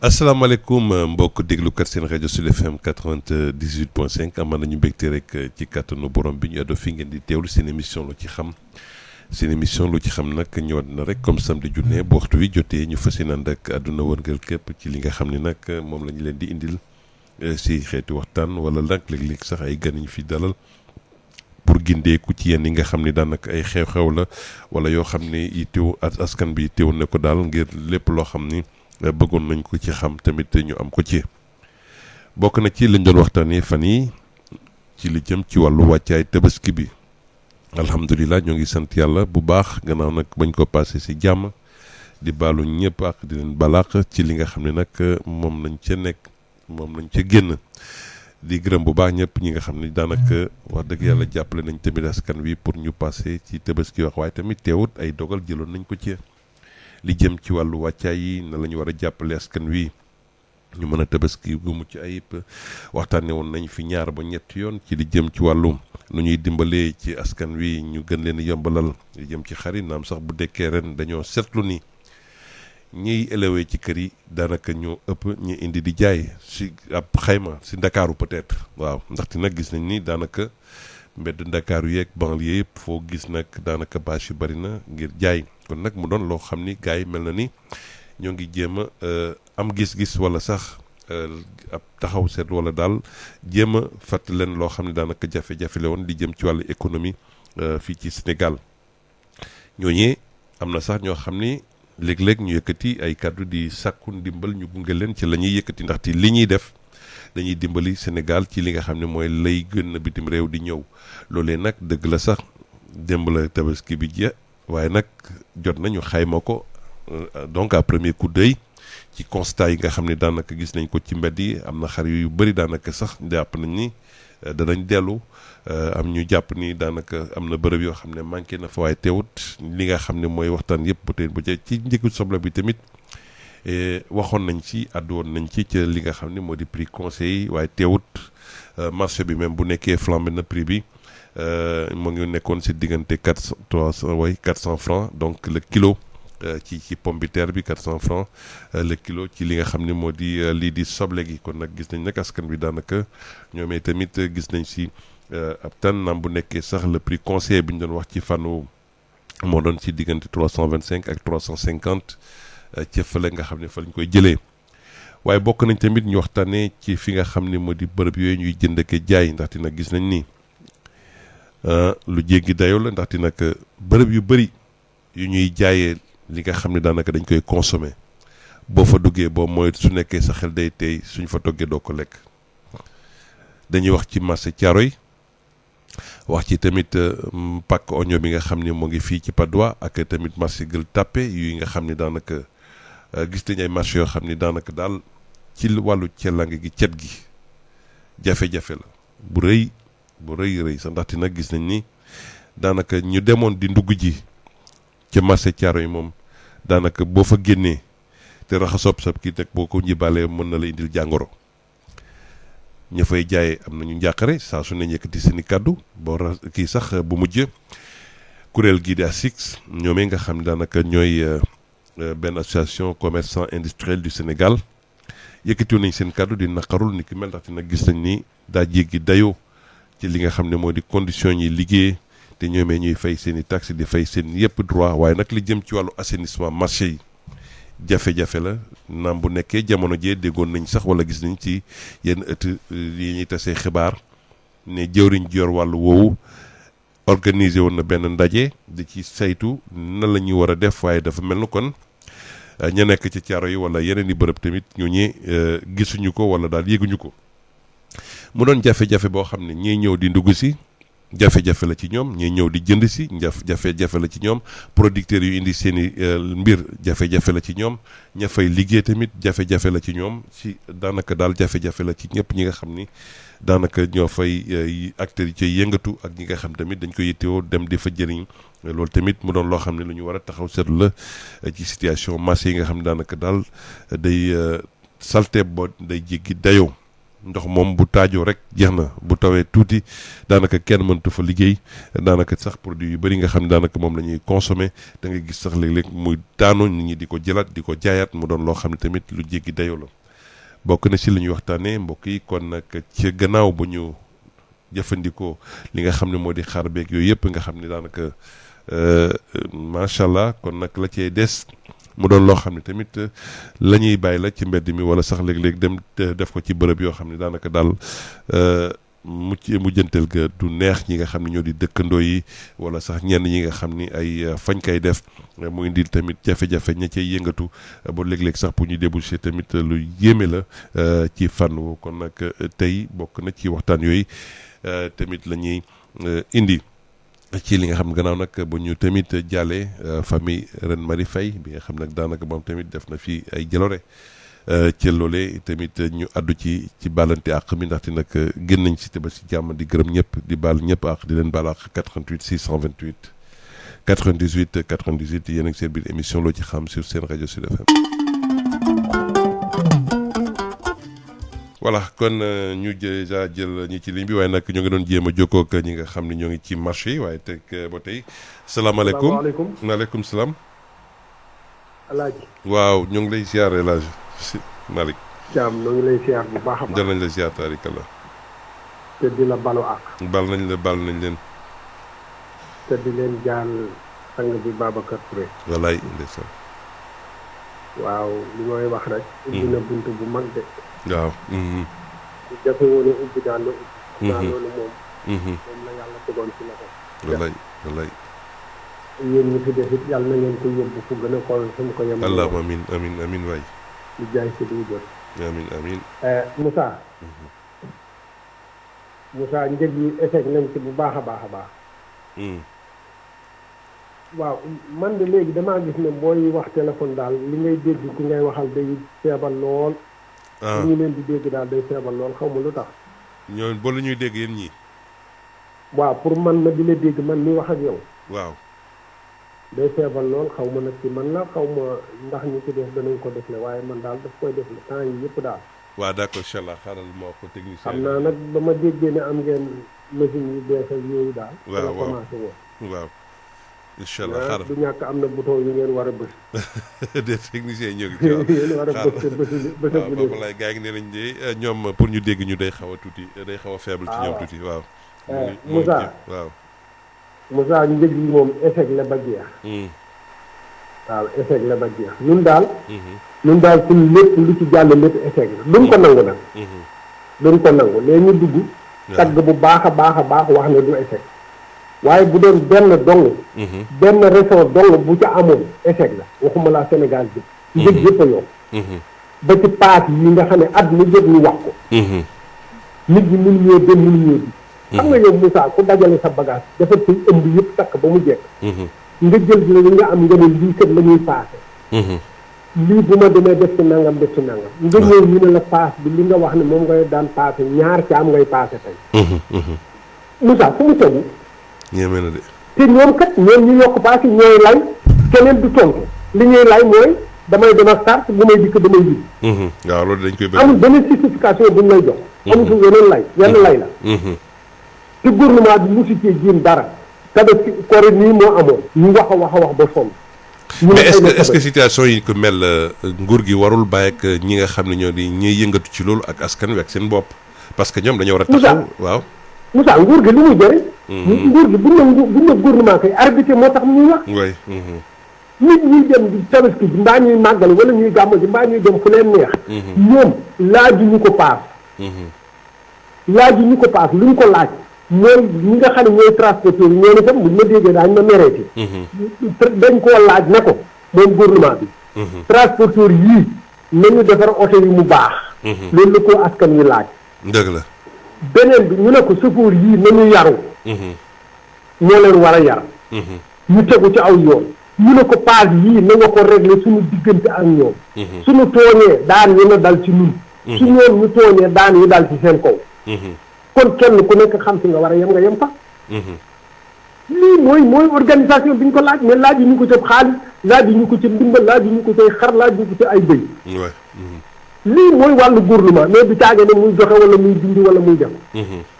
asalaamaaleykum mbokk déglukat seen rajo Sud FM 98.5 amaan nañu mbégte rek ci kàttanu borom bi ñu àddoo fi ngeen di teewlu seen émission lu ci xam seen émission lu ci xam nag ñëwaat na rek comme samedi junne bu waxtu wi jotee ñu fas yéene ànd ak àdduna wërngal képp ci li nga xam ni nag moom la ñu leen di indil si xeeti waxtaan wala nag léeg-léeg sax ay gan ñu fi dalal pour gindeeku ci yenn yi nga xam ni daanaka ay xew-xew la wala yoo xam ni yittewu askan bi yittewu na ko daal ngir lépp loo xam ni. bëggoon nañ ko ci xam tamit ñu am ko ci bokk na ci lañ doon waxtaanee fan yi ci li jëm ci wàllu wàccaay tabaski bi alhamdulilah ñoo ngi sant yàlla bu baax gannaaw nag bañ ko passé si jàmm di baalu ñëpp ak di leen balaax ci li nga xam ne nag moom nañ ca nekk moom nañ ca génn di gërëm bu baax ñëpp ñi nga xam ne daanaka wax dëgg yàlla jàppale nañ tamit askan wi pour ñu passé ci tabaski wax waaye tamit teewut ay dogal jëloon nañ ko ci li jëm ci wàllu wàccaay yi na la ñu war a jàppale askan wi ñu mën a tabaski gu mucc ayib waxtaanee woon nañ fi ñaar ba ñetti yoon ci li jëm ci wàllu nu ñuy dimbalee ci askan wi ñu gën leen yombalal li jëm ci xar yi naam sax bu dekkee ren dañoo seetlu ni ñiy élevé ci kër yi daanaka ñoo ëpp ñu indi di jaay si ab xayma si Ndakaaru peut-être waaw ndaxte nag gis nañ ni daanaka mbedd Ndakaaru yeeg banlieue yëpp foo gis nag daanaka bâche yu bari na ngir jaay. kon nag mu doon loo xam ni gars yi mel na ni ñoo ngi jéem a am gis-gis wala sax ab taxaw seet wala daal jéem a fàttali leen loo xam ne daanaka jafe-jafe la woon di jëm ci wàllu économie fii ci Sénégal ñooñee am na sax ñoo xam ni léeg-léeg ñu yëkkati ay kàddu di sàkku ndimbal ñu gunge leen ci la ñuy yëkkati ndaxte li ñuy def dañuy dimbali Sénégal ci li nga xam ne mooy lay gën bitim réew di ñëw loolee nag dëgg la sax démb la tabaski bi jeex. waaye nag jot nañu xayma ko donc à premier coup d'œil ci constat yi nga xam ne daanaka gis nañ ko ci mbedd yi am na xar yu bëri daanaka sax jàpp nañ ni danañ dellu am ñu jàpp ni daanaka am na bërëb yoo xam ne manqué na fa waaye teewut li nga xam ne mooy waxtaan yëpp bu tey bu ci njëgu soble bi tamit waxoon nañ ci àddu woon nañ ci li nga xam ne moo di prix conseil waaye teewut marché bi même bu nekkee flambé na prix bi. mu ngi nekkoon si diggante 400 francs donc le kilo ci pomme de terre bi 400 francs le kilo ci li nga xam ne moo di lii di soble gi kon nag gis nañ nag askan bi daanaka ñoomee tamit gis nañ si ab tan naam bu nekkee sax le prix conseiller bi ñu doon wax ci fànnu moo doon si diggante 325 ak 350 ca fële nga xam ne fa lañ koy jëlee waaye bokk nañ tamit ñu waxtaanee ci fi nga xam ne moo di bërëb yooyu ñuy jënd ak jaay ndaxte nag gis nañ ni lu jéggi dayoo la ndaxte nag bërëb yu bëri yu ñuy jaayee li nga xam ne daanaka dañ koy consommer boo fa duggee boo mooy su nekkee sa xel day tey suñ fa toggee doo ko lekk dañuy wax ci marché Thiaroye wax ci tamit pàkk oignon bi nga xam ne moo ngi fii ci Patte d'Oie ak tamit marché Gueule Tapée yi nga xam ne daanaka gis nañ ay marché yoo xam ne daanaka daal ci wàllu cellange gi cet gi jafe-jafe la bu rëy sax ndaxte nag gis nañ ni daanaka ñu demoon di ndugg ji ca marché Thiaroye yi moom daanaka boo fa génnee te raxasoob sab kii nag boo ko njibaalee mën na la indil jàngoro ña fay jaayee am nañu njàqare saa su ne yëkkati seen i kàddu kii sax bu mujj kuréel gii di ASICS ñoomee nga xam ne daanaka ñooy benn association commerçant industriel du Sénégal yëkkatiwoon nañ seen kàddu di naqarul ni ki mel ndaxte nag gis nañ ni daa jéggi dayoo ci li nga xam ne moo di condition yi liggéey te ñoomee ñuy fay seen i taxes di fay seen yëpp droit waaye nag li jëm ci wàllu assainissement marché yi jafe-jafe la naam bu nekkee jamono jee déggoon nañ sax wala gis nañ ci yenn ëtt yi ñuy tasee xibaar ne jëwriñ ji yor wàllu woowu organisé woon na benn ndaje di ci saytu nan la ñuy war a def waaye dafa mel ni kon ña nekk ci caaro yi wala yeneen i bërëb tamit ñooñee gisuñu ko wala daal yéguñu ko mu doon jafe-jafe boo xam ne ñiy ñëw di ndugg si jafe-jafe la ci ñoom ñiy ñëw di jënd si jafe-jafe la ci ñoom producteurs yu indi seen i mbir jafe-jafe la ci ñoom ña fay liggéey tamit jafe-jafe la ci ñoom si daanaka daal jafe-jafe la ci ñëpp ñi nga xam ni daanaka ñoo fay acteurs yi ci yëngatu ak ñi nga xam tamit dañ ko yittewoo dem di fa jëriñ loolu tamit mu doon loo xam ne lu ñu war a taxaw seetlu la ci situation marché yi nga xam ne daanaka daal day salte bo day jéggi dayoo ndox moom bu taajoo rek jeex na bu tawee tuuti daanaka kenn mënatu fa liggéey daanaka sax produit yu bëri nga xam ne daanaka moom la ñuy consommer da ngay gis sax léeg-léeg muy daanu nit ñi di ko jëlaat di ko jaayaat mu doon loo xam ne tamit lu jéggi dayoo la bokk na si li ñuy waxtaanee mbokk yi kon nag ci gannaaw bu ñu jëfandikoo li nga xam ne moo di xaar beeg yooyu yëpp nga xam ne daanaka macha allah kon nag la cay des mu doon loo xam ne tamit la ñuy bàyyi la ci mbedd mi wala sax léeg-léeg dem def ko ci bërëb yoo xam ne daanaka daal mu jënteel ga du neex ñi nga xam ne ñoo di dëkkandoo yi wala sax ñenn ñi nga xam ni ay fañ koy def mu indil tamit jafe-jafe ña cay yëngatu ba léeg-léeg sax pour ñu déboucher tamit lu yéeme la ci fànn woo kon nag tey bokk na ci waxtaan yooyu tamit la ñuy indi ci li nga xam gannaaw nag bu ñu tamit jàllee famille Reine Marie Faye bi nga xam nag daanaka moom tamit def na fi ay jaloore ci loolee tamit ñu addu ci baalante àq mi ndaxte nag génn nañ si te ba si jàmm di gërëm ñëpp di baal ñëpp àq di leen baal àq 88 628 98 98 yéen ak seen biir émission loo ci xam sur seen rajo Sud FM. voilà kon ñu déjà jël ñi ci ligne bi waaye nag ñoo ngi doon jéem a jokkoo ak ñi nga xam ne ñoo ngi ci marché yi waaye teg ba tey salaamaaleykum. maaleykum salaam. Alaaji. waaw ñoo ngi lay ziar El Hadj Malick. Thiam ñoo ngi lay ziar bu baax a baax. jël nañ la ziar taarikalla. te di la balu àq. bal nañ leen. te di leen jaal sang bi Babacar Touré. wallaay ndeysaan. waaw li may wax rek. ubbi na bunt bu mag de. waaw. bu jafe woon a ubbi daal la ubbi. naa loolu moom. moom la yàlla tegoon ci loxo. wallaay. yéen ñi fi def it yàlla na ngeen ko yóbbu fu gën a xool fu mu ko yemal. allahumma amiin waay. di jaay si du jot. amiin. Moussa njëg yi échec nañ ci bu baax a baax. waaw man de léegi damaa gis ne booy wax téléphone daal li ngay dégg ku ngay waxal day feebal lool. li ñu leen di dégg daal day feebal lool xaw ma lu tax. ñooñu ba lu ñuy dégg yéen ñii. waaw pour man ma di la dégg man mi wax ak yow. waaw. day feebal lool xaw ma nag ci man la xaw ma ndax ñu ci def danañ ko def le waaye man daal daf koy def le temps yi yëpp daal. waaw d'accord incha allah xaaral moo ko technicien. xam naa nag ba ma déggee ne am ngeen machine yu bees ak yooyu daal. waaw commencé woon. waaw. incha allah xaaral du ñàkk am na bouton yu ngeen war a bës. des techniciens ñoo ngi ci waaw yéen war a bës waaw boobu laay gars yi ne nañ de ñoom pour ñu dégg ñu day xaw a tuuti day xaw a faible ci ñoom tuuti waaw. Moussa njëg yi moom échec la ba jeex. waaw échec la ba jeex ñun daal suñ lépp lu ci jàll lépp échec la duñ ko nangu nag. duñ ko nangu léegi ñu dugg. tagg bu baax a baax wax ne du échec. waaye bu doon benn dong. benn région dong bu ca amoon échec la waxuma laa Sénégal bi. njëg yëpp a yokk. ba ci paas yi nga xam ne at mi jot ñu wax ko. nit ñi mënuñoo dem mënuñoo di. xam nga yow Moussa ku dajale sa bagage dafa koy ëmb yëpp takk ba mu jekk. nga jël bi li nga am nga ne lii kat la ñuy paase. lii bu ma demee def ci nangam. nga ñëw ñu ne la paas bi li nga wax ne moom ngay daan paase ñaar ca am ngay paase tey. Moussa fu mu tegu. ñeeme na de. te ñoom kat ñoom ñu yokk paas yi ñooy lay keneen du tontu li ñuy lay mooy damay dem ak sart bu may dikk damay yib. waaw loolu dañ koy bëgg. amul beneen justification bu ñu lay jox. amul fi yeneen lay yenn lay la. te gouvernement bi musu cee jéem dara. tabaski koor nii moo amoon. ñu wax ba sonn. mais est-ce que situation yi ko mel nguur gi warul bàyyi ak ñi nga xam ne ñoo di ñiy yëngatu ci loolu ak askan wi ak seen bopp parce que ñoom dañoo war a taxaw waaw. Moussa nguur gi li muy jëriñ. nguur gi buñ ne gouvernement koy arbitré moo tax ñuy wax. oui. nit ñuy dem di tabaski ji mbaa ñuy màggal wala ñuy gàmm ji mbaa ñuy dem fu leen neex. ñoom laajuñu ko paas. laajuñu ko paas luñ ko laaj. mooy ñi nga xam ne ñooy transporteur yi ñoo ne tam buñ ma déggee daañu ma mereeti. dañ koo laaj ne ko moom gouvernement bi. transporteur yii nañu defar oto yi mu baax. loolu la ko askan wi laaj. dëgg la. beneen bi ñu ne ko chauffeur yii nañu yaru. ñoo leen war a yar. ñu tegu ci aw yoon. ñu ne ko paas yii na nga ko régler suñu diggante ak ñoom. suñu tooñee daan yi na dal ci ñun. su ñoom ñu tooñee daan yi dal ci seen kaw. kon kenn ku nekk xam si nga war a yem nga yem fa. lii mooy organisation bi ñu ko laaj mais laaj yi ñu ko ca xaalis laaj yi ñu ko ca ndimbal laaj yi ñu ko ca xar laaj yi ñu ko ca ay bëy. lii mooy wàllu gouvernement mais du caage ne muy joxe wala muy dindi wala muy def.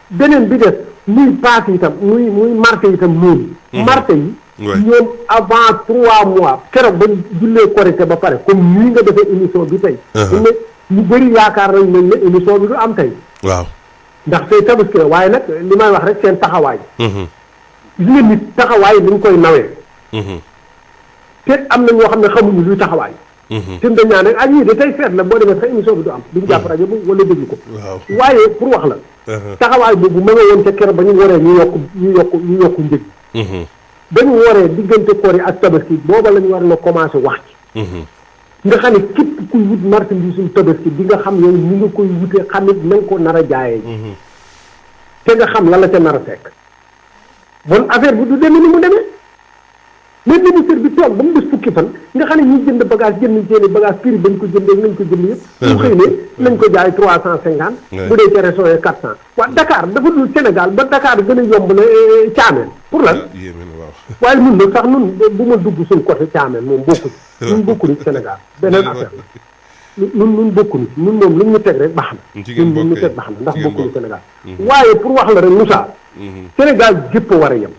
beneen bi des muy paas itam muy marché itam noonu. marché yi. ñoom avant 3 mois keroog ba jullee Korité ba pare comme nii nga defee émission bi tey. ñu bëri yaakaar nañ ne émission bi du am tey. waaw ndax tey tabaski la waaye nag li may wax rek seen taxawaay. gis nga nit taxawaay dañ koy nawee. te am na ñoo xam ne xamuñu luy taxawaay. te dañ naan rek ñii de tey feet la boo demee sax émission bi du am duñ jàpp rajo bi wala déglu ko. waaye pour wax la. taxawaay boobu ma nga woon ca keroog ba ñu waree ñu yokk njëg. ba ñu waree diggante koor yi ak tabaski booba la ñu war na commencé wax ci. nga xam ne képp kuy wut marchandise tabaski di nga xam yow ni nga koy wutee xam it na nga ko nar a jaayee. te nga xam la ca nar a fekk. bon affaire bi du demee ni mu demee mais ministère bi toog ba mu des fukki fan nga xam ne ñuy jënd bagage jënd seeni bagage prix bañ ko jëndee nañ ko jënd yëpp. bu xëy ne nañ ko jaay 350. bu dee ca région yi 400. waaw Dakar dafa dul Sénégal ba Dakar gën a yomb la Thiamène pour lan. waaye ñun nag sax ñun bu ma dugg suñ côté Thiamène moom bokkuñ. ñun bokkuñu Sénégal beneen affaire la. ñun bokkuñu ñun moom lu ñu teg rek baax na. ñun lu ñu teg baax na ndax bokkuñu Sénégal. waaye pour wax la rek Moussa. Sénégal gépp war a yem.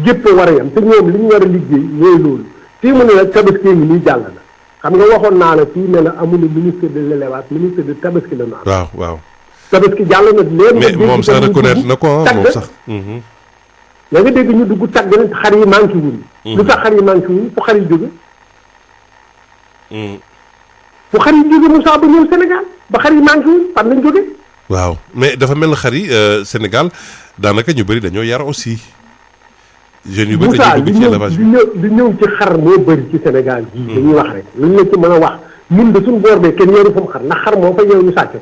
gépp war a yem te ñoom li ñu war a liggéey mooy loolu fii mu ne la tabaski ngi nii jàll na xam nga waxoon naa la fii ne la amul ministre de l'élevage ministre de tabaski la ñu am. waaw. tabaski jàll na léegi. mais moom sax reconnaître na ko moom sax. yaa nga dégg ñu dugg tagg na xar yi manqué wuñ. lu tax xar yi manqué wuñ fu xar yi jóge. fu xar yi jóge Moussa ba ñëw Sénégal ba xar yi manqué wuñ fan lañ jóge. waaw mais dafa mel na xar yi Sénégal daanaka ñu bëri dañoo yar aussi. jeunes yu bëri dañuy dugg ci élevage bi di ñëw ci xar moo bëri ci Sénégal gii. dañuy wax rek luñ la ci mën a wax ñun de suñu boor bee kenn yoru fa mu xar ndax xar moo fa yow ñu sàcc ko.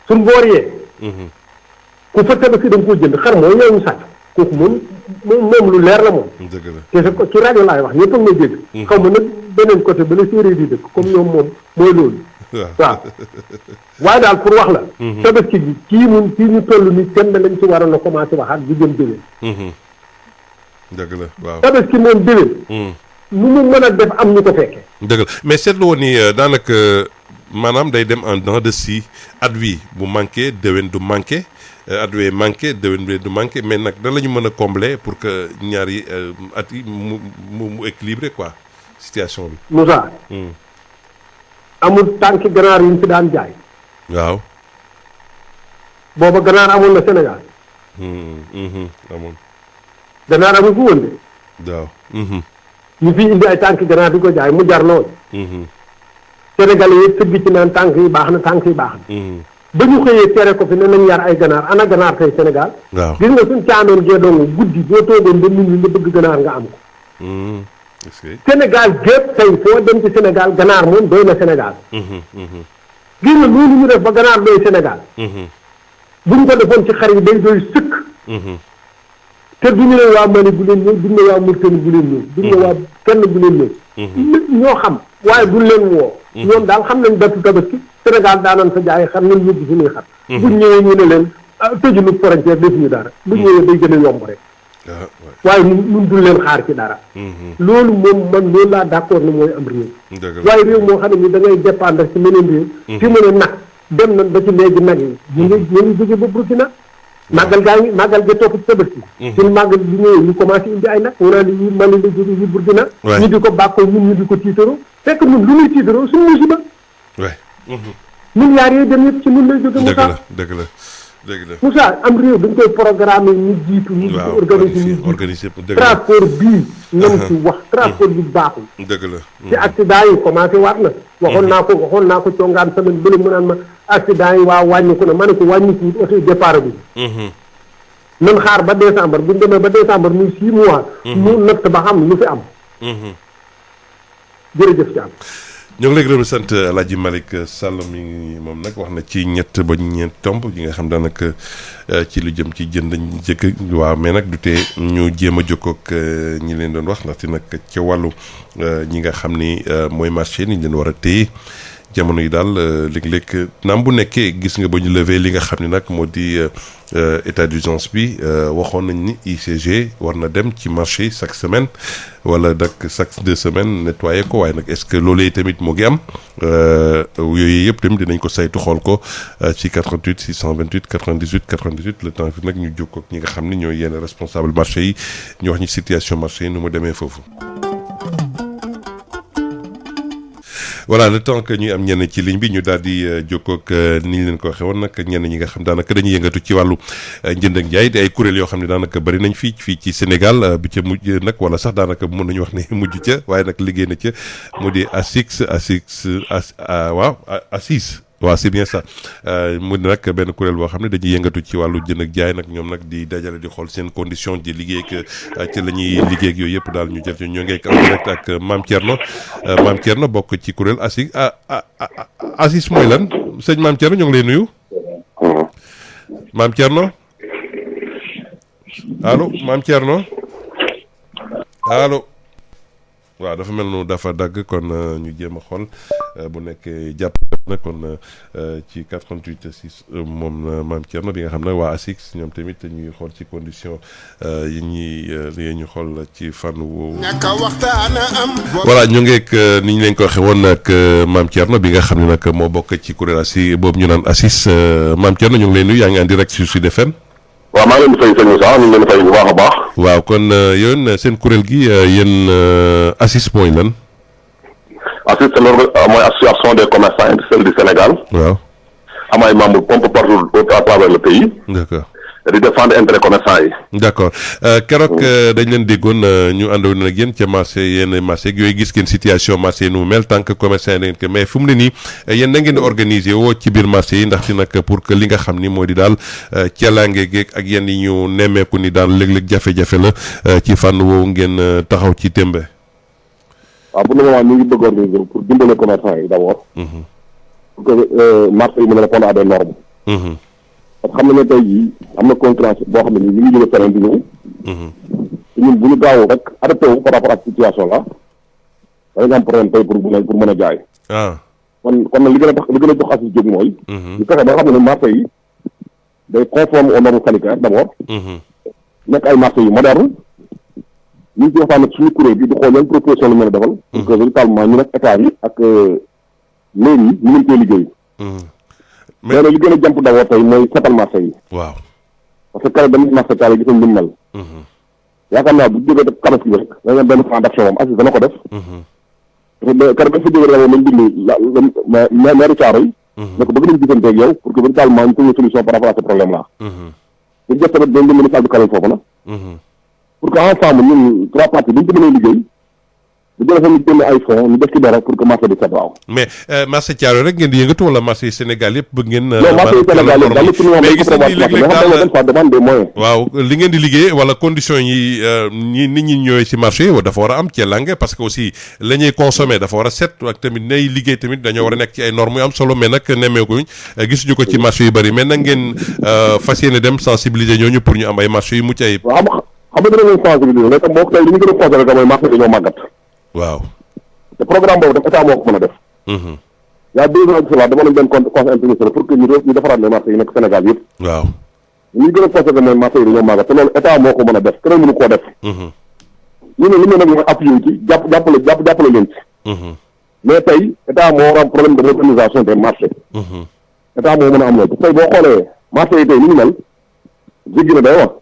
suñu boor yee. ku fa tabaski da nga koo jënd xar moo yow ñu sàcc kooku moom lu leer la moom. dëgg la te ci rajo laay wax ñëpp a may dégg. xaw ma nag beneen côté ba la séeréer di dëkk comme ñoom moom mooy loolu. waaw waaye daal pour wax la. tabaski bi kii ñu toll nii kenn lañ ci waroon a commencé waxaat di jëm déwén. dëgg la waaw tabaski moom déwén. nu mu mën a def am ñu ko fekkee. dëgg la mais seetlu woon ni daanaka maanaam day dem en dents de scie at wi bu manqué déwén du manqué at wee manqué déwén bi du manqué mais nag da la ñu mën a combler pour que ñaari at yi mu équilibré quoi situation bi. Moussa. amul tànki ganaar yu ñu fi daan jaay. waaw. booba ganaar amul na Sénégal. amul. ganaar amul fu woon de. waaw. ñu fi indi ay tànki ganaar di ko jaay mu jar lool. Sénégal yëpp sëgg ci naan tànk yi baax na tànk yi baax na. ba ñu xëyee tere ko fi ne nañ yar ay ganaar ana ganaar tey Sénégal. waaw gis nga suñ Thiamène gee doon guddi boo toogoon ba nit ñi nga bëgg ganaar nga am ko. Sénégal gépp tey foo dem ci Sénégal ganaar moom doy na Sénégal. gis nga loolu ñu def ba ganaar doy Sénégal. buñ ko defoon ci xar yi day doy sëkk. te duñu ne waa Mali bu leen ñëw duñu ne waa Mauritanie bu leen ñëw. duñu ne waa kenn bu leen ñëw. nit ñoo xam waaye duñ leen woo. ñoom daal xam nañ datu tabaski Sénégal daanoon fa jaay xar nañ yóbbu suñuy xar. buñ ñëwee ñu ne leen tëjuñu frontière defuñu dara. buñ ñëwee day gën a yomb rek. waaye ñun duñ leen xaar ci dara. loolu moom man loolu laa d'accord ne mooy am réew. waaye réew moo xam ne ni da ngay dépendre ci meneen réew. fi mu ne nag dem nañ ba ci léegi nag yi. ñu ngi jóge ba Burkina. màggal ga topp ci tabaski. suñu màggal bi ñëwee ñu commencé indi ay nag mu naan yi Mali la jóge yi Burkina. ñu di ko bàkkoo ñun ñu di ko tiitaroo. fekk ñun lu ñuy tiitaroo suñu musiba. milliards yooyu dem yëpp ci ñun lay jóge. dëgg la. Moussa am réew dañ koy programme ñu jiitu. ñu di ko organiser transport bii. nañ ci wax transport bi baaxul. dëgg la. ci accident yi commencé waat na. waxoon naa ko congaan semaine bële mu naan ma accident yi waaw wàññiku na ma ne ko wàññiku oto yi départ bi. nan xaar ba décembre bu ñu demee ba décembre muy 6 mois. ñu natt ba xam lu fi am. jërëjëf ci am. ñoo ngi lay gërëm sant El Hadj Malick Sall mi moom nag wax na ci ñett ba ñeent tomb yi nga xam daanaka ci lu jëm ci jënd njëkk waaw mais nag du tee ñu jéem a jokkoo ak ñi leen doon wax ndaxte nag ca wàllu ñi nga xam ni mooy marché ni ñu leen war a téye jamono yi daal léeg-léeg naam bu nekkee gis nga ba ñu lever li nga xam ne nag moo di état d'urgence bi waxoon nañ ni ICG war na dem ci marché yi chaque semaine wala nag chaque 2 semaines nettoyer ko waaye nag est-ce que loolee tamit moo ngi am yooyu yëpp tamit dinañ ko saytu xool ko ci 88 628 98 98 le temps que nag ñu jóg ak ñi nga xam ne ñooy yenn responsable marché yi ñu wax ñi situation marché yi nu mu demee foofu. voilà le temps que ñuy am ñenn ci ligne bi ñu daal di jokkoo ak ni ñu leen ko waxee woon nag ñenn ñi nga xam daanaka dañuy yëngatu ci wàllu njënd ak njaay di ay kuréel yoo xam ne daanaka bëri nañ fii ci Sénégal bi ca mujj nag wala sax daanaka mën nañu wax ne mujj ca waaye nag liggéey na ca mu di ASICS waaw c'est bien ça mu ne nag benn kuréel boo xam ne dañuy yëngatu ci wàllu jënd ak jaay nag ñoom nag di dajale di xool seen condition di liggéey ak ci la ñuy liggéey ak yooyu yëpp daal ñu jël ci ñoo ngi am direct ak Mame Thierno bokk ci kuréel ASICS mooy lan sëñ Mame Thierno ñoo ngi lay nuyu. Mame Thierno allo Mame Thierno allo. waaw dafa mel noonu dafa dagg kon ñu jéem a xool bu nekkee jàpp na kon ci 88 6 moom Mame Thierno bi nga xam ne waa ASICS ñoom tamit ñuy xool ci condition yi ñu xool ci fànn woowu. voilà ñu ngeek ni ñu leen ko waxee woon nag Mame Thierno bi nga xam ne nag moo bokk ci kuréel ASICS boobu ñu naan ASICS Mame Thierno ñu ngi lay nuyu yaa ngi en direct sur Sud FM. waaw maa ngi leen di fay sëñ Moussa ñu ngi leen di fay bu baax a baax. waaw kon yéen seen kuréel gi yéen ASICS mooy lan. ASICS mooy association des commerçants industriels du Sénégal. waaw am ay membres un peu partout à travers le pays. d'accord. di défendre intérêt commerçant yi. d'accord keroog dañ leen déggoon ñu àndoon ak yéen ca marché yenn marché yooyu gis ngeen situation marché yi nu mu mel tant que commerçant yi da ngeen ko mais fu mu ne nii yéen da ngeen di organiser woo ci biir marché yi ndaxte nag pour que li nga xam ni moo di daal ceelaange geeg ak yenn yi ñu nemmeeku ni daal léeg-léeg jafe-jafe la ci fànn woowu ngeen taxaw ci tembe. waaw pour le moment ñu ngi bëgg organiser pour dimbale commerçant yi d'abord. pour que marché yi mën a répondre à des normes. parce que xam na ne tey jii am na concurrence boo xam ne nii ñu ngi jóge feneen di ñëw. te ñun bu ñu gaawoo rek adapté wu par rapport ak situation là dañu am problème tey pour mën a jaay. kon nag li gën a tax li gën a jox ASICS jóg mooy. ñu fexe ba nga xam ne marché yi day conforme aux normes sanitaires d'abord. nekk ay marché yu moderne ñu ngi ci waxtaan ak suñu kuréel bi di xool yan proposition la mën a defal. pour que véritablement ñu nekk état yi ak mairie yi ñu ngi koy liggéey. mais li gën a jàmp d'abord tey mooy setal marché yi. waaw parce que keroog dañuy marché taal yi gis nañ ni mu mel. yaakaar naa bu jógee def Tabaski bi rek dañu benn plan d'action moom ASICS dana ko def. parce que keroog dañ fa jógee d'abord nañ bind maire Thiaroye yi. ne ko bëgg nañu gisanteeg yow pour que véritablement ñu trouver solution par rapport à ce problème là. ñu jot tamit dañ leen mën a sàllu karal foofu na. pour que ensemble ñun 3 parties bu ñu ko mënee liggéey. bu jëlee fa ñu génne ay fonds ñu def ci dara pour que marché bi set waaw. mais marché Thiaroye rek ngeen di yëngatu wala marché Sénégal yëpp bëgg ngeen. non marché Sénégal yëpp daal lépp lu mais gis nañ ni léeg-léeg daal ça demande des moyens. waaw li ngeen di liggéey wala conditions yi nit ñi ñëwee ci marché yi dafa war a am ci langue parce que aussi la ñuy consommer dafa war a set ak tamit nay liggéey tamit dañoo war a nekk ci ay normes yu am solo mais nag nemmeekuñ gisuñu ko ci marché yu bëri mais nag ngeen fas yéene dem sensibiliser ñooñu pour ñu am ay marché yu mucc ayib. waaw xam nga dina leen sensibiliser mais tam moo tey li ñu gën a considéré mooy marché dañoo màggat. waaw. te programme boobu daf état moo ko mën a def. y a 2 ans de cela dama leen benn conseil interministériel pour que ñu defaraat les marchés yi nekk Sénégal yëpp. waaw li ñu gën a constaté mooy marché yi dañoo màggat te loolu état moo ko mën a def keneen mënu koo def. ñu ne li ñu nag mooy appui ci jàppale leen ci. mais tey état moo war a am problème de modernisation des marchés. état moo mën a am loolu te tey boo xoolee marché yi tey ni ñu mel jéggi na day wax.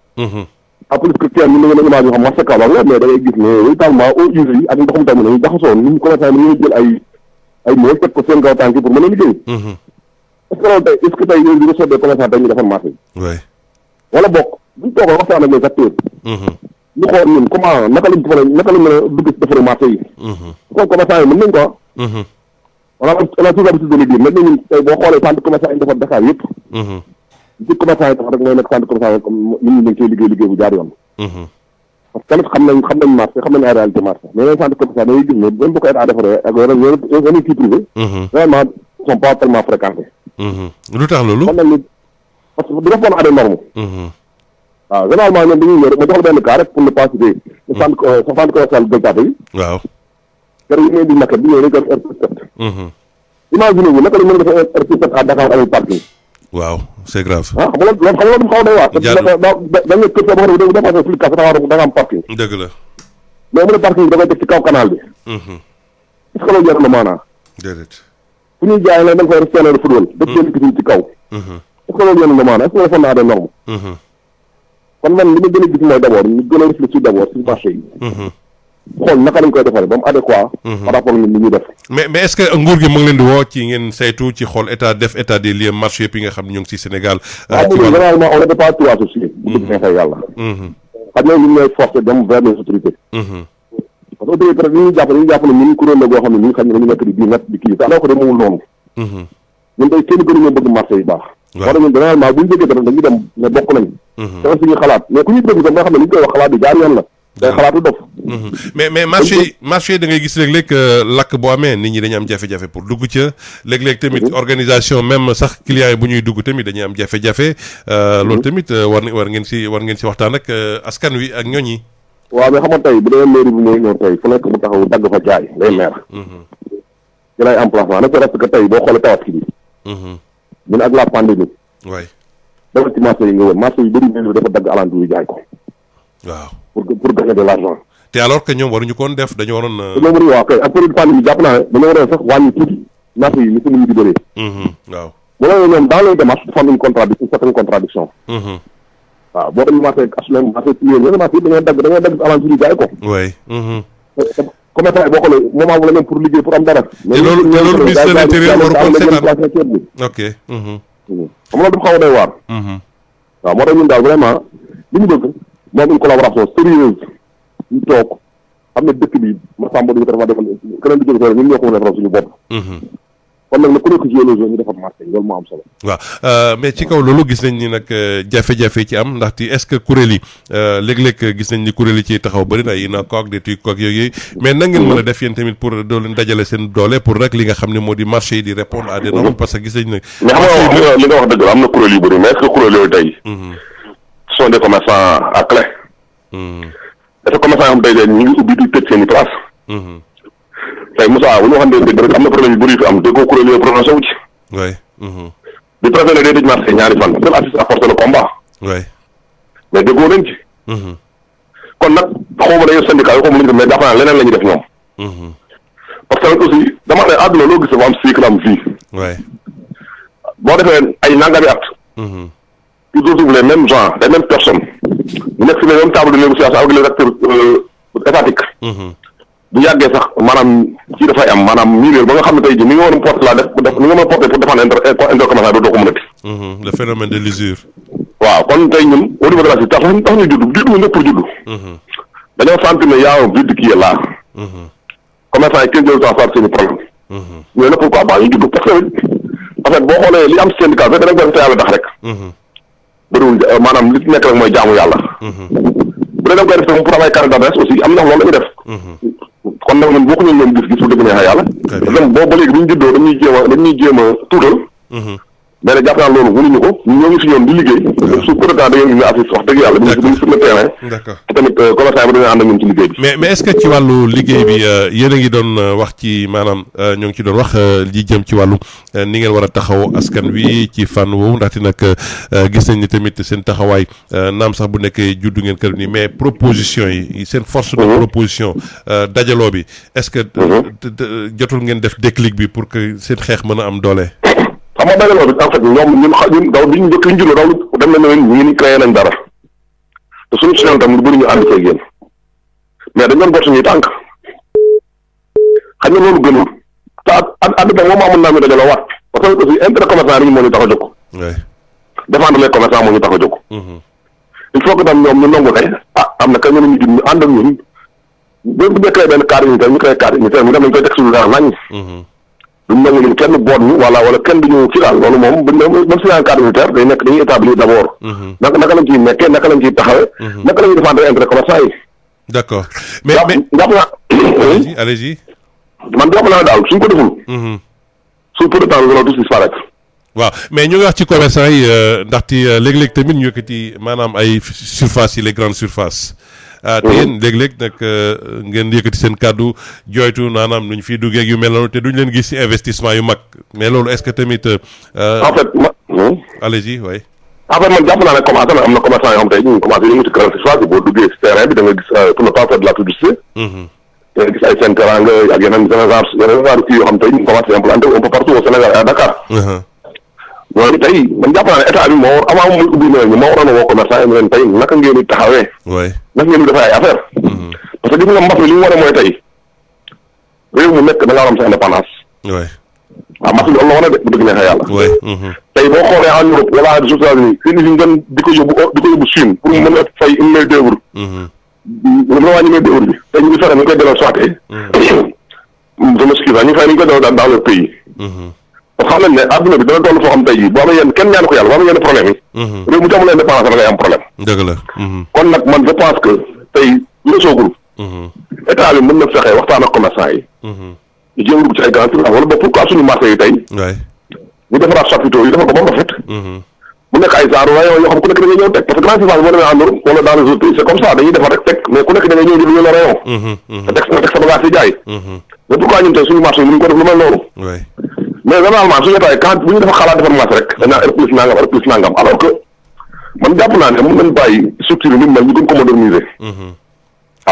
à plus que kenn mën na image yoo xam marché Kaolack la mais da ngay gis ne véritablement eaux usées yi ak ndoxum tamit nañu jaxasoo ni ñu commencé ni ñuy jël ay mooy teg ko seen kaw tànk pour mën a liggéey. est-ce que loolu tey est-ce que tey yéen di réseau des commerçants tey ñu defar marché yi. wala bokk buñ toogoo waxtaan ak les acteurs. ñu xool ñun comment naka lañ mën a dugg ci defaru marché yi. kon commerçant yi mën nañ ko on a toujours l'habitude de le dire maintenant ñun tey boo xoolee centre commerçant yi defar Dakar yëpp. ci commerçant yi tax rek mooy nekk centre commerçant yi comme nit ñi dañ koy liggéey bu jaar yoon. parce que tamit xam nañ marché xam nañ ay réalité marché mais les centres commerçant dañuy gis ne même bu ko état defaree ak yeneen kii privé vraiment ils sont pas tellement fréquentés. lu tax loolu. kon nag ni parce que du répondre à des normes. waaw généralement ñoom dañuy ñëw rek ma jox la benn cas rek pour ne pas citer. centre commercial Gueule Tapée yi. waaw. keroog yi ngeen di maquette bi ñëw dañ ko def R+7. imaginez-vous naka la mën a defee R7 à Dakar avec parking. waaw c'est grave. ah xam nga loolu du xaw a doy waar. da nga kër sa boo xam ne dafa plus de 4 ans da nga am parking. dëgg la. mais mu ne parking bi da koy teg ci kaw canal bi. est-ce que loolu jar na maanaa. déedéet. fu ñuy jaay nag da nga fay def terrain de football. def seen piscine ci kaw. est-ce que loolu jar na maanaa est-ce que loolu fond naa des normes. kon man li ma gën a gis mooy d'abord ñu gën a réfléchir d'abord ci marché yi. xool naka lañ koy defaree ba mu adéquat. par rapport ak ñun ñuy def. mais est-ce que nguur gi mu ngi leen di woo ci ngeen saytu ci xool état des lieux marché yëpp yi nga xam ne ñu ngi ci Sénégal. ci wàllu généralement on n'était pas trop associé. bu dëgg neexee yàlla. xam nga ñu ñooy forcé dem vers les autorités. parce que autorité peut-être li ñuy jàpp ne ñun kuréel la goo xam ne ñu ngi xam ne dañu nekk di bii di kii te alors que demewul noonu. ñun tey kenn gënu ñoo bëgg marché yi baax. waaw ñun généralement bu ñu déggee dara dañuy dem ne bokk nañ. te aussi ñu xalaat mais ku ñuy dégg sax nga xam ne li ñu koy wax xalaat bi jaar yoon la. day xalaatu dof. mais marché yi da ngay gis léeg-léeg lakk boo amee nit ñi dañu am jafe-jafe pour dugg ca léeg-léeg tamit organisation même sax clients yi bu ñuy dugg tamit dañuy am jafe-jafe. loolu tamit war ngeen si waxtaan ak askan wi ak ñooñ yi. waaw mais xam nga tey bu dee mairie bi mooy ñëw tey fu nekk mu taxaw dagg fa jaay day maire. jël ay emplacement ne serait-ce que tey boo xoolee tawaski bi. ñun ak la pandémie. waay. dafa ci marché yi nga wër marché yu bëri mairie bi dafa dagg alentour yi jaay ko. waaw. pour gagner de l'argent. te alors que ñoom waruñu koon def dañu waroon. dañoo war a waaw kay ak période pandémie jàpp naa ne dañoo war a sax wàññi tuuti marché yi ni ko nit ñi di bëree. waaw. bu loolu ñoom dans les démarches dafa am une certaine contradiction. waaw boo demee marché HLM marché Tilène yeneen marché yi dañoo dagg alentour yi jaay ko. oui. commerçant yi boo xoolee moment bu la même pour liggéey pour am dara. te loolu ministre de l'Intérieur waru ko seetaan. ok. xam nga dafa xaw a doy waar. waaw moo tax ñun daal vraiment li ñu bëgg moom une collaboration sérieuse ñu toog xam ne dëkk bi Massamba dañu ko dafa defal keneen di jóge fële ñun ñoo ko mën a defaral suñu bopp. kon nag na ku nekk ci yéen ñu defar marché loolu moo am solo. waaw mais ci kaw loolu gis nañ ni nag jafe-jafe ci am ndaxte est-ce que kuréel yi léeg-léeg gis nañ ni kuréel yi ciy taxaw bëri na ay INACOC des TUCOC yooyu mais na ngeen mën a def yéen tamit pour doo leen dajale seen doole pour rek li nga xam ne moo di marché yi di répondre à des normes parce que gis nañ ne. mais xam nga li nga wax dëgg la am na kuréel yu bëri mais est-ce que kuréel yooyu tey. ce sont des commerçants à clé. est-ce que commerçants yoo xam tey de ñu ngi ubbi di tëj seen i place. tey Moussa bu ñu waxante dëgg rek am na problème yu bëri yu fi am déggoo kuréel yooyu prononcé wu ci. oui. di préfet ne day tëj marché ñaari fan seul assiste à porter le combat. oui. mais déggoo leen ci. kon nag xaw ma dañoo syndicat yi xaw ma lu ñu def mais jàpp naa leneen la ñuy def ñoom. parce que aussi dama ne àdduna loo gis dafa am cycle am vie. oui. boo defee ay nangami at. ils retrouvent les mêmes gens les mêmes personnes ñu nekk si les mêmes table de négociation avec les acteurs étatiques. bu yàggee sax maanaam ci dafay am maanaam milieu ba nga xam ne tey jii ni nga war a porter la def ni nga mën a porter pour défendre intercommercial doo ko mënati. le phénomène de l'usure. waaw kon tey ñun au niveau de la cité tax ñu judd ñu ñëpp pour judd. dañoo sentir ne y a un vide qui est là. commerçant yi kenn jël temps faire seen problème. ñu ne pourquoi pas ñu judd parce que en fait boo xoolee li am syndicat fekk da nga ko def te yàlla tax rek. bëriwul maanaam li ci nekk rek mooy jaamu yàlla. bu dee da nga koy def tam pour am ay carnet d'adresse aussi am na loolu la ñuy def. kon nag ñun bokkuñu ñoom gis-gis bu dëgg neexee yàlla. dem boobu ba léegi bu ñu juddoo dañuy jéem a tuutal. mais nag jàpp naa loolu mënuñu ko ñoo ngi si ñoom di liggéey. su peu de temps da ngeen ñu assist wax dëgg yàlla. ñu ngi sur le terrain. d'accord te tamit commerçant yi dañoo ànd ak ñun ci liggéey bi. mais est-ce que ci wàllu liggéey bi yéen a ngi doon wax ci maanaam ñoo ngi ci doon wax li jëm ci wàllu ni ngeen war a taxaw askan wi ci fànn woowu ndaxte nag gis nañ ni tamit seen taxawaay naam sax bu nekkee juddu ngeen kër ni mais proposition yi seen force de proposition dajaloo bi est-ce que jotul ngeen def déclic bi pour que seen xeex mën a am doole. xam nga dajaloo bi en fait ñun daw bi ñu njëkk ñu juddoo daw dem nañ ne ñu ngi ni créé nañ dara te suñu si tam lu bëri ñu ànd ceeg yéen mais dañ doon bot suñuy tànk xam nga loolu gënul te àdduna moom amoon naa ñu dajaloo waat parce que aussi intérêt commerçant yi moo ñu tax a jóg. défendre les commerçants moo ñu tax a jóg. il faut que tam ñoom ñu nangu ne am na kañ ñu judd ñu ànd ak ñun bu ñu créé benn cadre unitaire ñu créé cadre unitaire mu dem nañ koy teg suñu dara nañ. duñ nangu ñun kenn boot ñu wala kenn duñu ci daal loolu moom même si cadre unitaire day nekk dañuy établir d'abord. naka lañ ciy nekkee naka lañ ciy taxawee. naka la ñuy défendre intérêt commerçant yi. d'accord mais jàpp naa. allez-y. man jàpp naa daal suñ ko deful. suñ peu de temps loolu tous disparaître. waaw mais ñu ngi wax ci commerçant yi ndaxte léeg-léeg tamit ñu yëkkati maanaam ay surfaces yi les grandes surfaces te yéen léeg-léeg nag ngeen yëkkati seen kàddu jooytu naanaam nuñ fiy duggee yu mel noonu te duñ leen gis ci investissement yu mag mais loolu est-ce que tamit. en fait allez-y waay. en fait man jàpp naa ne commencé na am na commerçant yoo xam tey ñu ngi commencé yëngu ci grande surface boo duggee ci terrain bi da nga gis pour ne pas faire de la publicité. da nga gis ay Sen Teranga ak yeneen genre kii yoo xam tey ñu ngi commencé implanté un peu partout au Sénégal et à Dakar. loolu tey man jàpp naa ne état bi moo war avant muy ubbi nawet bi moo waroon a woo commerçant yi leen tey naka ngeen di taxawee. waay naka ngeen di defee ay affaire parce que gis nga mbas mi li mu war a mooy tey réew mu nekk da ngaa am sa indépendance. waay waaw mbas mi loolu la war a de bu dëgg neexee yàlla. waay. tey boo xoolee en Europe wala aux États-Unis seen usine ngeen di ko yóbbu Chine pour mu mën a fay une main d'œuvre. vraiment wàññi main d'œuvre bi tey ñu ngi fexe ñu koy delloo soité. je m'excuse ñu fay ñu koy delloo dans leur pays. parce que xam nañ ne adduna bi dana toll foo xam tey jii boo amee yenn kenn ñaanu ko yàlla boo amee yenn problème yi. réew mu amul indépendance da ngay am problème. dëgg la. kon nag man je pense que tey lu soogul. état bi mën na fexe waxtaan ak commerçant yi. ñu jéem a dugg ci ay grandes surfaces wala boog pourquoi suñu marché yi tey. waay. ñu defaraat chapiteaux yi defar ko ba mu rafet. mu nekk ay genre waaye yoo xam ku nekk da ngay ñëw teg parce que grande surface boo demee en Europe wala dans les autres pays c'est comme ça dañuy defar rek teg mais ku nekk da ngay ñëw jël la rayon. te teg sa bagage yi jaay. mais pourquoi ñun tey suñu marché yi mënuñ ko def lu mel noonu. waay. mais généralement suñu état yi quand bu ñu dafa xalaat defar marché rek dañ naan plus nangam plus nangam alors que man jàpp naa ne mën nañ bàyyi structure yi ni mu mel ñu gën ko moderniser.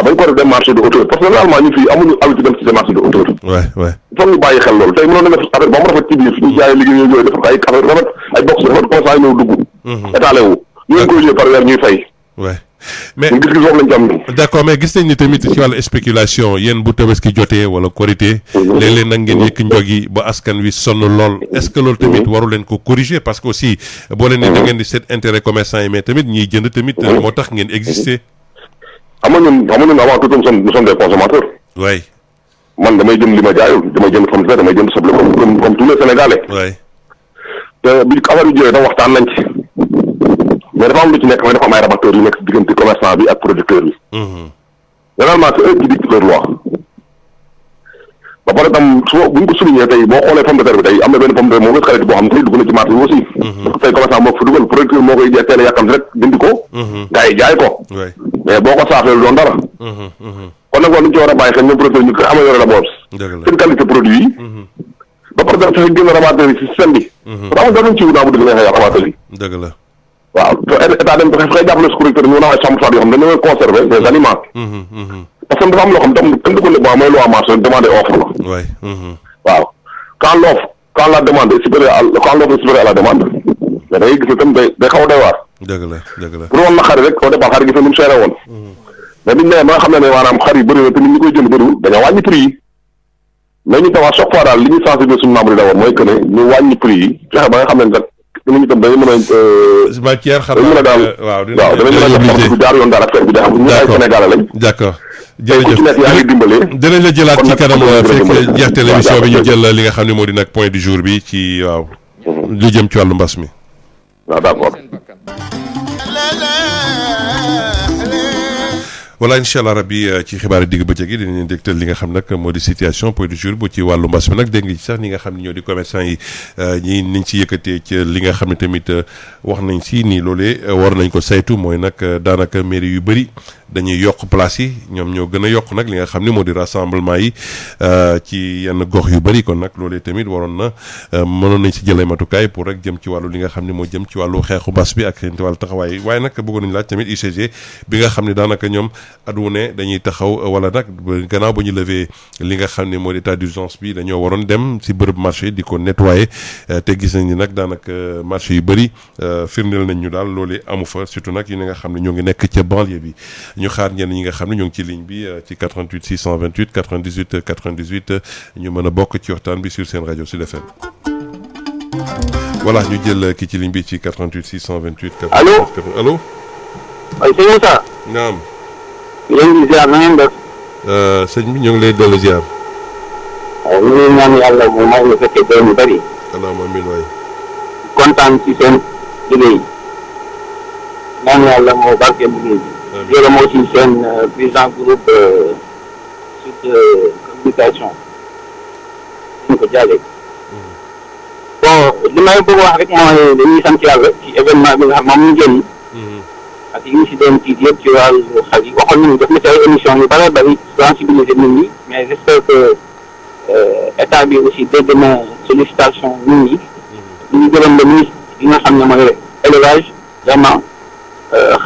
bañ ko def des marchés de hauteur parce que généralement ñu fii amuñu habitude dem ci des marchés de hauteur. waay waay. il faut ñu bàyyi xel loolu tey mënoon na def affaire ba mu rafet ci biir ñu jaayee liggéey yooyu defar ko ay affaire rafet ay box rafet commencé ñëw dugg. étalé wu ñu ngi koy jëlee par weer ñuy fay. waay mais ñu gis-gis boobu lañ ci am ñun. d'accord mais gis nañ ni tamit ci wàllu spéculation yéen bu tabaski jotee wala korité léeg-léeg nag ngeen yëkk njog yi ba askan wi sonn lool est-ce que loolu tamit waru leen ko corriger parce que aussi boo leen ne da ngeen di seet intérêt commerçant yi mais tamit ñiy jënd tamit moo tax ngeen exister. xam nga ñun avant tout nous sommes des consommateurs. waay. man damay jënd li ma jaayul damay jënd comme ça damay jënd soble comme tous les Sénégalais. waay. te bi affaire bi jëlee da waxtaan nañ ci mais dafa am lu ci nekk mooy dafa am ay rabatteurs yu nekk ci diggante commerçant bi ak producteur bi. généralement c'est eux qui dictent leur loi. ba pare tam su bu ñu ko souligné tey boo xoolee pomme de terre bi tey am na benn pomme de terre moo gës qualité boo xam ne dugg na ci marché bi aussi. parce que tey commerçant moo ko fa dugal producteur moo koy teel a yàkkam rek dindi ko. gars yi jaay ko. mais boo ko saafee doon dara. kon nag loolu ñu ci war a bàyyi xel ñoom producteur ñu koy amélioré d'abord seen qualité produit yi. ba pare dafa fexe génn rabatteur yi si système bi. parce que amul dara ci naa bu dëgg neexee rabatteur yi. dëgg la. waaw te état dem fexe jàppale su producteur ñu mën a ay chambre yoo xam ne dañoo conserver des aliments. parce que dafa am loo xam tam kenn du ko lépp mooy loi marché demande et offre la. waay. waaw quand la demande est supérieure quand l'offre est supérieure à la demande mais da ngay gis ne tam day xaw a doy waar. dëgg la dëgg la. pour woon na xar rek au départ xar yi gis na ni mu seere woon. mais biñ nee ba nga xam ne maanaam xar yi bëri na te nit ñi koy jënd bëriwul dañoo wàññi prix yi mais ñu tam à chaque fois daal li ñu sensibiliser suñu membre yi d'abord mooy que ne ñu wàññi prix yi fexe ba nga xam ne nag ñu tam dañu mën a. matière xam dañu mën a daal waaw danañu mën a def bu jaar yoon daal affaire bi day xam ñu ay Sénégalais lañ. d'accord jërëjëf ku ci nekk yaa ngi dimbalee. dinañ la jëlaat ci kanam fekk jeexte l'émission bi ñu jël li nga xam ne moo di nag point du jour bi ci waaw. lu jëm ci wàllu mbas mi. waaw d'accord. voilà incha allah rabbi ci xibaari digg bëccëg yi dinañ leen dégtal li nga xam nag moo di situation point du jour bu ci wàllu mbas mi nag dégg nga ci sax ñi nga xam ne ñoo di commerçant yi ñi nañ ci yëkkatee ci li nga xam ne tamit wax nañ si nii loolee war nañ ko saytu mooy nag daanaka mairie yu bëri dañuy yokk place yi ñoom ñoo gën a yokk nag li nga xam ne moo di rassemblement yi ci yenn gox yu bëri kon nag loolee tamit waroon na mënoon nañ si jëlee matukaay pour rek jëm ci wàllu li nga xam ne moo jëm ci wàllu xeexu mbas bi ak ci wàllu taxawaay waaye nag bëggoon nañu laaj tamit UCG bi nga xam ne daanaka ñoom at wu ne dañuy taxaw wala nag gannaaw ba ñu lever li nga xam ne moo di état d'urgence bi dañoo waroon dem si bërëb marché di ko nettoyer te gis nañ ni nag daanaka marché yu bëri firndeel nañ ñu daal loolee amu fa surtout nag yi nga xam ne ñoo ngi nekk ca banlieue bi ñu xaar ñenn ñi nga xam ne ñoo ngi ci ligne bi ci 88 628 98 98 ñu mën a bokk ci waxtaan bi sur seen rajo Sud FM. voilà ñu jël ki ci ligne bi ci 88 628. allo allo. waaye sëñ Moussa. naam. yéen ngi ziar na ngeen def. sëñ bi ñu ngi lay dellu ziar. waaw ñu ngi ñaan yàlla mu may ñu fekkee doon yu bëri. allahumma amiin waay. kontaan ci seen liggéey. ñaan yàlla moo barkeel liggéey bi. gërëm aussi seen président groupe sud communication. ñu ko jàllee. bon li may bëgg wax rek mooy dañuy sant yàlla ci événement bi nga xam moom ñu génn. ak yi ñu si doon tiit yëpp ci wàllu xel yi waxoon nañu def na ci ay émission yu bare bari sensibiliser nit ñi mais j'espère que état bi aussi dégg na sollicitation nit ñi. ñu gërëm le ministre yi nga xam ne mooy élevage vraiment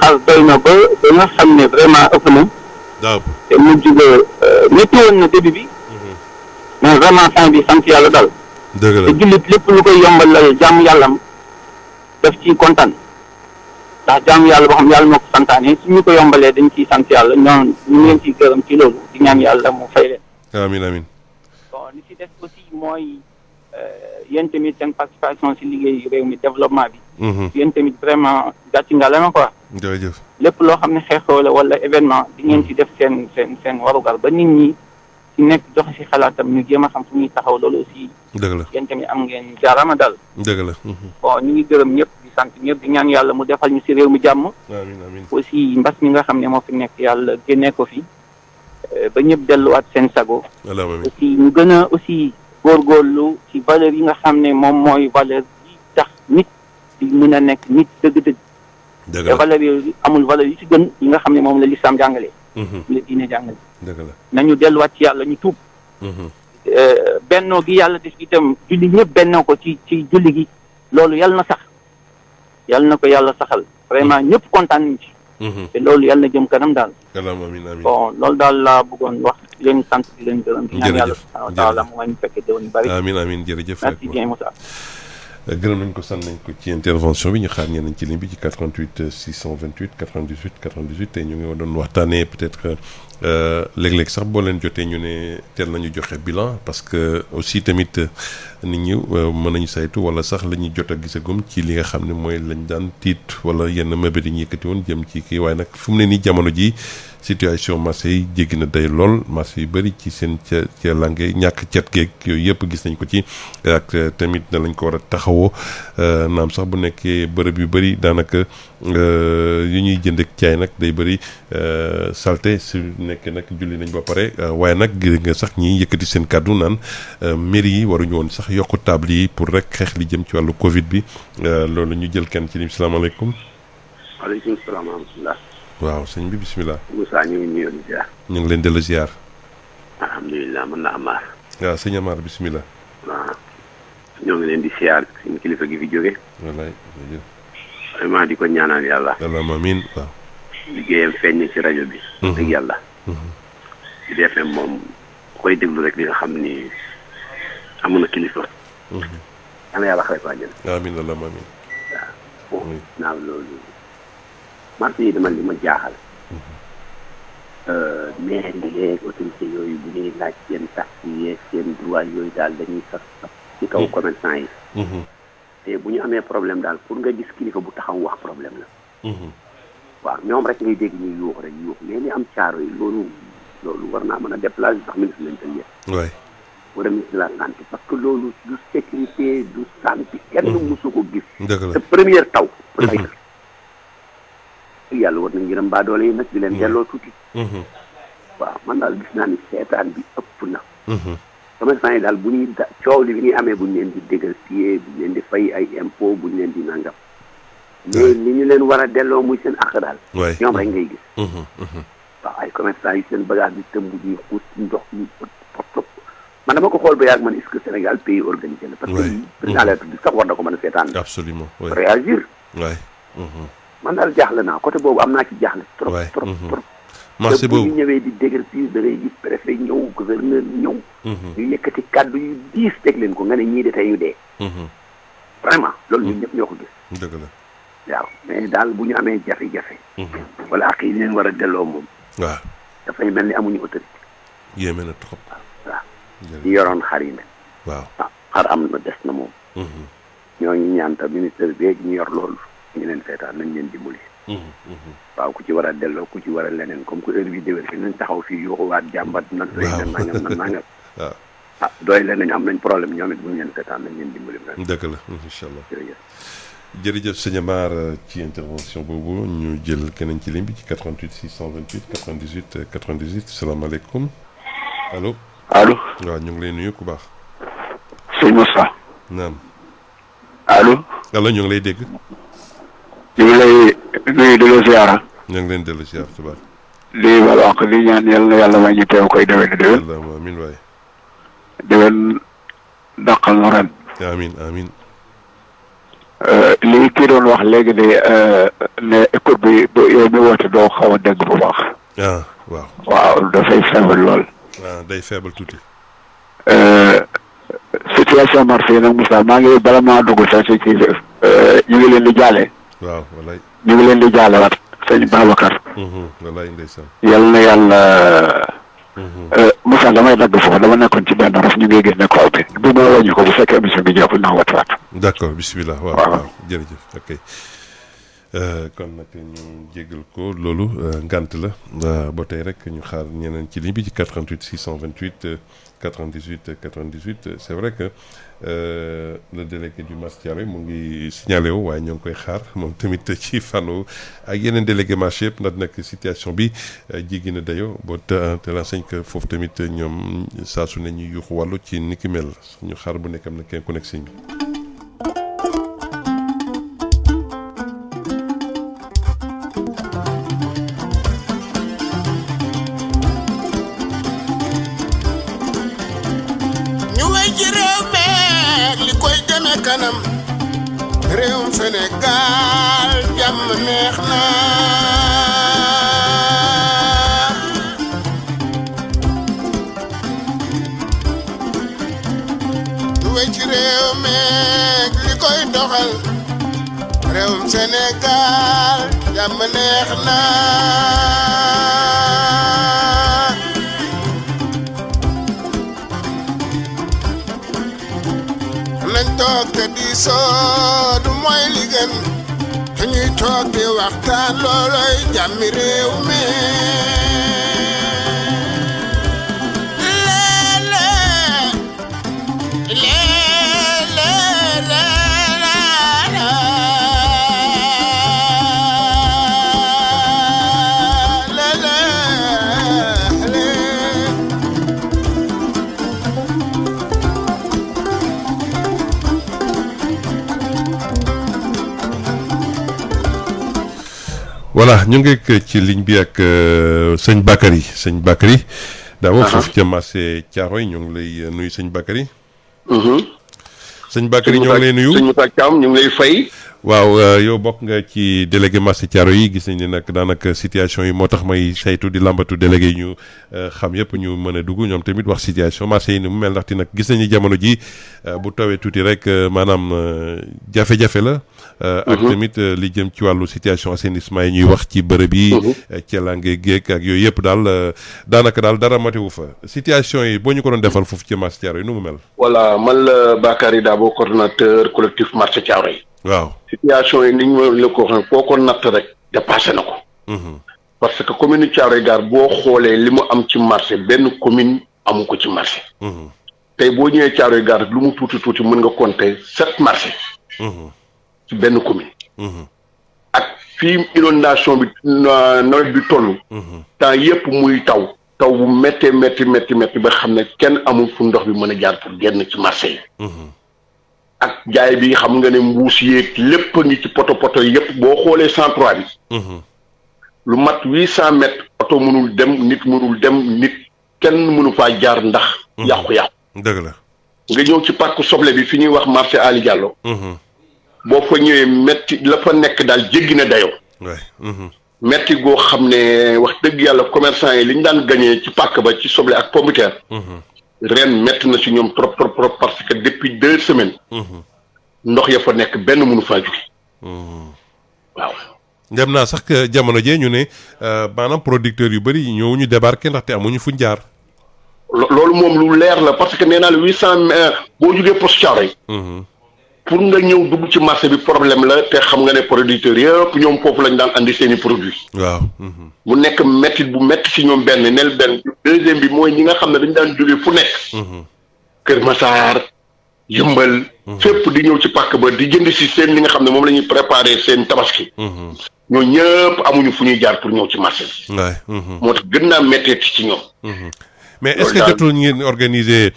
xar doy na ba nga xam ne vraiment ëpp na. waaw te mujj ga métti woon na début bi. mais vraiment fin bi sant yàlla daal. dëgg la te jullit lépp lu koy yombalal jaamu yàllam daf ciy kontaan ndax jaamu yàlla boo xam yàlla moo ko santaane su ñu ko yombalee dañ ciy sant yàlla ñoom ñu ngi leen ciy gërëm ci loolu di ñaan yàlla mu fay leen. amiin amiin. bon li ci des aussi mooy yéen tamit seen participation si liggéey réew mi développement bi. yéen tamit vraiment gàcc nga la ma quoi. jërëjëf. lépp loo xam ne xeexoo la wala événement di ngeen ci def seen warugar ba nit ñi ci nekk joxe si xalaatam ñu jéem a xam fu ñuy taxaw loolu aussi. dëgg la yéen tamit am ngeen jaarama daal. dëgg la. bon ñu ngi gërëm ñëpp di sant ñëpp di ñaan yàlla mu defal ñu si réew mi jàmm. amiin amiin. aussi mbas mi nga xam ne moo fi nekk yàlla génnee ko fi ba ñëpp delluwaat seen sago. aussi ñu gën a aussi góorgóorlu ci valeur yi nga xam ne moom mooy valeur yi tax nit di mën a nekk nit dëgg-dëgg. dëgg te la valeur yooyu amul valeur yu ci gën yi nga xam ne moom la lislaam jàngale. la diine jàngale. dëgg la nañu delluwaat ci yàlla ñu tuub. bennoo gi yàlla def itam julli ñëpp bennoo ko ci julli gi loolu yàlla na sax yàlla na ko yàlla saxal vraiment ñëpp kontaan nañ ci. te loolu yàlla na jëm kanam daal. amiin amiin. bon loolu daal laa bëggoon wax di leen sant di leen gërëm. di ñaan yàlla subhanahu wa taala mu ñu fekkee déwén yu bari. amiin amiin jërëjëf. merci bien Moussa. gërëm nañ ko sant nañ ko ci intervention bi ñu xaar ñeneen ci ligne bi ci 88 628 98 98 tey ñu ngi doon waxtaanee peut-être léeg-léeg sax boo leen jotee ñu ne teel nañu joxe bilan parce que aussi tamit nit ñi mën nañu saytu wala sax la ñuy jot a gisagum ci li nga xam ne mooy lañ daan tiit wala yenn mébét yi ñu yëkkati woon jëm ci kii waaye nag fu mu ne nii jamono ji situation marché yi jéggi na day lool marché yu bëri ci seen ca langue ñàkk cet geeg yooyu yëpp gis nañ ko ci ak tamit na lañ ko war a taxawoo naam sax bu nekkee bërëb yu bëri daanaka yu ñuy jënd ak caay nag day bëri salté su nekkee nag julli nañ ba pare waaye nag gis nga sax ñi yëkkati seen kàddu naan mairie yi waruñu woon sax yokku table yi pour rek xeex li jëm ci wàllu Covid bi loolu ñu jël kenn ci lim salaamaaleykum. waaleykum salaam wa rahmatulah. waaw sëñ bi bisimilah. Moussa ñu ngi nuyoo di ziar. ñu ngi leen dellu ziar. alhamdulilah mën na Amar. waaw sëñ Amar bisimilah. waaw ñoo ngi leen di ziar suñu kilifa gi fi jóge. wallaay. vraiment di ko ñaanal yàlla. allahumma amiin waaw. liggéeyam feeñ ci rajo bi. dëgg yàlla. ci DFM moom koy déglu rek di nga xam ni amu na kilifa. yal na yàlla xare ko àjjana. amiin allahumma amiin. waaw bon naaw loolu. marché yi dama li ma jaaxal. maire yi yeeg autorité yooyu bu ñuy laaj seen taxe yeeg seen droit yooyu daal dañuy saf ci kaw commerçant yi. te bu ñu amee problème daal pour nga gis kilifa bu taxaw wax problème la. waaw ñoom rek ngay dégg ñuy yuux rek yuux mais li am caaro yi loolu war naa mën a déplacer sax ministre de l'Intérieur. waay. wala ministre de la santé parce que loolu du sécurité du santé. kenn mësu ko gis. dëgg la te première taw. yàlla war nañ yërëm baadoole yi nag di leen delloo tuuti. waaw man daal gis naa ni seetaan bi ëpp na. commerçant yi daal bu ñuy coow li bi ñuy amee bu ñu leen di négocier bu ñu leen di fay ay impôt bu ñu leen di nangam. mais li ñu leen war a delloo muy seen àq daal. ñoom rek ngay gis. waaw ay commerçant yi seen bagage bi tëmb ñuy xuus ndox ñu pot man dama ko xool ba yàgg man est-ce que Sénégal pays organisé la. parce que président la République sax war na ko mën a seetaan. absolument réagir. waay. man daal jaaxle naa côté boobu am naa ci jaaxle. trop trop. marché boobu bu ñu ñëwee di déguerpir da ngay gis préfet ñëw gouverneur ñëw. ñu yëkkati kàddu yu diis teg leen ko nga ne ñii de tey ñu dee. vraiment loolu ñun ñëpp ñoo ko gis. dëgg la. waaw mais daal bu ñu amee jafe-jafe. wala ak yi leen war a delloo moom. waaw. dafay mel ni amuñu autorité. yéeme na trop. waaw ñi yoroon xar yi nag. waaw xar am na des na moom. ñooñu ñaanta ministère bi ñu yor loolu. ñu leen seetaan nañ leen dimbali. waaw ku ci war a delloo ku ci war a leneen comme que heure bi déwén fi nañ taxaw fii yuuxuwaat jàmbat nan doy na nangam nan nangam. waaw doy leen nañ am nañ problème ñoom it bu ñu leen seetaan nañ leen dimbali. dëgg la incha allah. jërëjëf. jërëjëf sëñ Amar ci intervention boobu ñu jël keneen ci ligne bi ci 88 628 98 98 salaamaaleykum allo. allo. waaw ñu ngi lay nuyu ku baax. sëñ Moussa. naam. allo. allo ñu ngi lay dégg. ñu ngi lay nuyu di la ziara. ñu ngi leen dellu ziar tubaab. lii wala wax li ñaan yal na yàlla may ñu teew koy déwén déwén. allahumma amiin waay. déwén dàqal na ren. amiin amiin. lii kii doon wax léegi de ne écoute bi yow mi woote doo xaw a dégg bu baax. ah waaw. waaw dafay faible lool. ah day faible tuuti. situation marché yi nag Moussa maa ngi bala maa dugg sax ci kii ñu ngi leen di jaale. waaw walaay. ñu ngi leen di jaale waat sëñ Babacar. walaay ndeysaan. yal na yàlla. Moussa damay dagg foofu dama nekkoon ci benn raf ñu ngi gis ne kaw bi bu ma wàññi ko bu fekkee émission bi jeexul naa wat waat. d'accord bisimilah. waaw jërëjëf ok. kon nag ñu jégal ko loolu ngant la ba tey rek ñu xaar ñeneen ci ligne bi ci 88 628 98 98 c'est vrai que le délégué du marché Thiaroye mu ngi signalé wu waaye ñoo ngi koy xaar moom tamit ci fànn ak yeneen délégué marché yëpp ndax nag situation bi jéggi na dayoo boo te l'enseigne que foofu tamit ñoom saa su ne ñu yuuxu wàllu ci ni ki mel ñu xaar bu nekk am na kenn ku nekk signe bi. réewum Sénégal jàmm neex na lu wéy ci réew meeg li koy doxal réewum Sénégal jàmm neex na nañ toog te diisoo du mooy li gën te ñuy toog di waxtaan looloy jàmmi réew mi voilà ñu ngi ci ligne bi ak sëñ Bakary d'abord foofu ca marché Thiaroye ñu ngi lay nuyu sëñ Bakary. sëñ Bakary ñoo ngi lay nuyu sëñ Moussa Thiam ñu ngi lay fay. waaw yow bokk nga ci délégué marché Thiaroye yi gis nañ ne nag daanaka situation yi moo tax may saytu di lambatu délégué yi ñu xam yëpp ñu mën a dugg ñoom tamit wax situation marché yi ni mu mel ndaxte nag gis nañu jamono ji bu tawee tuuti rek maanaam jafe-jafe la. ak tamit li jëm ci wàllu situation assainissement yi ñuy wax ci bërëb yi. ceelange géeg ak yooyu yëpp daal daanaka daal dara matewu fa situation yi boo ñu ko doon defal foofu ci marché Thiaroye nu mu mel. voilà man la Bakary Dabo coordonnateur collectif marché Thiaroye. waaw situation yi ni ñu la ko waxee foo ko natt rek dépassé na ko. parce que commune Thiaroye Gare boo xoolee li mu am ci marché benn commune amu ko ci marché. tey boo ñëwee Thiaroye Gare lu mu tuuti tuuti mën nga compter 7 marché. ci benn commune. ak fii inondation bi nawet bi toll. temps yëpp muy taw bu méttee métti ba xam ne kenn amul fu ndox bi mën a jaar pour génn ci marché yi. ak jaay bi xam nga ne mbuus yeeg lépp a ngi ci poto yëpp boo xoolee 103 bi. lu mat 800 mètres oto mënul dem nit kenn mënu faa jaar ndax. yàqu-yàqu. dëgg la. nga ñëw ci parc soble bi fi ñuy wax marché Ali Diallo. boo fa ñëwee metti la fa nekk daal jéggi na dayoo. metti goo xam ne wax dëgg yàlla commerçant yi li ñu daan gañee ci pàkk ba ci soble ak pomme de terre. ren metti na ci ñoom trop parce que depuis 2 semaines. ndox ya fa nekk benn mënu faa jóge. waaw. dem naa sax jamono jee ñu ne maanaam producteurs yu bëri ñëw ñu débarqué ndaxte amuñu fuñ jaar. loolu moom lu leer la parce que nee naa la 800 boo jugee poste Thiaroye. pour nga ñëw dugg ci marché bi problème la te xam nga ne producteurs yëpp ñoom foofu lañ daan andi seen i produits. waaw. mu nekk métti bu métti ci ñoom benn deuxième bi mooy ñi nga xam ne dañ daan jógee fu nekk. Kër Massar Yëmbal. fépp di ñëw ci pàkk ba di jënd si seen li nga xam ne moom la ñuy préparer seen tabaski. ñoo ñëpp amuñu fu ñuy jaar pour ñëw ci marché bi. moo tax gën naa métteeti ci ñoom. mais est-ce que jotul ngeen organiser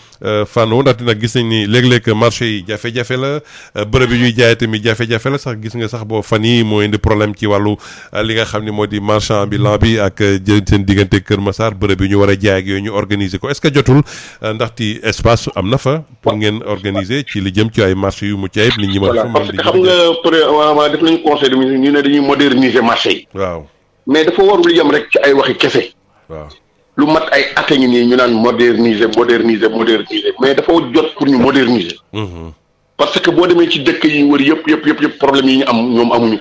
fànn wu ndaxte nag gis nañ ni léeg-léeg marché yi jafe-jafe la bërëb yi ñuy jaay tamit jafe-jafe la sax gis nga sax boo fan yi moo indi problème ci wàllu li nga xam ne moo di marchand ambulant bi ak seen diggante Kër Massar bërëb yi ñu war a jaay ak yooyu ñu organiser ko est-ce que jotul ndaxte espace am na fa pour ngeen organiser ci li jëm ci ay marché yu mucc ayib nit ñi mën fa parce que xam nga def nañu conseil de ministre ñu ne dañuy moderniser marché yi. waaw mais dafa warul yem rek ci ay waxi kese. waaw lu mat ay at a ngi nii ñu naan moderniser mais dafa jot pour ñu moderniser. parce que boo demee ci dëkk yi wër yëpp problème yi ñu am ñoom amuñu.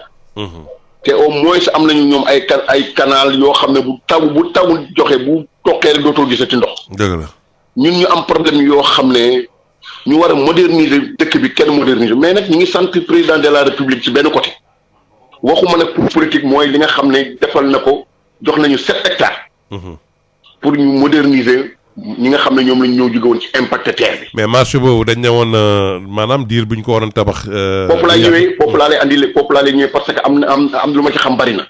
te au moins am nañu ñoom ay canal yoo xam ne bu tawul joxe bu toqee rek dootoo gisati ndox. dëgg la ñun ñu am problème yoo xam ne ñu war a moderniser dëkk bi kenn moderniser mais nag ñu ngi sant président de la république ci benn côté waxuma nag pour politique mooy li nga xam ne defal na ko jox nañu 7 hectares. pour ñu moderniser ñi nga xam ne ñoom lañ ñëw jóge woon ci impact terre bi. mais marché boobu dañ ne woon maanaam diir bu ñu ko waroon tabax. foofu laa ñëwee foofu laa lay ñëwee parce que am lu ma ci xam bari na.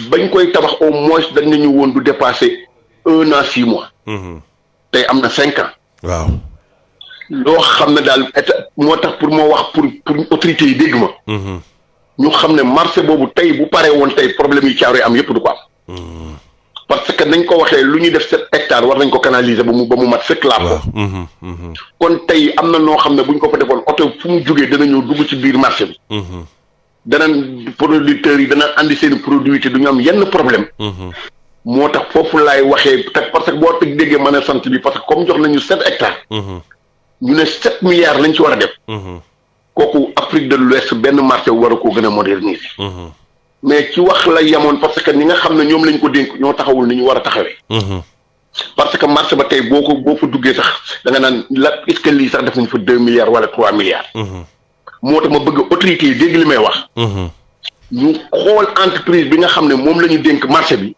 bañ koy tabax au moins dañ nañu woon du dépasser 1 an 6 mois. tey am na 5 ans. waaw. loo xam ne daal état moo tax pour moo wax pour autorités yi dégg ma. ñu xam ne marché boobu tey bu paree woon tey problème yi Thiaroye am yëpp du ko am. parce que nañ ko waxee lu ñuy def 7 hectares war nañ ko canaliser ba mu mat sëkk laa ko. kon tey am na noo xam ne buñ ko fa defoon oto fu mu jógee dana ñëw dugg ci biir marché bi. danañ producteurs yi dana andi seen produit te du ñu am yenn problème. moo tax foofu laay waxee parce que boo teg déggee mën a sant bi parce que comme jox nañu 7 hectares. ñu ne 7 milliards lañ ci war a def. kooku Afrique de l'Ouest benn marché war a koo gën a moderniser. mais ci wax la yemoon parce que ñi nga xam ne ñoom lañ ko dénk ñoo taxawul ni ñu war a taxawee. parce que marché ba tey boo fa duggee sax da nga naan est-ce que lii sax def nañ fa 2 milliards wala 3 milliards. moo tax ma bëgg autorité yi dégg li may wax. ñu xool entreprise bi nga xam ne moom la ñu dénk marché bi.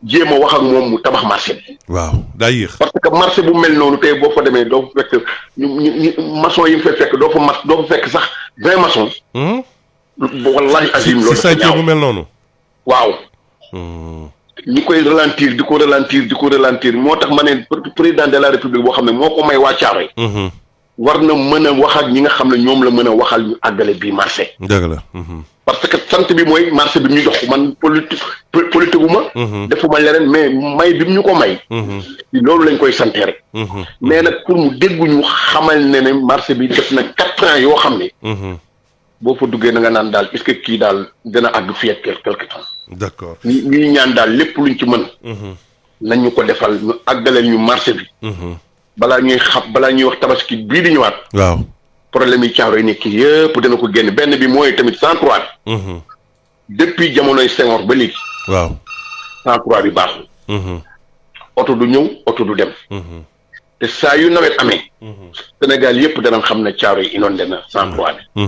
jéem a wax ak moom mu tabax marché bi. waaw daa yéex. parce que marché bu mel noonu tey boo fa demee doo fa fekk ñu maçon yi mu fay fekk doo fa fekk sax 20 maçons. wallahi azim loolu si chantier bu mel noonu. waaw. ñu koy ralentir di ko ralentir moo tax ma ne président de la république boo xam ne moo ko may waa Thiaroye. war na mën a wax ak ñi nga xam ne ñoom la mën a waxal ñu àggale bii marché. dëgg la. parce que sant bi mooy marché bi ñu jox man politique wu ma. defuma leneen mais may bi ñu ko may. loolu lañ koy sante rek. mais nag pour mu dégguñu xamal ne marché bi def na 4 ans yoo xam ne. boo fa duggee na nga naan daal est-ce que kii daal dina àgg fii ak quelque temps. d'accord ñuy ñaan daal lépp luñ ci mën. nañ ñu ko defal ñu àggaleel ñu marché bi. balaa ñuy wax tabaski bii di ñëwaat. waaw problème yi Thiaroye nekk yëpp dana ko génn benn bi mooy tamit 103 bi. depuis jamonoy Senghor ba léegi. waaw 103 bi baaxul. oto du ñëw oto du dem. te saa yu nawet amee. Sénégal yëpp danañ xam ne Thiaroye inondé na 103 bi.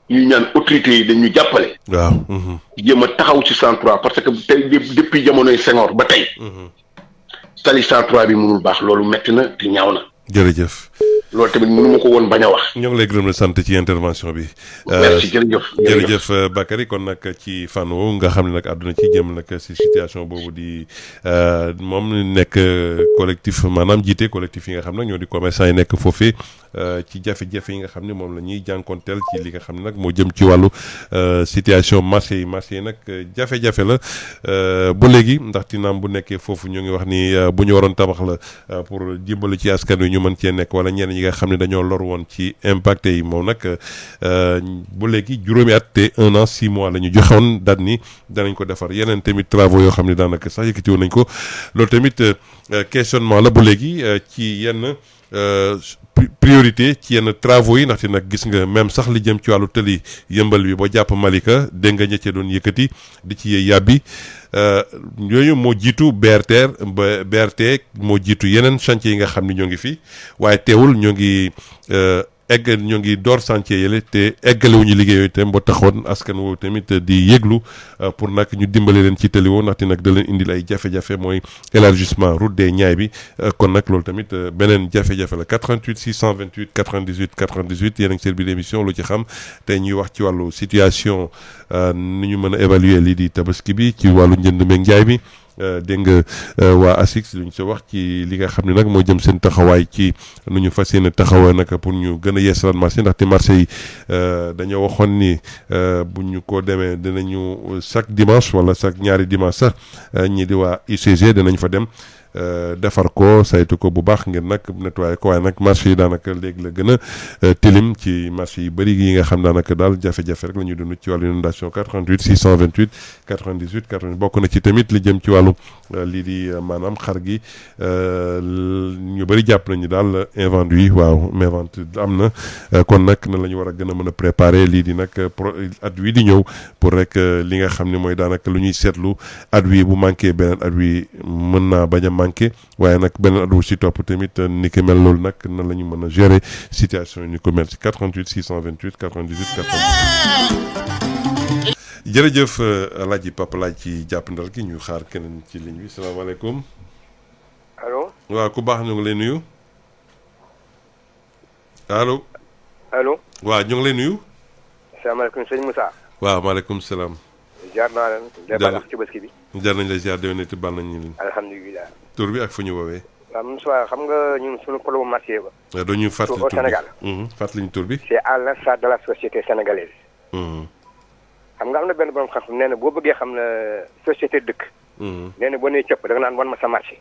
ñuy ñaan autorités yi dañu jàppale. waaw. jéem a taxaw ci 103 parce que tey depuis jamonoy Senghor ba tey. tali 103 bi mënul baax loolu metti na te ñaaw na. jërëjëf. loolu tamit mënu ma ko woon bañ a wax. ñoo ngi lay gërëm la sant ci intervention bi. merci jërëjëf Bakary kon nag ci fànn woowu nga xam ne nag àdduna ci jëm nag si situation boobu di moom nekk collectif maanaam jiite collectif yi nga xam nag ñoo di commerçant yi nekk foofee ci jafe-jafe yi nga xam ne moom la ñuy jànkonteel ci li nga xam ne nag moo jëm ci wàllu situation marché yi nag jafe-jafe la ba léegi ndaxte naam bu nekkee foofu ñoo ngi wax ni bu ñu waroon tabax la pour dimbali ci askan wi ñu mën cee nekk wala ñenn ñi nga xam ne dañoo lor woon ci impacté yi moom nag bu léegi juróomi at te 1 an 6 mois la ñu joxoon daat ni danañ ko defar yeneen tamit travaux yoo xam ne daanaka sax yëkkati woon nañ ko loolu tamit questionnement la bu léegi ci yenn priorité ci yenn travaux yi ndaxte nag gis nga même sax li jëm ci wàllu tëli yëmbal bi ba jàpp Malika dégg nga ña doon yëkkati di ci yàbbi yooyu moo jiitu BRT moo jiitu yeneen chantier yi nga xam ne ñoo ngi fi waaye teewul ñoo ngi door chantier yële te eggalewuñu liggéey yooyu itam ba taxoon askan woowu tamit di yëglu pour nag ñu dimbale leen ci tali woo ndaxte nag da leen indil ay jafe-jafe mooy élargissement route des Niayes bi kon nag loolu tamit beneen jafe-jafe la 88 628 98 98 yéen a ngi seen biir émission lu ci xam tey ñuy wax ci wàllu situation ni ñu mën a évaluer lii di tabaski bi ci wàllu njënd meeg njaay bi dégg nga waa ASICS lu ñu sa wax ci li nga xam ne nag moo jëm seen taxawaay ci nu ñu fas yéene taxawaa nag pour ñu gën a yeesalaat marché ndaxte marché yi dañoo waxoon ni bu ñu ko demee dinañu chaque dimanche wala chaque ñaari dimanche sax ñii di waa UCG dinañ fa dem defar ko saytu ko bu baax ngir nag nettoyer ko waaye nag marché yi daanaka léegi la gën a tilim ci marché yi bëri yi nga xam daanaka daal jafe-jafe rek la ñuy dund ci wàllu inondation 88 628 98 80 bokk na ci tamit li jëm ci wàllu lii di maanaam xar gi ñu bëri jàpp nañu daal invendu yi waaw mais vente am na kon nag na la ñu war a gën a mën a préparer lii di nag at wi di ñëw pour rek li nga xam ne mooy daanaka lu ñuy seetlu at wi bu manqué beneen at wi mën naa bañ a manqué waaye nag beneen at wu si topp tamit ni ki mel loolu nag nan la ñu mën a gérer situation yi ni ko mel ci 88 628 98 80. jërëjëf Alaaji Papa Laaj ci jàppandal gi ñu xaar keneen ci ligne bi salaamaaleykum. allo. waaw ku baax ñu ngi lay nuyu. allo. allo. waaw ñu ngi lay nuyu. salaamaaleykum sëñ Moussa. waaw maaleykum salaam. jaar naa leen. jaar ci Tabaski bi. jaar nañ la ziar déwénati bal nañ ñu leen. alhamdulilah. tur bi ak fu ñu woowee. waaw Moussa xam nga ñun suñu problème marché ba. dañuy fàttali tur bi au Sénégal. fàttali ñu tur bi. c'est à l'instar de la société sénégalaise. xam nga am na benn borom xam nee na boo bëggee xam ne société dëkk. nee na boo nee cëpp da nga naan wan ma sa marché.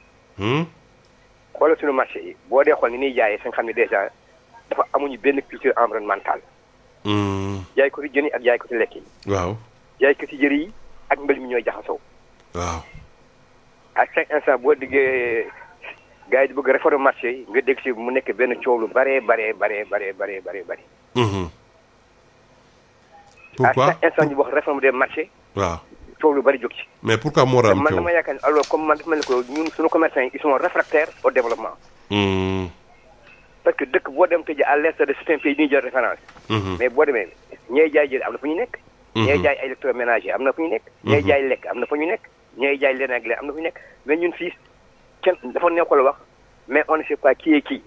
xoolal suñu marché yi boo dee xool ni ñuy jaayee sa nga xam ne dèjà dafa amuñu benn culture environnementale. jaay ko ci jën yi ak jaay ko ci lekk yi. waaw. jaay ko ci jëri yi ak mbel mi ñooy jaxasoo. waaw. à chaque instant boo diggee gars yi di bëgg réforme marché yi nga dégg si mu nekk benn coow lu bare. pourquoi à chaque instant ñu wax réforme des marchés. waaw coow lu bari jóg ci. mais pourquoi moo am coow man dama yaakaar ne alors comme man dafa mel ni ko ñun suñu commerçants yi ils sont réfractaires au développement. parce que dëkk boo dem tëjee à l'est de certains pays ñuy jël référence. mais boo demee ñooy jaay jël am na fu ñu nekk. ñooy jaay électroménager am na fu ñu nekk. ñooy jaay lekk am na fu ñu nekk. ñooy jaay leneen ak leneen am na fu ñu nekk mais ñun fii kenn dafa nekkul wax mais on ne sait pas qui est qui.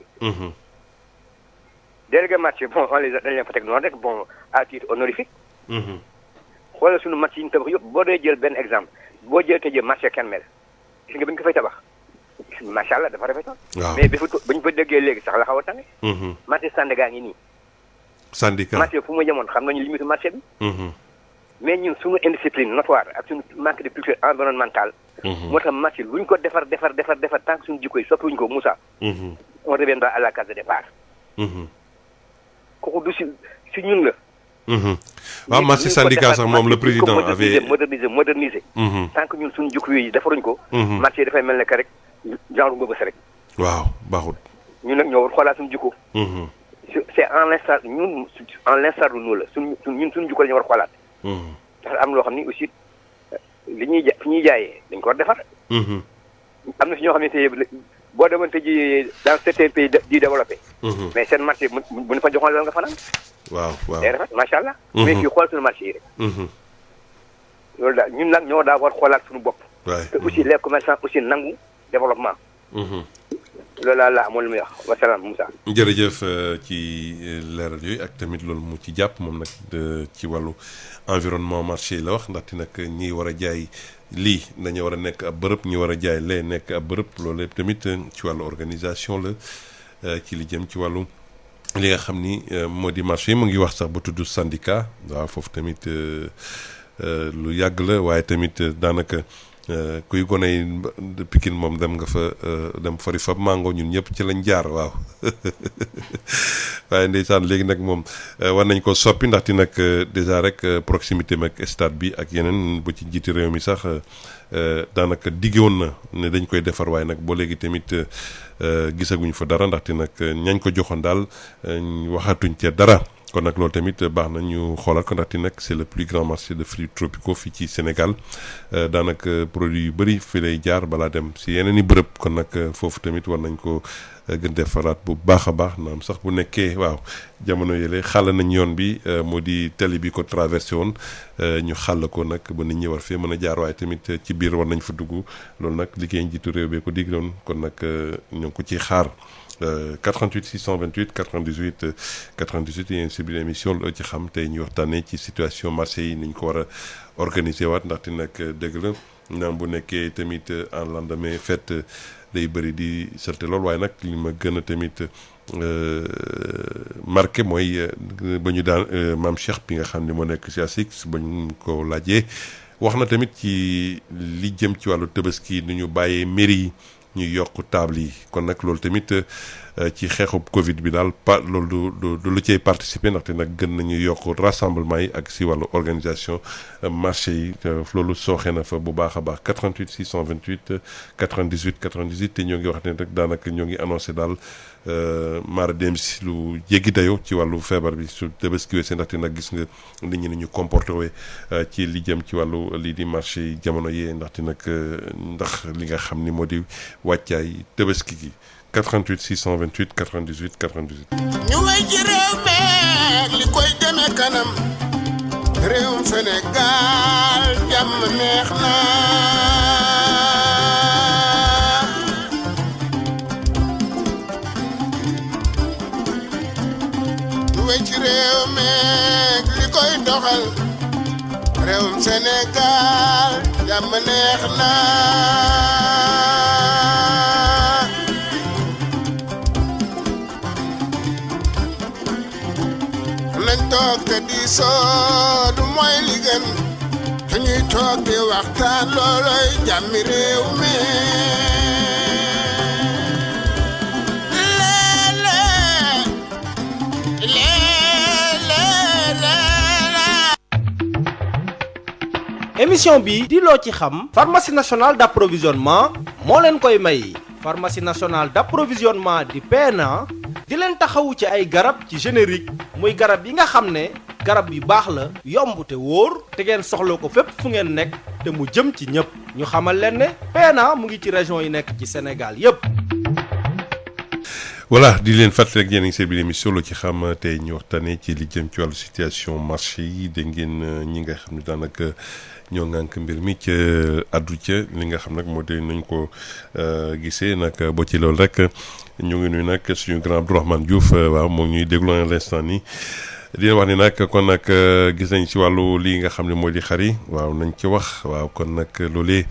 délégué marché bon on les dañ leen fa teg noonu rek bon à titre honorifique. xoolal suñu marché yi ñu tabax yëpp boo dee jël benn exemple boo jël tëjee marché Kermel gis nga bi ñu ko fay tabax macha allah dafa rafetoon. waaw mais bi ñu fa déggee léegi sax la xaw a tane. marché Sandaga ngi nii. syndicat marché fu mu yemoon xam nañu limite marché bi. mais ñun suñu indiscipline notoire ak suñu manque de culture environnementale. moo tax marché luñ ko defar tant que suñu jikko yi soppiwuñ ko Moussa. on reviendra à la case de départ. kooku du si ñun la. waaw marché syndicat sax moom le président avait moderniser. tant que ñun suñu jikko yi defaruñ ko. marché dafay mel ne que rek genre ngóobës rek. waaw baaxul. ñun nag ñoo war xoolaat suñu jikko. c'est en l'instar ñun en l'instar de nous la ñun suñu jikko la ñu war xoolaat. dafa am loo xam ni aussi li ñuy fi ñuy jaayee dañ ko war defar. am na fi ñoo xam ne tey boo demoon ji dans certains pays di développé. mais seen marché bu ñu fa joxoon la nga fanaan. waaw day rafet macha allah. mais fii xool suñu marché yi rek. loolu daal ñun nag ñoo daa war xoolaat suñu bopp. te aussi les commerçants aussi nangu développement. loolu laa amoon lu muy wax wasalaam Moussa. jërëjëf ci leeral yooyu ak tamit loolu mu ci jàpp moom nag ci wàllu environnement marché yi la wax ndaxte nag ñi war a jaay lii dañu war a nekk ab bërëb ñi war a jaay lee nekk ab bërëb loolu yëpp tamit ci wàllu organisation la ci li jëm ci wàllu li nga xam ni moo di marché yi mu ngi wax sax ba tudd syndicat waaw foofu tamit lu yàgg la waaye tamit daanaka. kuy gone yi Pikine moom dem nga fa dem fari fa mango ñun ñëpp ci lañ jaar waaw waaye ndeysaan léegi nag moom war nañ ko soppi ndaxte nag déjà rek proximité mag stade bi ak yeneen ba ci njiiti réew mi sax daanaka diggoon na ne dañ koy defar waaye nag boo léegi tamit gisaguñ fa dara ndaxte nag ñañ ko joxoon daal waxatuñ ca dara. kon nag loolu tamit baax na ñu xoolal ko ndaxte nag c'est le plus grand marché de fruits tropicaux fii ci Sénégal daanaka produit yu bëri fi lay jaar balaa dem si yeneen i bërëb kon nag foofu tamit war nañ ko gën defaraat bu baax a baax naam sax bu nekkee waaw jamono yële xàll nañ yoon bi moo di tali bi ko traversé woon ñu xàll ko nag ba nit ñi war fee mën a jaar waaye tamit ci biir war nañ fa dugg loolu nag liggéey njiitu réew bee ko digloon kon nag ñoo ngi ko ciy xaar 88 628 98 98 yéen si biir émission loo ci xam tey ñu waxtaanee ci situation marché yi ni ñu ko war a organiser waat ndaxte nag dëgg la naam bu nekkee tamit en lendemain fête day bëri di salte lool waaye nag li ma gën a tamit marqué mooy ba ñu daan maam Cheikh bi nga xam ne moo nekk ci ASICS ba ñu ko laajee wax na tamit ci li jëm ci wàllu Tabaski ni ñu bàyyee mairie yi ñu yokk table yi kon nag loolu tamit ci xeexub Covid bi daal loolu du lu cay participer ndaxte nag gën nañu yokk rassemblement yi ak si wàllu organisation marché yi loolu sooxe na fa bu baax a baax 88 628 98 98 te ñoo ngi wax ne rek daanaka ñoo ngi annoncé daal mara dem si lu jéggi dayoo ci wàllu feebar bi su Tabaski wee ndaxte nag gis nga nit ñi ni ñu comporté wee ci li jëm ci wàllu lii di marché yi jamono yee ndaxte nag ndax li nga xam ni moo di wàccaay Tabaski gi 88 628 98 98. ñu way ci réew meeg li koy demee kanam réewum Sénégal jàmm neex na ñu way ci réew meeg li koy doxal réewum Sénégal jàmm neex na nañ toog te diisoo du mooy li gën dañuy toog di waxtaan looloy jàmmi réew mi émission bi di loo ci xam pharmacie nationale d'approvisionnement moo leen koy may pharmacie nationale d'approvisionnement di PNA di leen taxawu ci ay garab ci générique muy garab yi nga xam ne garab yu baax la yomb te wóor te ngeen soxla ko fépp fu ngeen nekk te mu jëm ci ñëpp ñu xamal leen ne PNA mu ngi ci région yi nekk ci Sénégal yépp voilà di leen fàttali rek yéen a ngi seen biir émission loo ci xam tey ñu waxtaanee ci li jëm ci wàllu situation marché yi dégg ngeen ñi nga xam ne daanaka ñoo ngànk mbir mi ca addu ca li nga xam nag moo de nañ ko gisee nag boo ci loolu rek ñu ngi nuyu nag suñu grand Abdourahmane Diouf waaw moom ñuy déglu à l'instant nii di wax ni nag kon nag gis nañ ci wàllu lii nga xam ne moo di xar yi waaw nañ ci wax waaw kon nag loolee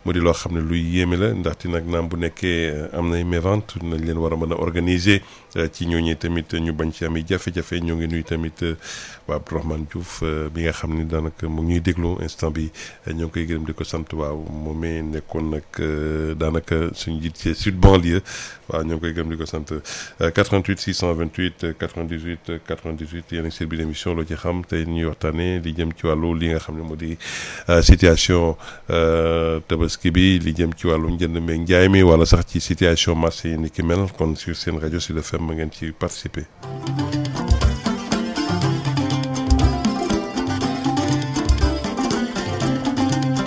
mu di loo xam ne luy yéeme la ndaxte nag naam bu nekkee am nay mévente nañ leen war a mën a organiser ci ñooñu tamit ñu bañ ci am i jafe-jafe ñoo ngi nuyu tamit waa Abdourahmane Diouf bi nga xam ni daanaka mu ngi ñuy déglu instant bi ñoo ngi koy gërëm di ko sant waaw moomee nekkoon nag daanaka suñu jiit ci sud banlieue waaw ñoo ngi koy gërëm di ko sant 88 628 98 98 yéen a ngi seen biir émission loo ci xam tey ñuy waxtaanee li jëm ci wàllu li nga xam ne moo di situation Tabaski bi li jëm ci wàllu njënd meeg njaay mi wala sax ci situation marché yi ni ki mel kon sur seen rajo Sud FM ma ngeen ci participer.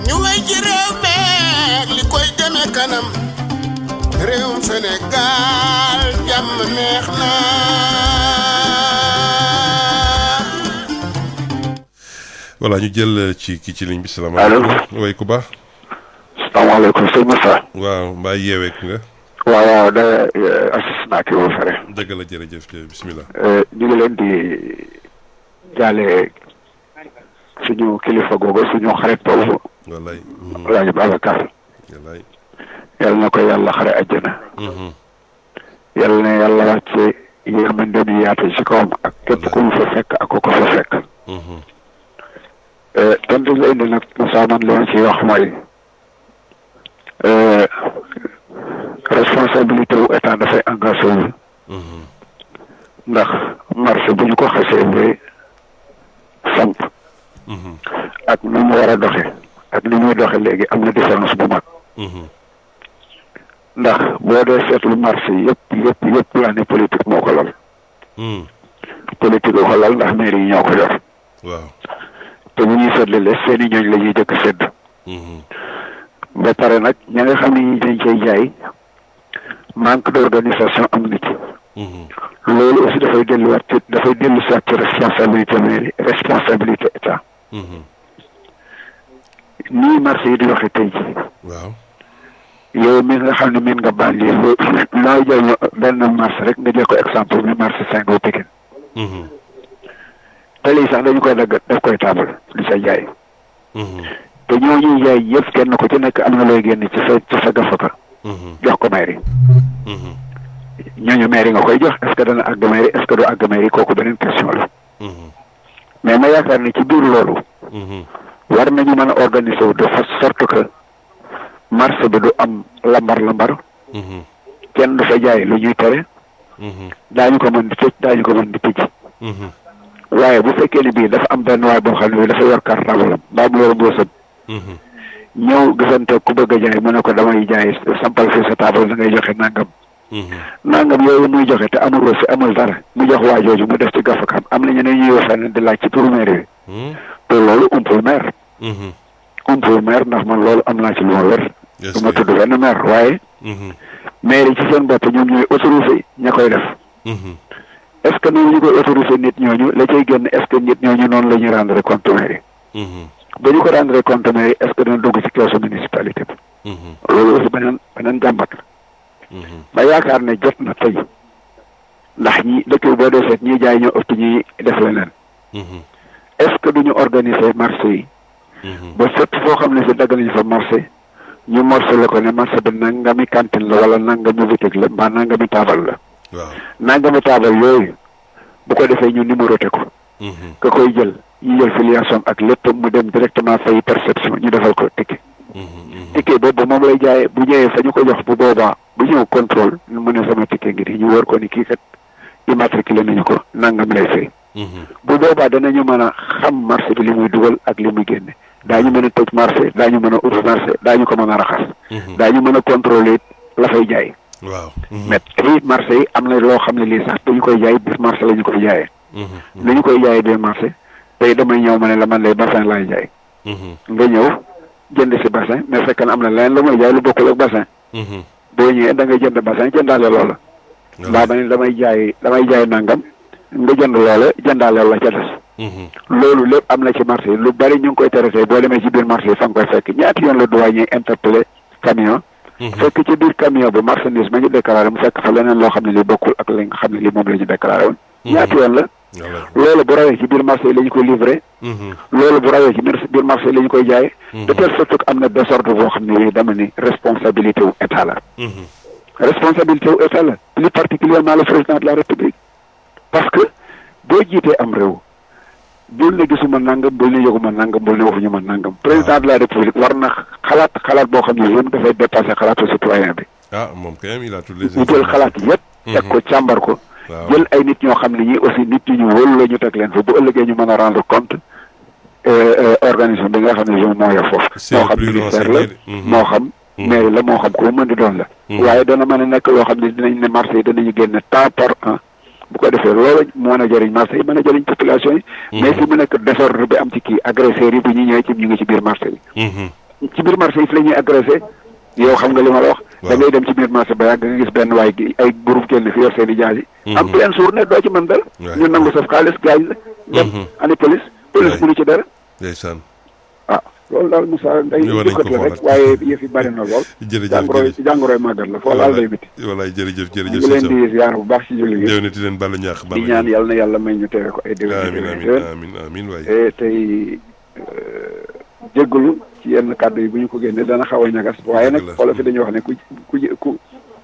ñu way ci réew meeg li koy demee kanam réewum Sénégal jàmm neex na voilà ñu jël ci kii ci ligne bi salaamaaleykum. allo way ku baax. salaamaaleykum sëñ Moussa. waaw mbaa yeeweeku nga. waaw da assistant ki woo fare. dëgg la jërëjëf bisimilah. ñu ngi leen di jaale suñu kilifa googu suñu xarit boobu. wallaay. Alaaji Babacar. wallaay. yal na ko yàlla xare àjjana. yal na yàlla wàcce yërmande bi yaatu ci kawam ak képp ku mu fa fekk ak ku ko fa fekk. tontu nga indi nag Moussa man li ma ciy wax mooy responsabilité wu état dafay engagé wu ndax marché bu ñu ko xasee ba samp ak ni mu war a doxe ak ni muy doxe léegi am na différence bu mag ndax boo dee seetlu marché yëpp laa ne politique moo ko lal politique ko lal ndax mairie yi ñoo ko yor waaw te bu ñuy seetle seen i ñooñ la ñuy jëkk sedd ba pare nag ña nga xam ne ñi dañ cay jaay manque d'organisation am na ci loolu aussi dafay delluwaat ci dafay dellu si ci responsabilité mairie responsabilité état nii marché yi di waxe tey ji waaw yow mi nga xam ne min nga bànlii loo jël benn marché rek nga jël ko exemple mi marché Senghor Pikine te lii sax dañu koy dagg daf koy taabal di sa jaay te ñoo ñuy jaay yëpp kenn ku ci nekk am na looy génn ci sa gafaka jox ko mairie ñooñu mairie nga koy jox est-ce que dana àgg mairie est-ce que du àgg mairie kooku beneen question la mais ma yaakaar ne ci biir loolu war nañu mën a organiser wu de sorte que marché bi du am lambar kenn du fa jaay lu ñuy tere daañu ko mën di tëj daañu ko mën di tëj waaye bu fekkee ne bii dafa am benn waay boo xam ne bii dafa yor cartable am mbaa mu yor mbuusam ñëw gisante ku bëgg a jaay mu ne ko damay jaay sampal fi sa table da ngay joxe nangam yooyu muy joxe te amul reçu amul dara mu jox waa jooju mu def ci gafakam am na ñeneen ñuy wax fenn di laaj ci turu maire bi te loolu umpul maire ndax man loolu am naa ci lu ma wér du ma tudd benn maire waaye maire yi ci seen bopp ñoom ñooy autorisé ña koy def est-ce que noonu ñu koy autorisé nit ñooñu la cay génn est-ce que nit ñooñu noonu la ñuy rendre compte maire ba ñu ko rendre compte maire est-ce que dina dugg ci keesu municipalité bi loolu aussi beneen jàmbat la ma yaakaar ne jot na tey ndax ñi dëkk bi boo dee seet ñiy jaay ñoo ëpp ñuy def leneen est-ce que duñu organiser marché yi ba fépp foo xam ne si dagg nañu fa marché ñu morcelé ko ne marché bi nangami cantine la wala nangami boutique la mbaa nangami taabal la nangami taabal yooyu bu ko defee ñu numéroté ko ka koy jël ñu jël filiation ak lépp mu dem directement fay perception ñu defal ko ticket boobu moom lay jaayee bu ñëwee fa ñu ko jox bu boobaa bu ñëw contrôle mu ne sama ticket ngi di ñu wër ko ni kii kat immatriculé nañu ko nangam lay fay bu boobaa danañu mën a xam marché bi li muy dugal ak li muy génne daañu mën a tëj marché daañu mën a ut marché daañu ko mën a raxas daañu mën a contrôler la fay jaay mais tey marché yi am na loo xam ne lii sax dañu koy jaay biir marché la ñu koy jaayee nañu koy jaayee biir marché tey damay ñëw ma ne la man lay bassin laay jaay nga ñëw jënd si bassin mais fekk na am na leneen la mooy jaay lu bokkul ak bassin boo ñëwee da ngay jënd bassin jëndaale loola mbaa ba ne damay jaay nangam nga jënd loola jëndaale la ca des loolu lépp am na ci marché yi lu bari ñu ngi koy tere tey boo demee ci biir marché yi fa nga koy fekk ñaati yoon la douanier interpellé camion fekk ci biir camion bi marchandise ma ñu déclaré mu fekk fa leneen loo xam ne li bokkul ak li nga xam ne li moom la ñu déclaré woon ñaati yoon la loolu bu rawee ci biir marché yi la ñu koy livré loolu bu rawee ci biir marché yi la ñu koy jaay de telle sorte que am na désordre boo xam ne bii dama ni responsabilité wu état la responsabilité wu état la plus particulièrement le président de la république parce que boo jiitee am réew bul ne gisuma nangam bul ne yëguma nangam bul ne waxuñu ma nangam président de la république war na xalaat boo xam ne yéen dafay dépassé xalaatu citoyen bi moom kay il a tous les ñu jël xalaat yépp teg ko càmbar ko jël ay nit ñoo xam ne ñii aussi nit ñu wóolu la ñu teg leen fa bu ëllëgee ñu mën a rendre compte organisation bi nga xam ne moo yor foofu moo xam ministère la moo xam mairie la moo xam ko mën di doon la waaye dana mën a nekk loo xam ne dinañ ne marché yi danañu génn temps par an bu ko defee loolu mën a jëriñ marché yi mën a jëriñ population yi mais fi mu nekk désordre bi am ci kii agresseurs yi bu ñu ñëwee ci ñu ngi ci biir marché yi ci biir marché yi fi la ñuy agressé yow xam nga li ma la wax da ngay dem ci biir marché ba yàgg nga gis benn waay gi ay groupe kenn fi yor seen i jaas yi am pleine journée doo ci mën dara ñu nangu saf xaalis gaañ la dem ani police mënu ci dara ndeysaan loolu daal Moussa day dikkat la rek waaye yëf yi bari na lool jàngoroy màggat la foo laal day métti walaay jërëjëf ñu ngi leen di ziar bu baax ci julli gi déwénati leen bàllu ñaax di ñaan yàlla na yàlla may ñu teewe ko ay amiin waay tey jéggalu ci yenn kàddu yi bu ñu ko génne dana xaw a ñagas waaye nag xoolal fi dañuy wax ne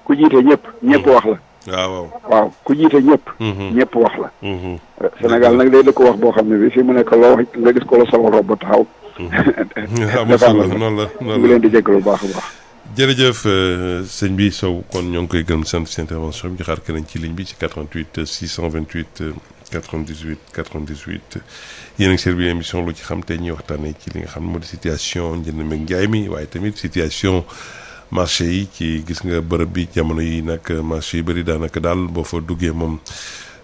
ku jiite ñëpp wax la waaw ku jiite ñëpp wax la Sénégal nag day dëkk wax boo xam ne bi fii mu nekk loo wax nga gis ko la solo rob ba taxaw noonu la ngi leen di jéggalu bu baax a baax jërëjëf sëñ bi Sow kon ñoo ngi koy gërëm sant si intervention bi joxaat keneen ci ligne bi ci 88 628 98 yéen a ngi servi émission lu ci xam te ñuy waxtaanee ci li nga xam ne moo di situation njënd meeg njaay mi waaye tamit situation marché yi ci gis nga bërëb bi jamono yi nag marché yu bëri daanaka daal boo fa duggee moom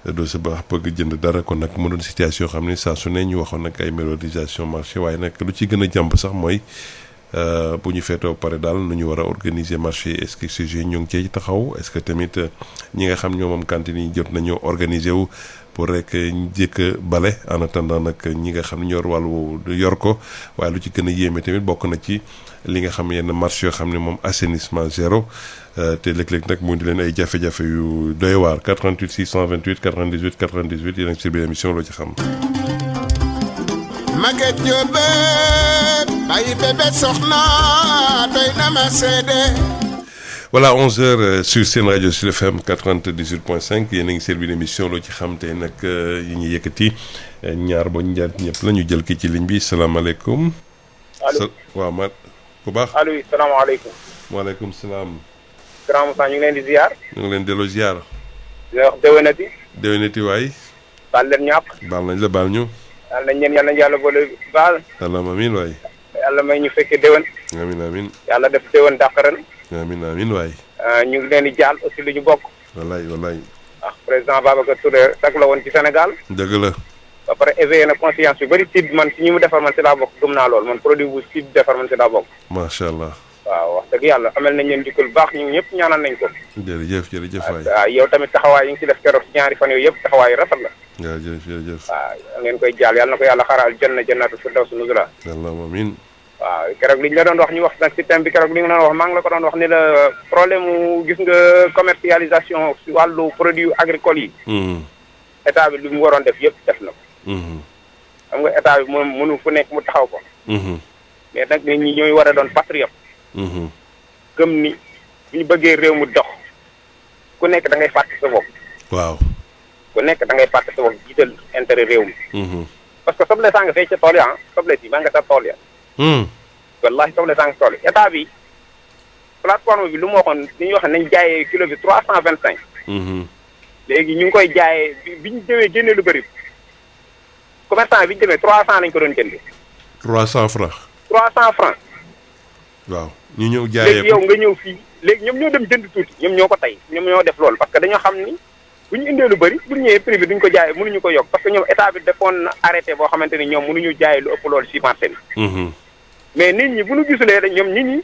doo sa baax bëgg jënd dara kon nag mu doon situation yoo xam ne saa su ne ñu waxoon nag ay méthodisation marché waaye nag lu ci gën a jàmp sax mooy bu ñu feetoo pare daal nu ñu war a organiser marché est-ce que CG ñoo ngi cee taxaw est-ce que tamit ñi nga xam ñoo moom cantine yi jot nañoo organiser wu pour rek njëkk a bale en attendant nag ñi nga xam ne ñor wàllu yor ko waaye lu ci gën a yéeme tamit bokk na ci li nga xam yenn marché yoo xam ne moom assainissement zéro te léeg-léeg nag mu di leen ay jafe-jafe yu doy waar 88 628 98 98 yéen a ngi ci biir émission loo ci xam. Maguette Diop bàyyi bébé soxna doy na ma seede. Voilà 11h sur Sen Radio Sud FM 98.5 yéen a ngi servi émission loo ci xam tey nag yi ñu yëkkati ñaar ba ñaar ñëpp la ñu jël ki ci ligne bi salaamaaleykum. allo waaw ma bu baax. allo salaamaaleykum. waaleykum salaam. Grand Moussa ñu ngi leen di ziar. ñu ngi leen delloo ziar. di wax déwénati. déwénati waay. baal leen ñàkk. baal nañ la baal ñu. yàlla nañ leen yàlla boole baal. allahumma amiin waay. yàlla may ñu fekkee déwén. amiin amiin. yàlla def déwén dàq ren. amiin amiin waay. ñu ngi leen di jaal aussi lu ñu bokk. wallaay wallaay. ah président Babacar Touré sag la woon ci Sénégal. dëgg la. ba pare éveillé na conscience yu bëri tiit man si ñi mu defar man si laa bokk gëm naa lool man produit bu si defar man si laa bokk. macha allah. waaw wax dëgg yàlla amel nañ leen jukkal baax ñun ñëpp ñaanal nañ ko. jërëjëf waay. waaw yow tamit taxawaay yi ngi ci def keroog si ñaari fan yooyu yëpp taxawaay rafet la. waaw jërëjëf. waaw ngeen koy jaal yàlla na ko yàlla xaral jannatu firdaws nuzula. allahumma amiin. waaw keroog li ñu la doon wax ñu wax nag si thème bi keroog li nga doon wax maa ngi la ko doon wax ni la problème mu gis nga commercialisation si wàllu produits agricoles yi. état bi li mu waroon def yëpp def na ko. xam nga état bi moom mënu fu nekk mu taxaw ko. mais nag nit ñi ñooy war a doon patriote. gëm ni bu ñu bëggee réew mu dox ku nekk da ngay fàtte sa bopp. waaw. ku nekk da ngay fàtte sa bopp jiital intérêt réew mi. parce que soble saa nga fay ca tool ya soble si maa nga sa tool ya. wallahi soble saa nga tool ya état bi plateforme bi lu mu waxoon li ñuy wax nañ jaayee kilo bi 325. léegi ñu ngi koy jaayee bi ñu demee génne lu bëri commerçant bi ñu demee 300 lañ ko doon jëndee. 300 francs. 300 francs. waaw ñu ñëw jaayee léegi yow nga ñëw fii léegi ñoom ñoo dem jënd tuuti ñoom ñoo ko tey ñoom ñoo def loolu parce que dañoo xam ni bu ñu indee lu bëri bu ñu ñëwee prix bi duñ ko jaayee mënuñu ko yokk parce que ñoom état bi defoon na arrêté boo xamante ni ñoom mënuñu jaayee lu ëpp loolu ci marché bi. mais nit ñi bu ñu gisulee rek ñoom nit ñi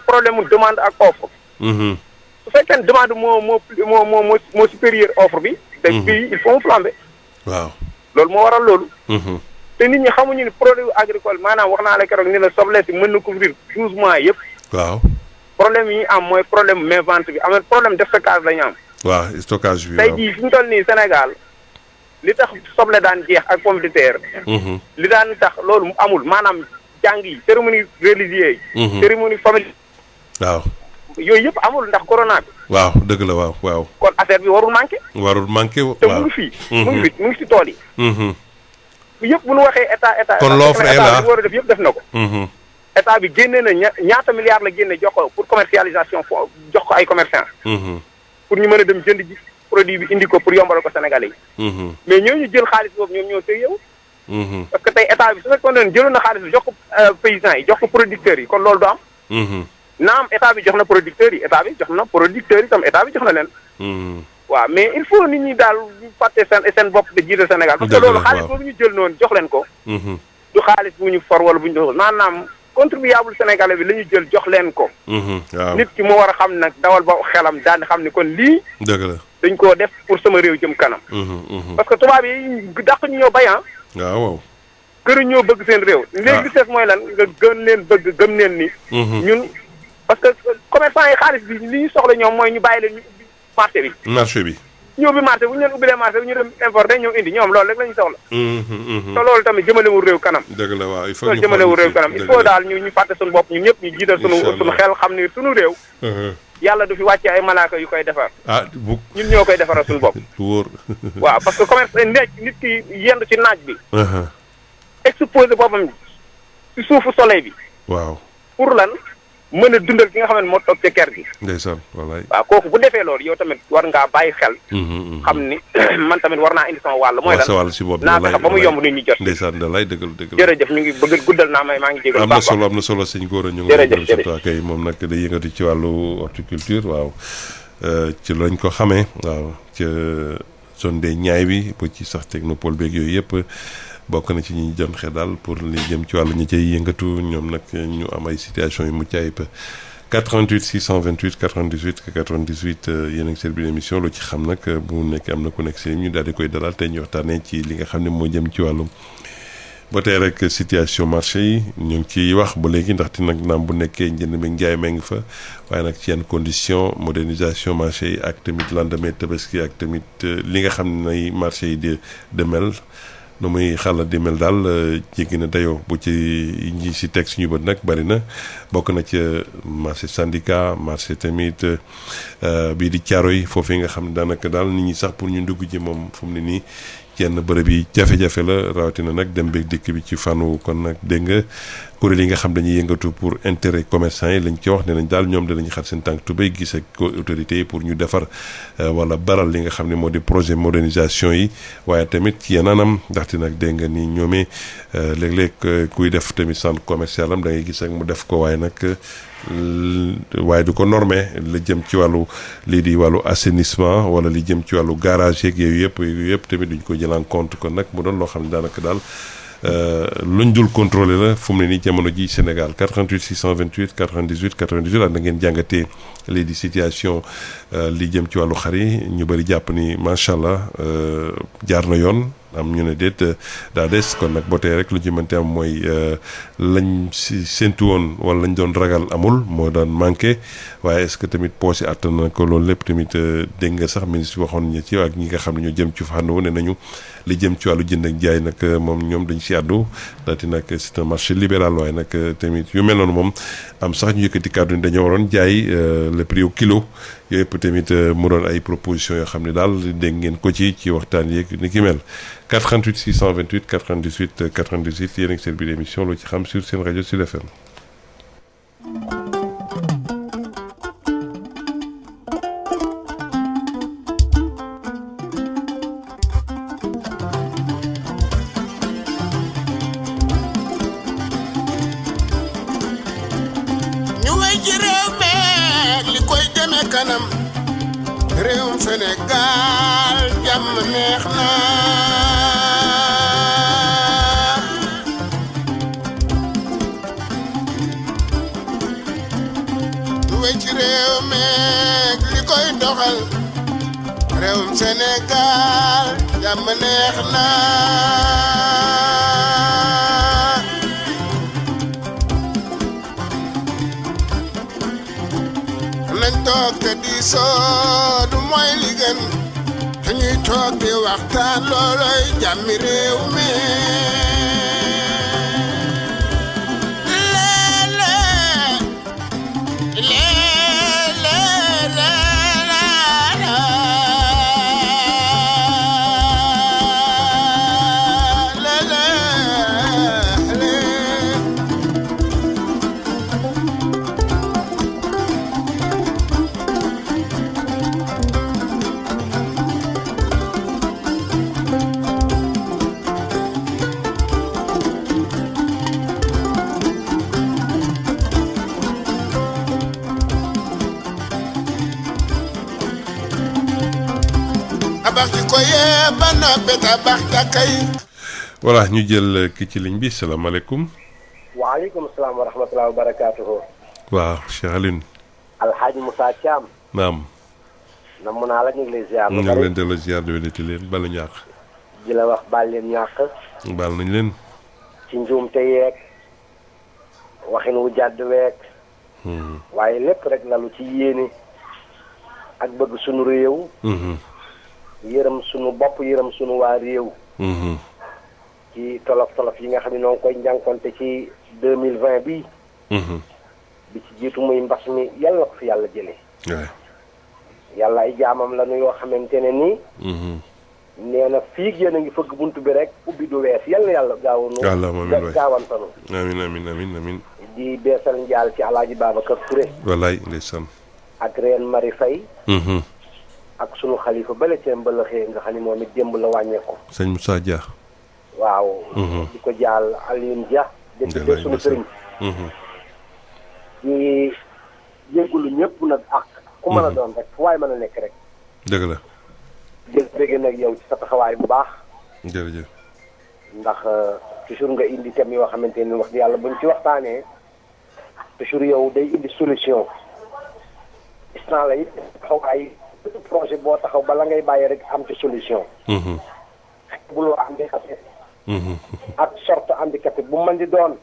problème mu demande ak offre. su fekkee ne demande moo supérieur offre bi. te prix il faut mu flamber. waaw loolu moo waral loolu. te nit ñi xamuñu ni produit agricole maanaam wax naa la keroog ni la soble si mën na couvrir 12 mois yëpp. waaw problème yi ñu am mooy problème main vente bi am problème de stockage la ñu am. waaw stockage bi tey jii fi mu toll nii Sénégal li tax soble daan jeex ak pomme de terre. li daan tax loolu mu amul maanaam jàng yi cérémonie religieuse yi. cérémonie familiale. waaw. yooyu yëpp amul ndax corona bi. waaw dëgg la waaw. kon affaire bi warul manqué. waaw te mu ngi fii. mu ngi si tool yi. yëpp bu ñu waxee état. kon l'offre est là état bi war a def yëpp def na ko. état bi génne na ñaata milliards la génne jox ko pour commercialisation jox ko ay commerçants. pour ñu mën a dem jënd ji produit bi indi ko pour yombal ko Sénégalais yi. mais ñooñu jël xaalis boobu ñoom ñoo sérieux. parce que tey état bi su fekkoon ne jëloon na xaalis bi jox ko paysans yi jox ko producteurs yi kon loolu du am. naam état bi jox na producteurs yi état bi jox na producteurs yi tam état bi jox na leen. waaw mais il faut nit ñi daal fàtte seen bopp de jiital Sénégal. parce que loolu xaalis boobu ñu jël noonu jox leen ko. du xaalis bu ñu for wala bu ñu doxal maanaam contribuable sénégalais bi la ñu jël jox leen ko. waaw nit ki moo war a xam nag dawal ba xelam daal di xam ni kon lii. dëgg la dañ koo def pour sama réew jëm kanam. parce que tubaab yi dàq ñu ñoo bay waaw. këru ñoo bëgg seen réew. léegi li des mooy lan nga gën leen bëgg gëm leen ni. ñun parce que commerçant yi xaalis bi li ñu soxla ñoom mooy ñu bàyyi leen ñu ubbi marché bi. ñu ubbi marché bu ñu leen ubbilee marché bi ñu dem importé ñoom indi ñoom loolu rek la ñu soxla. te loolu tamit jëmalewul réew kanam. dëgg la waaw il faut loolu jëmalewul réew kanam il faut daal ñu fàtte suñu bopp ñun ñëpp ñu jiital suñu xel xam ni suñu réew. yàlla du fi wàcce ay malaaka yu koy defar. ñun ñoo koy defaral suñu bopp. wóor. waaw parce que commerce nit ki yendu ci naaj bi. exposé boppam ci suufu soleil bi. waaw pour lan mën a dundal ki nga xam ne moo toog ca kër gi. ndeysaan wallaay. waaw kooku bu defee loolu yow tamit war ngaa bàyyi xel. xam ni man tamit war naa indi sama wàll. mooy lan sa wàll si bopp naa fexe ba mu yomb nit ñi jot. ndeysaan da lay dëggal. jërëjëf ñu ngi bëgg guddal naa maa ngi jégal. am na solo sëñ Gora ñu ngi. jërëjëf kay moom nag day yëngatu ci wàllu horticulture waaw ci lañ ko xamee waaw ca zone des Niayes bi ba ci sax technopole beeg yooyu yëpp. bokk na ci ñi jëm xel daal pour li jëm ci wàllu ñi cay yëngatu ñoom nag ñu am ay situation yu mucc ayib 88 628 98 98 yéen a ngi seen biir émission lu ci xam nag bu nekkee am na ku nekk si ñu daal di koy dalal tey ñu waxtaanee ci li nga xam ne moo jëm ci wàllum ba tey rek situation marché yi ñu ngi ciy wax ba léegi ndaxte nag naam bu nekkee njënd mi njaay mee ngi fa waaye nag ci yenn condition modernisation marché yi ak tamit lendemain tabaski ak tamit li nga xam ne nay marché yi de mel nu muy xala di mel daal jéggi na dayoo bu ci ñi si teg suñu bët nag bari na bokk na ci marché syndicat marché tamit bii di Thiaroye foofu nga xam ne daanaka daal nit ñi sax pour ñu dugg ji moom fu mu ne nii yenn bërëb yi jafe-jafe la rawatina nag dem beeg dikk bi ci fànn kon nag dégg nga kuréel yi nga xam dañuy yëngatu pour intérêt commerçant yi lañ ci wax ne nañ daal ñoom danañ xar seen tànk tubéy gis ak autorités yi pour ñu defar wala baral li nga xam ne moo di projet modernisation yi waaye tamit ci yenn anam ndaxte nag dégg nga ni ñoomee léeg-léeg kuy def tamit centre commercial am da ngay gis ak mu def ko waaye nag waaye du ko normé la jëm ci wàllu lii di wàllu assainissement wala li jëm ci wàllu garage yeeg yooyu yëpp tamit duñ ko jël en compte kon nag mu doon loo xam ne daanaka daal luñ dul contrôlé la fu mu ne nii jamono ji Sénégal 88 628 98 98 ak na ngeen jàngatee lii di situation li jëm ci wàllu xar yi ñu bëri jàpp ni macha allah jaar na yoon am ñu ne déet daa des kon nag boo tey rek lu ci mënte am mooy lañ si séntu woon wala lañ doon ragal amul moo daan manqué waaye est-ce que tamit poche yi attan na ko loolu lépp tamit dégg nga sax ministre bi waxoon ñu ci ak ñi nga xam ne ñoo jëm ci fànn ne nañu li jëm ci wàllu jënd ak jaay nag moom ñoom dañ si àddu daati nag c'est un marché libéral waaye nag tamit yu mel noonu moom am sax ñu yëkkati kàddu ni dañoo waroon jaay le prix au kilo yooyu yëpp tamit mu doon ay propositions yoo xam ne daal dégg ngeen ko ci waxtaan yeeg ni ki mel 88 628 98 98 yéen a ngi seen biir émission loo ci xam sur seen rajo Sud FM. ñu way ci réew meeg li koy demee kanam réewum Sénégal jàmm neex na ñu way ci réew meeg li koy doxal réewum Sénégal jàmm neex na nañ toog te diisoo du mooy li gën dañuy toog di waxtaan looloy jàmmi réew mi abax ji ko yee ba noppi tabax dakay. voilà ñu jël ki ci ligne bi salaamaaleykum. waaleykum salaam wa rahmatulah wa barakaatuhu. waaw Cheikh Alioune. Alhaji Moussa Thiam. naam. na mun naa la ñu ngi lay ziar. ñu ngi leen delloo ziar di wénati leen baal nañu àq. di la wax baal leen ñàkk. baal nañ leen. ci njuumte yeeg waxin wu jàdd weeg. waaye lépp rek lalu ci yéene ak bëgg sunu réew. yërëm sunu bopp yërëm sunu waa réew. ci tolof yi nga xam ne noo ngi koy njànkonte ci 2020 bii. bi ci jiitu muy mbas mi yàlla na ko fi yàlla jëlee. yàlla ay jaamam la nu yoo xamante ne nii. nee na fii yéen a ngi fëgg bunt bi rek ubbi du wees yal na yàlla gaawantanu. amiin. di beesal njaal ci Alaaji Babacar Touré. wallaay ndeysaan. ak Reen Marie Faye. ak sunu xalifa bale cee mbalaxee nga xam ne moom it démb la wàññeeku. sëñ Moussa Dia. waaw. di ko jaal Alioune Dia. député sunu sëriñ. di jéggulu ñëpp nag ak ku mën a doon rek fu waay mën a nekk rek. dëgg la. jël bëgg nag yow ci sa taxawaay bu baax. jërëjëf. ndax toujours nga indi thème yoo xamante ni wax di yàlla buñ ci waxtaanee toujours yow day indi solution. instant la it taxawaay projet boo taxaw bala ngay bàyyi rek am ci solution. bu loo handicapé. ak sorte handicapé bu mën di doon.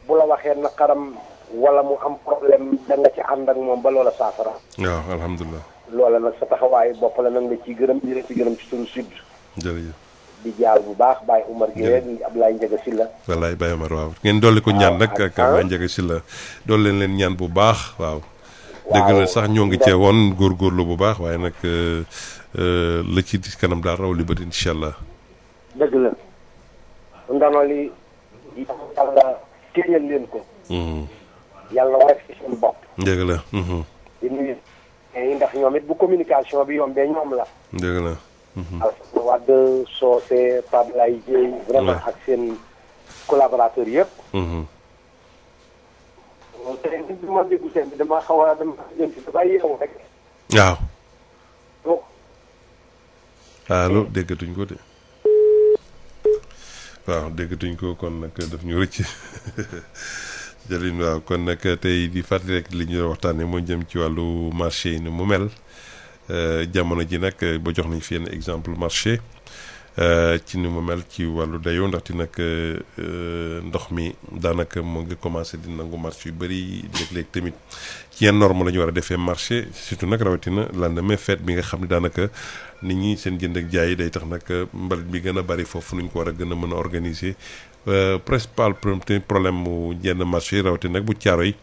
bu la waxee naqaram wala mu am problème da nga ci ànd ak moom ba loola saafara. waaw alhamdulilah. loola nag sa taxawaayu bopp la nag nga ciy gërëm di la ci gërëm ci suñu sud. jërëjëf. di jaal bu baax Baye Umar Gueye di Ablaye Ndiaga Sylla. wallaay Baye Umar waaw ngeen dolli ko ñaan nag ak Baye Ndiaga Sylla dolli leen ñaan bu baax waaw. dëgg la sax ñoo ngi cee woon góorgóorlu bu baax waaye nag la ci kanam daal raw li bëri incha allah. dëgg la. ndono li yàlla téeñal leen ko. yàlla war ci seen bopp. dëgg la. di nuyu ndax ñoom it bu communication bi yombee ñoom la. dëgg la. Alassane Wade Socé Pape Laye Dieye vraiment ak seen collaborateurs yëpp. te nit bi ma déggu seen bi dama xaw a dama yeewu rek. waaw. allo déggatuñ ko de. waaw déggatuñ ko kon nag daf ñu rëcc jëlin waaw kon nag tey di fàttali rek li ñu waxtaanee moo jëm ci wàllu marché yi ni mu mel jamono ji nag ba jox nañ fi yenn exemple marché ci ni mu mel ci wàllu dayoo ndaxte nag ndox mi daanaka mu ngi commencé di nangu marché yu bëri léeg-léeg tamit ci yenn norme la ñu war a defee marché surtout nag rawatina lendemain fête bi nga xam ne daanaka nit ñi seen jënd ak jaay day tax nag mbalit bi gën a bëri foofu nuñ ko war a gën a mën a organiser principal problème mu yenn marché yi rawatina nag bu Caaroy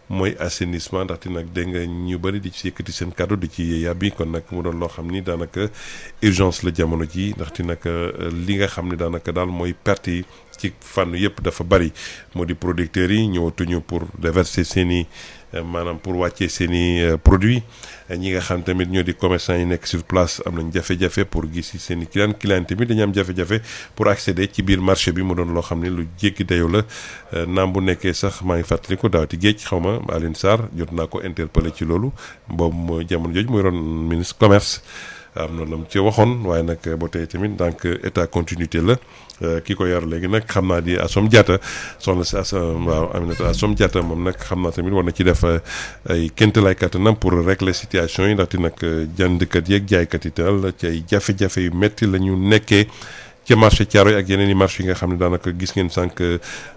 mooy assainissement ndaxte nag dégg nga ñu bëri di ci yëkkati seen kàddu di ci yàbbi kon nag mu doon loo xam ni daanaka urgence la jamono ji ndaxte nag li nga xam ne daanaka daal mooy perte yi ci fànn yëpp dafa bëri moo di producteurs yi ñëwatuñu pour déverser seen i maanaam pour wàccee seen i produits ñi nga xam tamit ñoo di commerçant yi nekk sur place am nañ jafe-jafe pour gis seen i client tamit dañu am jafe-jafe pour accéder ci biir marché bi mu doon loo xam ne lu jéggi dayoo la naam bu nekkee sax maa ngi fàttali ko daawati géej xaw ma Alioune Sarr jot naa ko interpellé ci loolu boobu mooy jamono jooju muy doon ministre commerce am na la mu ci waxoon waaye nag ba tey tamit donc état continuité la ki ko yar léegi nag xam naa di Assome Diatta soxna si waaw Aminata Assome Diatta moom nag xam naa tamit war na ci def ay kéemtalaay kattanam pour régler situation yi ndaxte nag jëndkat yeeg jaaykat yi daal ci ay jafe-jafe yu métti la ñu nekkee ca marché Thiaroye ak yeneen i marché yi nga xam ne daanaka gis ngeen sànq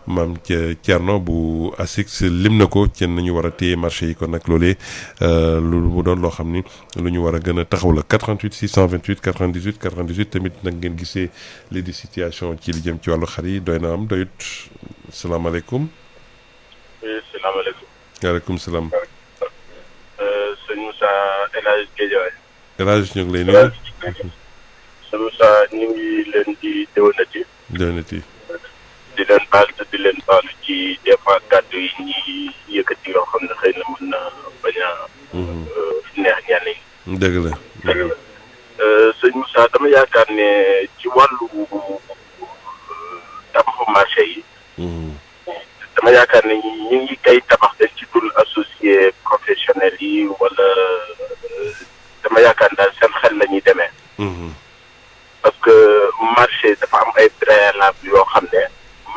maam ca Thierno bu ASICS lim na ko ci nañu war a téye marché yi kon nag loolee lu mu doon loo xam ni lu ñu war a gën a taxaw la 88 628 98 98 tamit nag ngeen gisee lii di situation ci li jëm ci wàllu xar yi doy na am doyut salaamaaleykum. oui salaamaaleykum. waaleykum salaam. sëñ Moussa El Hadj Guédiawaye. El Hadj ñu ngi lay nuyu. sëñ Moussa ñu ngi leen di déwénati. déwénati. di leen baal te di leen baalu ci des fois kàddu yi ñuy yëkkati yoo xam ne xëy na mën na bañ a neex ñenn yi. dëgg la. sëñ Moussa dama yaakaar ne ci wàllu tabaxu marché yi. dama yaakaar ne ñi ngi kay tabax dañ ci dul associé professionnels yi wala dama yaakaar daal seen xel la ñuy demee. parce que marché dafa am ay préalable yoo xam ne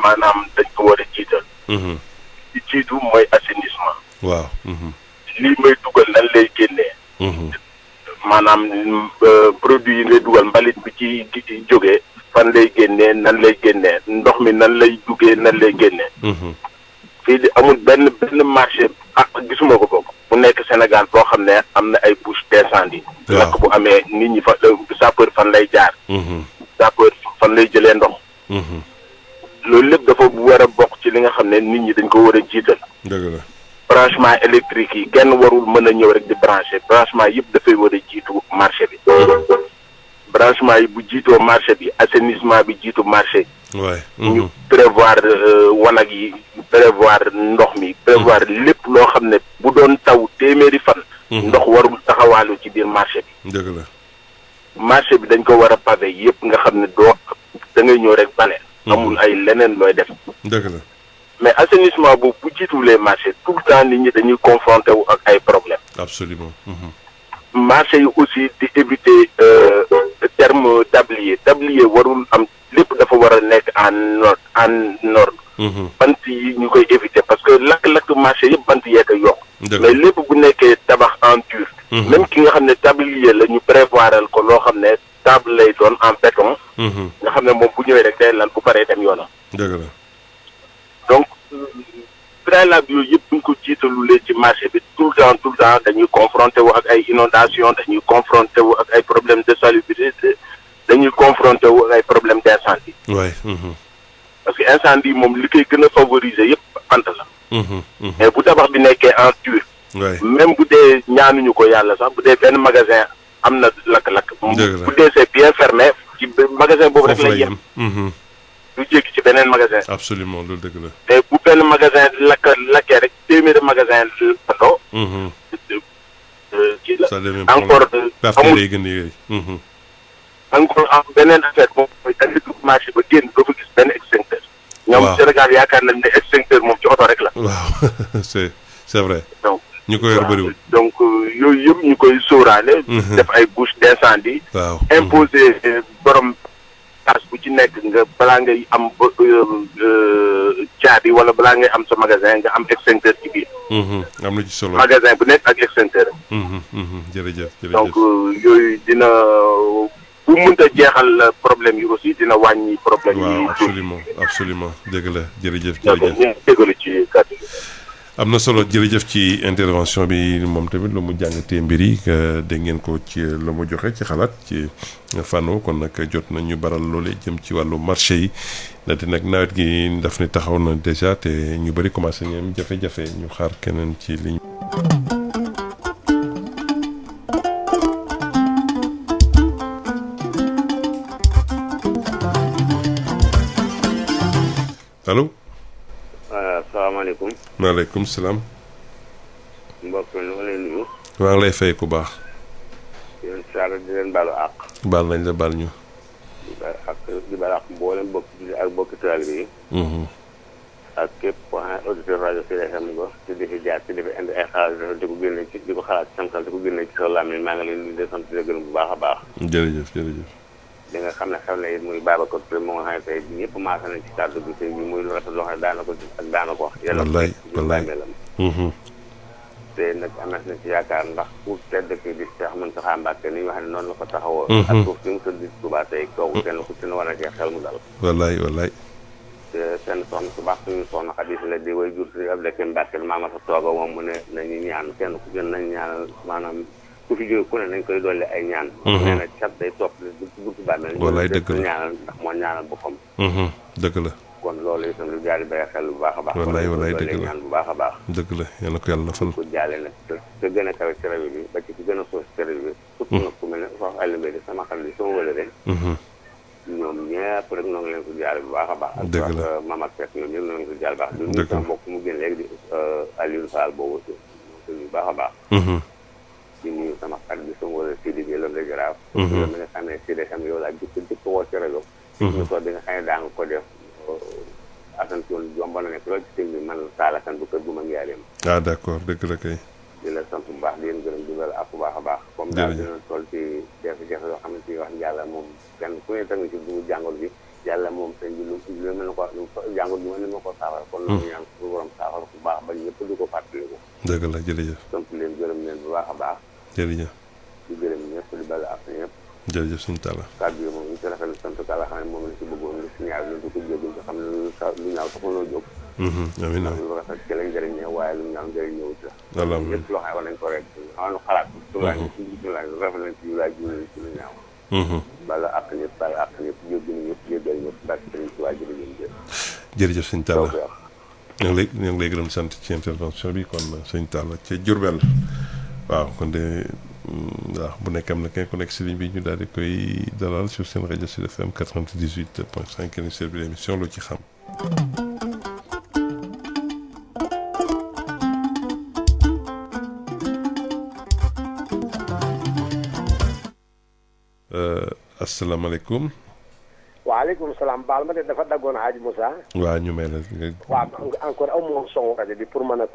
maanaam dañ ko war a jiital. ci jiitu mooy assainissement. waaw. lii may dugal nan lay génnee. maanaam produit yi ngay dugal mbalit bi ci jógee fan lay génnee nan lay génnee ndox mi nan lay duggee nan lay génnee. fii di amul benn marché gisuma ko boobu. bu nekk Sénégal boo xam ne am na ay bouche d'incendie. waaw nag bu amee nit ñi fa sapeur fan lay jaar. sapeur fan lay jëlee ndox. loolu lépp dafa war a bokk ci li nga xam ne nit ñi dañ ko war a jiital. dëgg la. branchement électrique yi kenn warul mën a ñëw rek di branché branchement yëpp dafay war a jiitu marché bi. branchement yi bu jiitoo marché bi assainissement bi jiitu marché. waay. ñu prévoir wanag yi prévoir ndox mi prévoir lépp loo xam ne bu doon taw téeméeri fan. ndox warul taxawaalu ci biir marché bi. dëgg la. marché bi dañ ko war a pavé yëpp nga xam ne doo da ngay ñëw rek bale. amul ay leneen looy def. dëgg la. mais assainissement boobu bu jiitulee marché tout le temps nit ñi dañuy confronté wu ak ay problèmes. absolument. marché yi aussi di éviter terme tablier warul am lépp dafa war a nekk en ordre. bant yi ñu koy éviter parce que lakk-lakk marché yëpp bant yee koy yokk. mais lépp bu nekkee tabax en dur. même ki nga xam ne tablier la ñu prévoiral ko loo xam ne table lay doon en béton. nga xam ne moom bu ñëwee rek day lal bu paree dem yoonam. dëgg la. donc préalable yooyu yëpp bu ñu ko jiitalulee ci marché bi tout le temps dañuy confronté wu ak ay inondation dañuy confronté wu ak ay problèmes de salubrité dañuy confronté wu ay problème d'incendie. waay. parce que incendie moom li koy gën a favoriser yëpp pant la. mais bu tabax bi nekkee en dur. waay même bu dee ñaanuñu ko yàlla sax bu dee benn magasin am na lakk-lakk. bu dee c'est bien fermé ci magasin boobu rek lay yem. du jéggi ci beneen magasin. absolument loolu dëgg la. mais bu benn magasin lakkee rek téeméeri magasin pando. ci la encore amul encore am beneen affaire moom mooy da nga dugg marché ba génn doo fa gis benn extincteur. ñoom Sénégal yaakaar nañ ne extincteur moom ci oto rek la. waaw c'est vrai. donc ñu ko yor bëriwul. donc yooyu yëpp ñu koy sóoraale. def ay bouche d'incendie. waaw imposer borom place bu ci nekk nga balaa ngay am caabi wala balaa ngay am sa magasin nga am extincteur ci biir. am na ci solo magasin bu nekk ak extincteur. jërëjëf jërëjëf. donc yooyu dina bu mënta jeexal problème yi aussi dina wàññi problème yi. waaw absolument absolument dëgg la jërëjëf jërëjëf. ñu jégalu ci kàddu gi. am na solo jërëjëf ci intervention bi moom tamit lu mu jàngatee mbir yi dégg ngeen ko ci la mu joxe ci xalaat ci fànn kon nag jot na ñu baral loole jëm ci wàllu marché yi ndaxte nag nawet gi daf ne taxaw na déjà te ñu bëri commencé ngeen jafe-jafe ñu xaar keneen ci ligne. allo. asalaamaaleykum. maaleykum salaam. mbokk mi ma lay nuyu. maa ngi lay fay ku baax. yéen saa di leen baalu àq. baal nañ la baal ñu. di baal àq mboolem bokk ak bokki taalibe yi. ak képp koo xam ne auditeur rajo Sud FM ko ci di fi jaar ci di fi indi ay xalaat di ko génne ci di ko xalaat ci sam xel di ko génne ci sa làmmiñ maa ngi leen di sant di la gërëm bu baax a baax. jërëjëf jërëjëf. li nga xam ne xew na it muy Babacar Touré moo nga xam ne tey ñëpp maasa nañ ci kàddu gi tey bi muy lu rafet loo xam ne daana ko ak daana ko wax yàlla wallaay te nag amees na ci yaakaar ndax pour tedd ki di Cheikh Mountakha Mbacké ni ñu wax ne noonu la ko taxawoo ak suuf si mu tëdd Touba tey kooku kenn ku ci ne war na cee xel mu dal wallaay te seen soxna su baax suñu soxna Xadis la di way jur suñu Abdou Mbacke maa ma fa tooga moom mu ne nañu ñaan kenn ku gën nañ ñaan maanaam ku fi jóge ku ne nañ koy dolli ay ñaan nee na cat day topp buntu bàmmeel wallaay dëgg la ñaanal ndax moo ñaanal boppam dëgg la kon loolu itam lu jaari bàyyi xel bu baax a baax wallaay dëgg la ñaan bu baax a baax dëgg la yal na ko yàlla fal ko jaale nag te gën a kawe ci rajo bi ba ci ki gën a soos ci rajo bi surtout nag ku mel ne wax Aliou di sama xarit sama wala rek ñoom ñëpp rek ñoo ngi leen ko jaale bu baax a baax dëgg la ak Mamadou Seck ñoom ñëpp ñoo ngi leen ko jaale baax du ñu sama mbokk mu génn léegi di Aliou Fall boobu ñu baax a baax di nuyu sama xarit bi sama wala Sidi bi loolu la jaraaf mi nga xam ne Sidi xam yow laa jëkk woo ci rajo ñu ko bi nga xam ne daa nga ko def asan ci woon jomb na nekk loolu ci sëñ bi man saalakan bu kër bu ma njaareem d'accord dëgg la kay di la sant bu baax di leen gërëm di la ak bu baax a baax comme daal dina toll ci jafe-jafe yoo xam ne ci wax yàlla moom kenn ku ne tamit ci dumu jàngor bi yàlla moom sëñ bi lu mel na ko jàngor bi mën na ko saafara kon loolu ñaan su borom saafara bu baax ba ñëpp di ko fàttaliku dëgg la jërëjëf sant leen gërëm leen bu baax a baax jërëjëf di gërëm ñëpp di bala ak ñëpp jërëjëf suñu tàlla kàddu yi moom ñu ci rafetlu sant kàlla xam ne moom la ci bëggoon nga signal lu du ko jégul nga xam ne lu ñaaw taxuloo jóg amiin lu rafet ci lañ njëriñ ñëw waaye lu ñaaw njëriñ ñëw ci la lépp loo xam ne war nañ ko rek xaanu xalaat sulaay rafet nañ ci yu laay jiw ci lu ñaaw bala ak ñëpp bala ak ñëpp jéggi na ñëpp jéggal ñëpp bak sëriñ ci waa jërëjëf jërëjëf suñu tàlla ñoo ngi lay gërëm sant ci intervention bi kon suñu tàlla ca Diourbel waaw kon de waaw bu nekk am na kenn ku nekk si ligne bi ñu daal di koy dalal sur seen rajo Sud FM 98.5 kenn servi l'émission loo ci xam. asalaamaaleykum. waaleykum salaam baal ma de dafa daggoon Hadj Moussa. waaw ñu may la. waaw encore aw ma son rajo bi pour mën a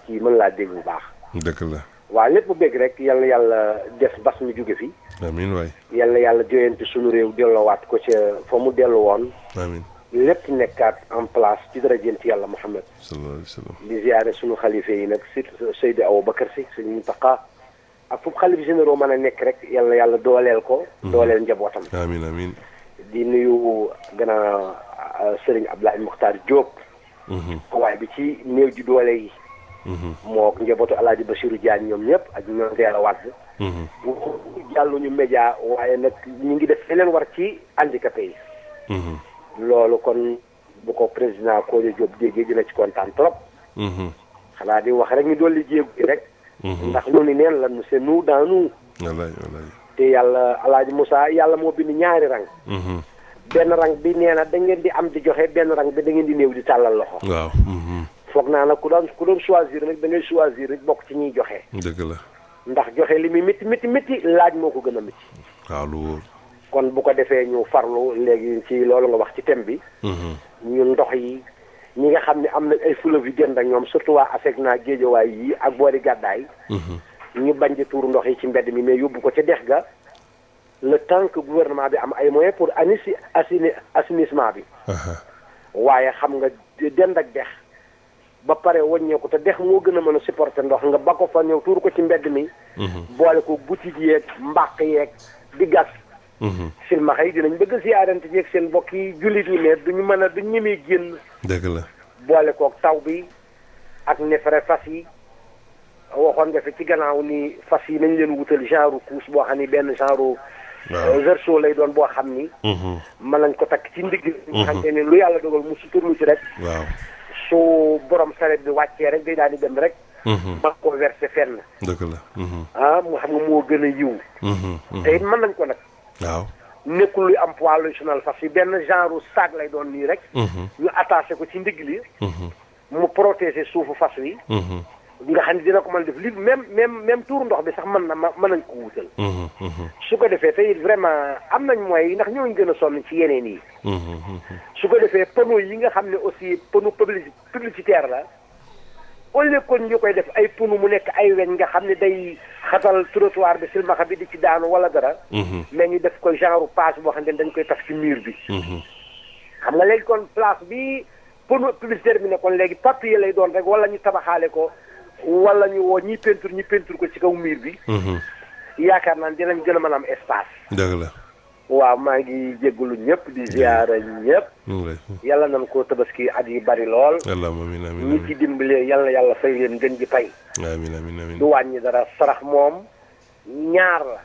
kii mën laa dégg bu baax. dëgg la. waaw lépp bu bëgg rek yal na yàlla def mbas mi jóge fi. amiin waay. yal na yàlla joyante suñu réew delloowaat ko ca fa mu dellu woon. amiin. lépp nekkaat en place ci dara jënt yàlla Muhammad. sallallahu alayhi wa sallam. di ziare suñu xalife yi nag surtout Seydou Aboubacar Sy sëñ Mountakha ak fu xalif généraux mën a nekk rek yal na yàlla dooleel ko. dooleel njabootam. amiin amiin. di nuyu gannaaw Serigne Abdoulaye Mokhtar Diop. waaye bi ci néew ji doole yi. moo njabootu El Hadj Bassirou Diagne ñoom ñëpp ak ñoom Ndéla Wade jàlluñu média waaye nag ñu ngi def leen war ci handicapé yi. loolu kon bu ko président Kodio Diop déggee dina ci kontaan trop. xanaa di wax rek ñu dolli jéegu rek. ndax nu ni neen la c'est nous dans nous. wallaay wallaay. te yàlla Alaaji Moussa yàlla moo bind ñaari rang. benn rang bi nee na da ngeen di am di joxe benn rang bi da ngeen di néew di tàllal loxo. waaw. foog naa nag ku doon choisir rek da ngay choisir rek bokk ci ñuy joxe. dëgg la. ndax joxe li muy métti laaj moo ko gën a métti. waaw lu wóor. kon bu ko defee ñu farlu léegi ci loolu nga wax ci thème bi. ñun ndox yi ñi nga xam ne am na ay fleuve yu dend ak ñoom surtout waa ASECNA Géejawaay yi ak boori gàddaay. ñu bañ di tuur ndox yi ci mbedd mi mais yóbbu ko ca dex ga le temps que gouvernement bi am ay moyens pour assainissement bi. waaye xam nga dend ak dex ba pare wàññeeku te dex moo gën a mën a supporter ndox nga ba ko fa ñëw tuur ko ci mbedd mi. boole ko boutique yeeg mbàq yeeg di gas. silmaxa yi dinañ bëgg siyaarante jeeg seen mbokk yi jullit yi ne duñu mën a duñ ñemee génn. dëgg la. boole koog taw bi ak nefere fas yi waxoon nga fi ci gannaaw ni fas yi nañ leen wutal genre couche boo xam ni benn genre. verso lay doon boo xam ni. mën nañ ko takk ci ndigg. nga xam ne lu yàlla dogal mu suturlu ci rek. waaw su borom saret bi wàccee rek day daal di dem rek. ba ko versé fenn. dëgg la. mu xam nga moo gën a yiw. te it mën nañ ko nag. waaw nekkul luy am poids luy sonal fas yi benn genre sac lay doon nii rek. ñu attaché ko ci ndigg li. mu protéger suufu fas wi. nga xam ne dina ko mën def li même tuur ndox bi sax mën nañ ko wutal. su ko defee tey vraiment am nañ moyens yi ndax ñooñu gën a sonn ci yeneen yi. su ko defee panneaux yi nga xam ne aussi panneau publicitaire la au lieu kon ñu koy def ay panneaux mu nekk ay weñ nga xam ne day xatal trottoir bi silmaxa bi di ci daanu wala dara. mais ñu def ko genre page boo xam ne dañ koy taf ci mur bi. xam nga léegi kon place bi panneau publicitaire bi ne kon léegi papier lay doon rek wala ñu tabaxaale ko. wala ñu woo ñi peinture ko ci kaw miir bi. yaakaar naa dinañ gën a mën a am espace. dëgg la. waaw maa ngi jéggalu ñëpp di ziyaara ñëpp. yàlla nañ ko tabaski at yi bari lool. amiin amiin ñi ci dimbalee yàlla fay leen gën ji pay. amiin amiin amiin. du wàññi dara sarax moom ñaar la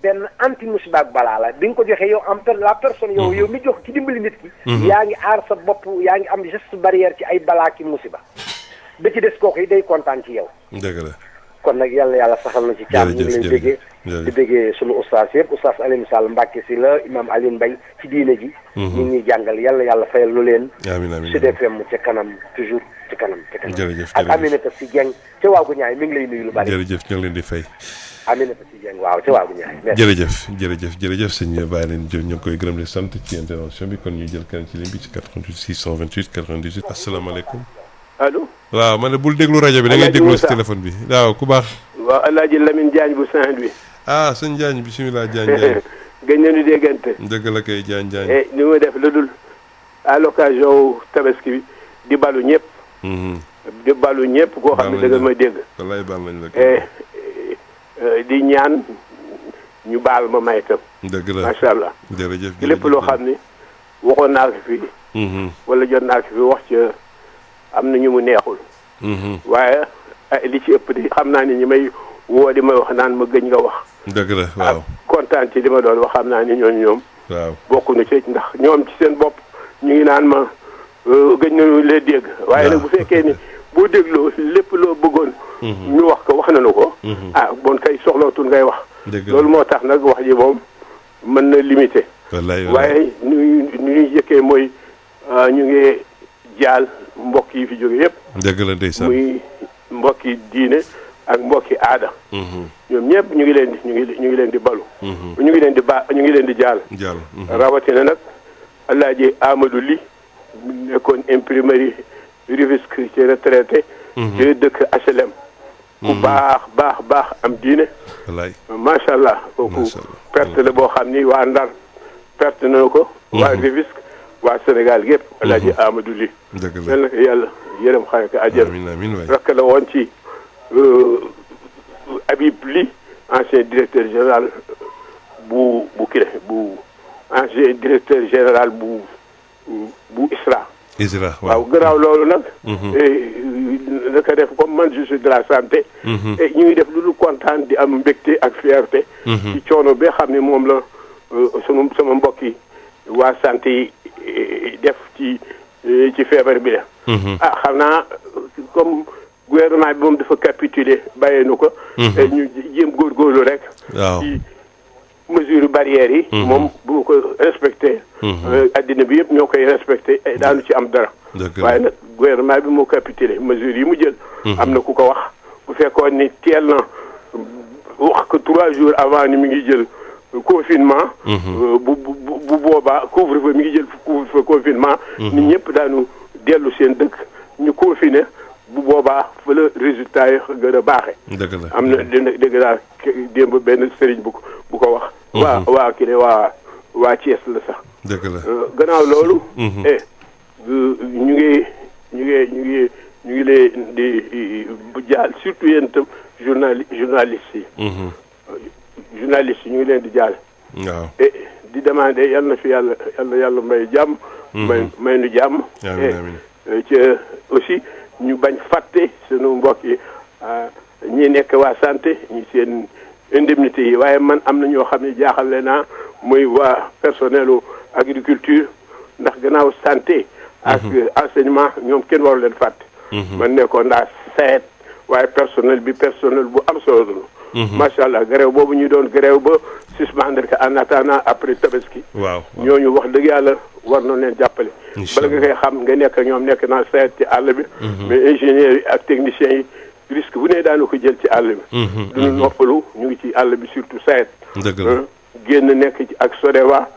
benn anti musiba ak balaa la bi nga ko joxee yow am la personne yow mi jox ci dimbali nit ki. yaa ngi aar sa bopp yaa ngi am geste barrière ci ay balaa ki musiba. da ci des kooku yi day kontaan ci yow. dëgg la. kon nag yàlla saxal na ci caam ñu ngi leen déggee di déggee sunu oustaz yëpp oustaz Alioune Sall Mbacke si la imam Alioune Mbaye ci diine ji. ñu ngi jàngal yàlla fayal lu leen. amiin Sud FM ca kanam toujours ci kanam. jërëjëf ak Aminata si Dieng ca waagu ñaay mi ngi lay nuyu lu bari. jërëjëf ñu ngi leen di fay. Aminata si Dieng waaw ca waagu ñaay. jërëjëf sëñ Baye leen jël ñu ngi koy gërëm di sant ci intervention bi kon ñu jël kenn ci ligne bi ci 88 628 98 asalaamaaleykum. allo. waaw ma ne bul déglu rajo bi da ngay déglu si téléphone bi waaw ku baax. waaw El Hadj Lamine Diagne bu Saint-Louis. ah sëñ Diagne bisimilah Diagne. gëj nañu déggante. dëgg la kay Diagne. ni ma def lu dul à l'occasion tabaski bi di balu ñëpp. di balu ñëpp koo xam ne da nga may dégg. wallaay baal nañ la kay. di ñaan ñu baal ma may itam. dëgg la macha allah. jërëjëf lépp loo xam ni waxoon naa ko fii. wala jot naa ko fi wax ca. am na ñu mu neexul. waaye li ci ëpp di xam naa ni ñi may woo di may wax naan ma gëj nga wax. dëgg la waaw. kontaan ci li ma doon wax xam naa ni ñoom. waaw bokkuñu ci ndax ñoom ci seen bopp ñu ngi naan ma gëj nañu lee dégg. waaye nag bu fekkee ni boo dégloo lépp loo bëggoon. ñu wax ko wax nañu ko. bon kay soxlootul ngay wax. loolu moo tax nag wax ji moom mën na limité. waaye ñu ñuy jëkkee mooy ñu ngi jaal. mbokk yi fi jóge yëpp. dëgg la ndeysaan muy mbokki diine ak mbokki aada. ñoom ñëpp ñu ngi leen di balu. ñu ngi leen di jaal. rawatina nag Alaaji Amadou Ly nekkoon imprimerie Rufisque ci retraité. ci dëkk HLM. ku baax am diine. wallaay macha allah kooku perte la boo xam ni waa Ndar perte na ko. waa Rufisque. waa Sénégal gépp Alaaji Amadou Ly dëgg la mel na ko yàlla yërëm xare ko àjjana amiin waay rakk la woon ci Habib Ly ancien directeur général bu ancien directeur général bu ISRA ISRA waaw gannaaw loolu nag. naka def comme man je suis de la santé. et ñu ngi def lu dul kontaan di am mbégte ak fierté. ci coono bi xam ne moom la sama mbokk yi waa santé yi def ci feebar bi la. xam naa comme gouvernement bi moom dafa capituler bàyyee nu ko. te ñu jéem góorgóorlu rek. waaw ci mesure barrières yi. moom bu ko respecté. addina bi yëpp ñoo koy respecté daanu ci am dara. waaye nag gouvernement bi moo capitulé mesures yi mu jël. am na ku ko wax bu fekkoon ni teel na wax ko 3 jours avant ni mi ngi jël confinement. bu boobaa couvre-feu mi ngi jël couvre-feu confinement. nit ñëpp daanu dellu seen dëkk ñu confiné bu boobaa fa la résultat yi gën a baaxee. dëgg la am na dëgg daal démb benn sëriñ bu ko wax. waa kii de waa Thiès la sax. dëgg la gannaaw loolu. ñu ngi leen di jaal surtout yéen itam journalistes yi. journalistes yi ñu ngi leen di jaal. waaw et di demander yal na fi yàlla may jàmm. may nu jàmm. amiin amiin ci aussi ñu bañ fàtte sunu mbokk yi ñi nekk waa santé ñi seen indemnité yi waaye man am na ñoo xam ne jaaxale naa muy waa personnelu agriculture ndax gannaaw santé. ak enseignement ñoom kenn waru leen fàtte. man nekkoon naa seet waaye personnel bu am solo la. macha allah grève boobu ñu doon grève ba suspendre que en attendant après tabaski. waaw ñooñu wax dëgg yàlla war na leen jàppale. bala nga koy xam nga nekk ñoom nekk naa seet ci àll bi. mais ingénieurs yi ak techniciens yi risque bu ne daanu ko jël ci àll bi. duñu noppalu ñu ngi ci àll bi surtout seet. dëgg la génn nekk ci ak Sodeva.